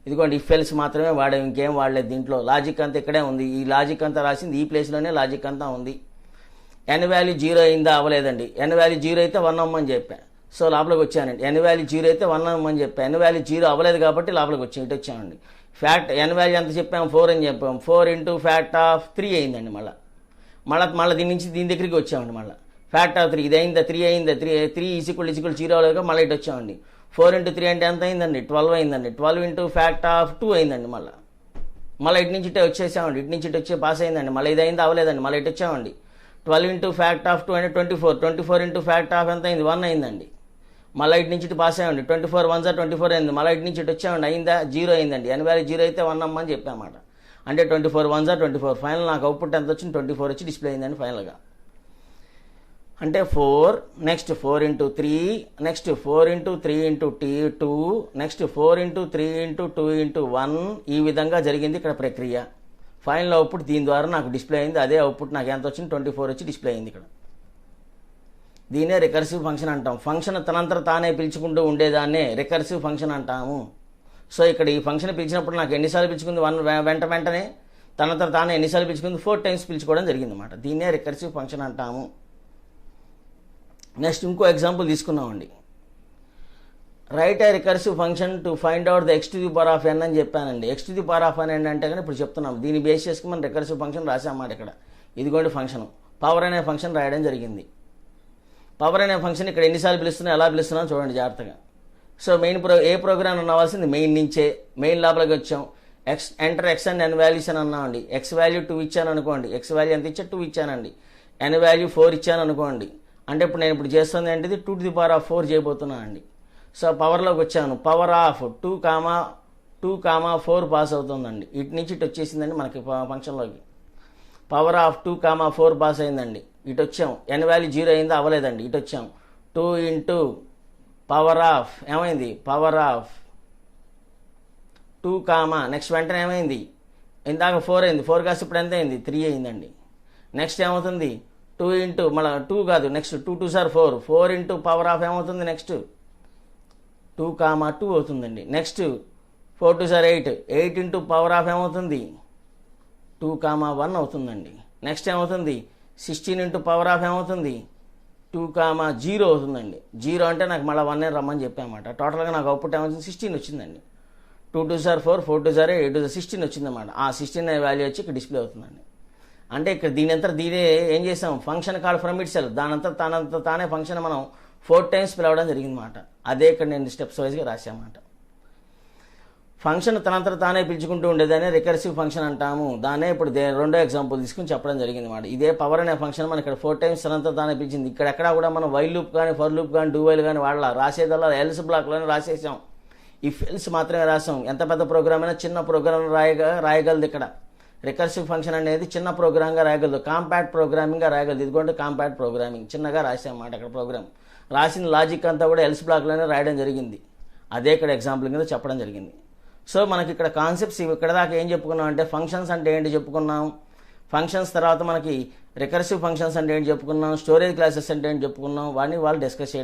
ఇదిగోండి ఇఫ్ ఎల్స్ మాత్రమే వాడాము, ఇంకేం వాడలేదు. దీంట్లో లాజిక్ అంతా ఇక్కడే ఉంది. ఈ లాజిక్ అంతా రాసింది ఈ ప్లేస్లోనే లాజిక్ అంతా ఉంది. ఎన్ వాల్యూ 0 అయిందా? అవ్వలేదండి. ఎన్ వాల్యూ 0 అయితే 1 అమ్మని చెప్పా. సో లోపలికి వచ్చానండి. ఎన్ వాల్యూ 0 అయితే 1 అమ్మని చెప్పా. ఎన్ వాల్యూ 0 అవ్వలేదు కాబట్టి లోపలికి వచ్చాం, ఇటు వచ్చామండి. ఫ్యాక్ట్ ఎన్ వాల్యూ ఎంత చెప్పాము? 4 అని చెప్పాము. 4 ఇంటూ ఫ్యాక్ట్ ఆఫ్ 3 అయిందండి. మళ్ళీ దీని నుంచి దీని దగ్గరికి వచ్చామండి. మళ్ళీ ఫ్యాక్ట్ ఆఫ్ 3 ఇది అయిందా? 3 అయిందా? 3 ఈక్వల్ 0 అవ్వలేదు. మళ్ళీ ఇటు వచ్చామండి. 4 ఇంటూ 3 అంటే ఎంత అయిందండి? 12 అయిందండి. 12 ఇంటూ ఫ్యాక్ట్ ఆఫ్ 2 అయిందండి. మళ్ళీ ఇటు నుంచి ఇటే వచ్చేసామండి. ఇటు నుంచి ఇటు వచ్చే పాస్ అయిందండి. మళ్ళీ ఇది అయింది, అవ్వలేదండి. మళ్ళీ ఇటు వచ్చామండి. 12 ఇంటూ ఫ్యాక్ట్ ఆఫ్ 2 అంటే 24. 24 ఇంటూ ఫ్యాక్ట్ ఆఫ్ ఎంత అయింది? 1 అయిందండి. మళ్ళీ ఇటు నుంచి ఇటు పాస్ అయ్యండి. 24 1 24 అయింది. మళ్ళీ ఇటు నుంచి ఇటు వచ్చామండి. అయిందా? 0 అయిందండి. ఎన్ వాల్యూ 0 అయితే 1 అమ్మని చెప్పామాట. అంటే 24 1 24. ఫైనల్ నాకు అవుట్పుట్ ఎంత వచ్చింది? 24 వచ్చి డిస్ప్లే అయిందండి ఫైనల్గా. అంటే 4 next 4 into 3 next 4 into 3 into 2 next 4 into 3 into 2 into 1 ఈ విధంగా జరిగింది ఇక్కడ ప్రక్రియ. ఫైనల్ అవుట్పుట్ దీని ద్వారా నాకు డిస్ప్లే అయింది. అదే అవుట్పుట్ నాకు ఎంత వచ్చింది? 24 వచ్చి డిస్ప్లే అయింది ఇక్కడ. దీనే రికర్సివ్ ఫంక్షన్ అంటాం. ఫంక్షన్ తనంతర తానే పిలుచుకుంటూ ఉండేదాన్నే రికర్సివ్ ఫంక్షన్ అంటాము. సో ఇక్కడ ఈ ఫంక్షన్ పిలిచినప్పుడు నాకు ఎన్నిసార్లు పిలుచుకుంది? వెంటనే తనంతర తానే ఎన్నిసార్లు పిలుచుకుంది? 4 టైమ్స్ పిలుచుకోవడం జరిగింది అన్నమాట. దీన్నే రికర్సివ్ ఫంక్షన్ అంటాము. నెక్స్ట్ ఇంకో ఎగ్జాంపుల్ తీసుకున్నామండి. Right A recursive function to find out the x to the power of n అని చెప్పానండి. x to the power of n అంటే కానీ ఇప్పుడు చెప్తున్నాం. దీన్ని బేస్ చేసుకుని మనం రికర్సివ్ ఫంక్షన్ రాసామాట ఇక్కడ. ఇదిగోండి ఫంక్షన్ పవర్ అనే ఫంక్షన్ రాయడం జరిగింది. పవర్ అనే ఫంక్షన్ ఇక్కడ ఎన్నిసార్లు పిలుస్తున్నా, ఎలా పిలుస్తున్నాం చూడండి జాగ్రత్తగా. సో ఏ ప్రోగ్రామ్ రావాల్సింది మెయిన్ నుంచే. మెయిన్ లోపలికి వచ్చాం. Enter x and n values అని అన్నామండి. ఎక్స్ వాల్యూ 2 ఇచ్చాను అనుకోండి. ఎక్స్ వాల్యూ ఎంత ఇచ్చా? 2 ఇచ్చానండి. ఎన్ వాల్యూ 4 ఇచ్చాను అనుకోండి. అంటే ఇప్పుడు నేను చేస్తుంది ఏంటిది? 2 to the power of 4 చేయబోతున్నాను అండి. సో పవర్లోకి వచ్చాను. పవర్ ఆఫ్ 2,4 పాస్ అవుతుందండి. ఇటు నుంచి ఇటు వచ్చేసిందండి మనకి ఫంక్షన్లోకి. పవర్ ఆఫ్ 2,4 పాస్ అయిందండి. ఇటు వచ్చాం. ఎన్ వాల్యూ 0 అయిందా? అవ్వలేదండి. ఇటు వచ్చాం. 2 ఇంటూ పవర్ ఆఫ్ ఏమైంది? పవర్ ఆఫ్ 2 నెక్స్ట్ వెంటనే ఏమైంది? ఇందాక 4 అయింది. 4 కాస్త ఇప్పుడు ఎంత అయింది? 3 అయిందండి. నెక్స్ట్ ఏమవుతుంది? 2 ఇంటూ మళ్ళీ 2 కాదు, next 2 2 sir 4. 4 into power of ఏమవుతుంది? నెక్స్ట్ 2,2 అవుతుందండి. Next 4 2 sir 8. 8 into power of ఏమవుతుంది? 2,1 అవుతుందండి. నెక్స్ట్ ఏమవుతుంది? 16 ఇంటూ పవర్ ఆఫ్ ఏమవుతుంది? 2,0 అవుతుందండి. 0 అంటే నాకు మళ్ళీ 1 రమ్మని చెప్పామాట. టోటల్గా నాకు అవుట్పుట్ ఏమవుతుంది? 16 వచ్చిందండి. 2 2 సార్ 4, 4 2 సార్ 8 16 వచ్చిందన్నమాట. ఆ 16 వాల్యూ వచ్చి ఇక్కడ డిస్ప్లే అవుతుందండి. అంటే ఇక్కడ దీనే ఏం చేసాం? Function call from itself. దానంతా తానే ఫంక్షన్ మనం 4 టైమ్స్ పిలవడం జరిగిందన్నమాట. అదే ఇక్కడ నేను స్టెప్స్ వైజ్గా రాశామాట. ఫంక్షన్ తనంతట తానే పిలుచుకుంటూ ఉండేదాన్ని రికర్సివ్ ఫంక్షన్ అంటాము. దాన్నే ఇప్పుడు రెండో ఎగ్జాంపుల్ తీసుకుని చెప్పడం జరిగింది అన్నమాట. ఇదే పవర్ అనే ఫంక్షన్ మనం ఇక్కడ 4 టైమ్స్ తనంతట తానే పిలిచింది. ఇక్కడెక్కడా కూడా మనం వైల్ లూప్ కానీ ఫర్ లూప్ కానీ డూ వైల్ కానీ వాడాల. రాసేదల్లా ఎల్స్ బ్లాక్లోనే రాసేసాం. ఇఫ్ ఎల్స్ మాత్రమే రాసాం. ఎంత పెద్ద ప్రోగ్రామ్ అయినా చిన్న ప్రోగ్రామ్ రాయగలదు ఇక్కడ. రికర్సివ్ ఫంక్షన్ అనేది చిన్న ప్రోగ్రామ్గా రాయగలదు, కాంపాక్ట్ ప్రోగ్రామింగ్గా రాయగలదు. ఇదిగోండి కాంపాక్ట్ ప్రోగ్రామింగ్, చిన్నగా రాసామన్నమాట అక్కడ ప్రోగ్రామ్. రాసిన లాజిక్ అంతా కూడా ఎల్స్ బ్లాక్లోనే రాయడం జరిగింది. అదే ఇక్కడ ఎగ్జాంపుల్ కింద చెప్పడం జరిగింది. సో మనకి ఇక్కడ కాన్సెప్ట్స్ ఇక్కడ దాకా ఏం చెప్పుకున్నాం అంటే ఫంక్షన్స్ అంటే ఏంటి చెప్పుకున్నాం, ఫంక్షన్స్ తర్వాత మనకి రికర్సివ్ ఫంక్షన్స్ అంటే ఏంటి చెప్పుకున్నాం, స్టోరేజ్ క్లాసెస్ అంటే ఏంటి చెప్పుకున్నాం, వాటిని వాళ్ళు డిస్కస్ చేయడం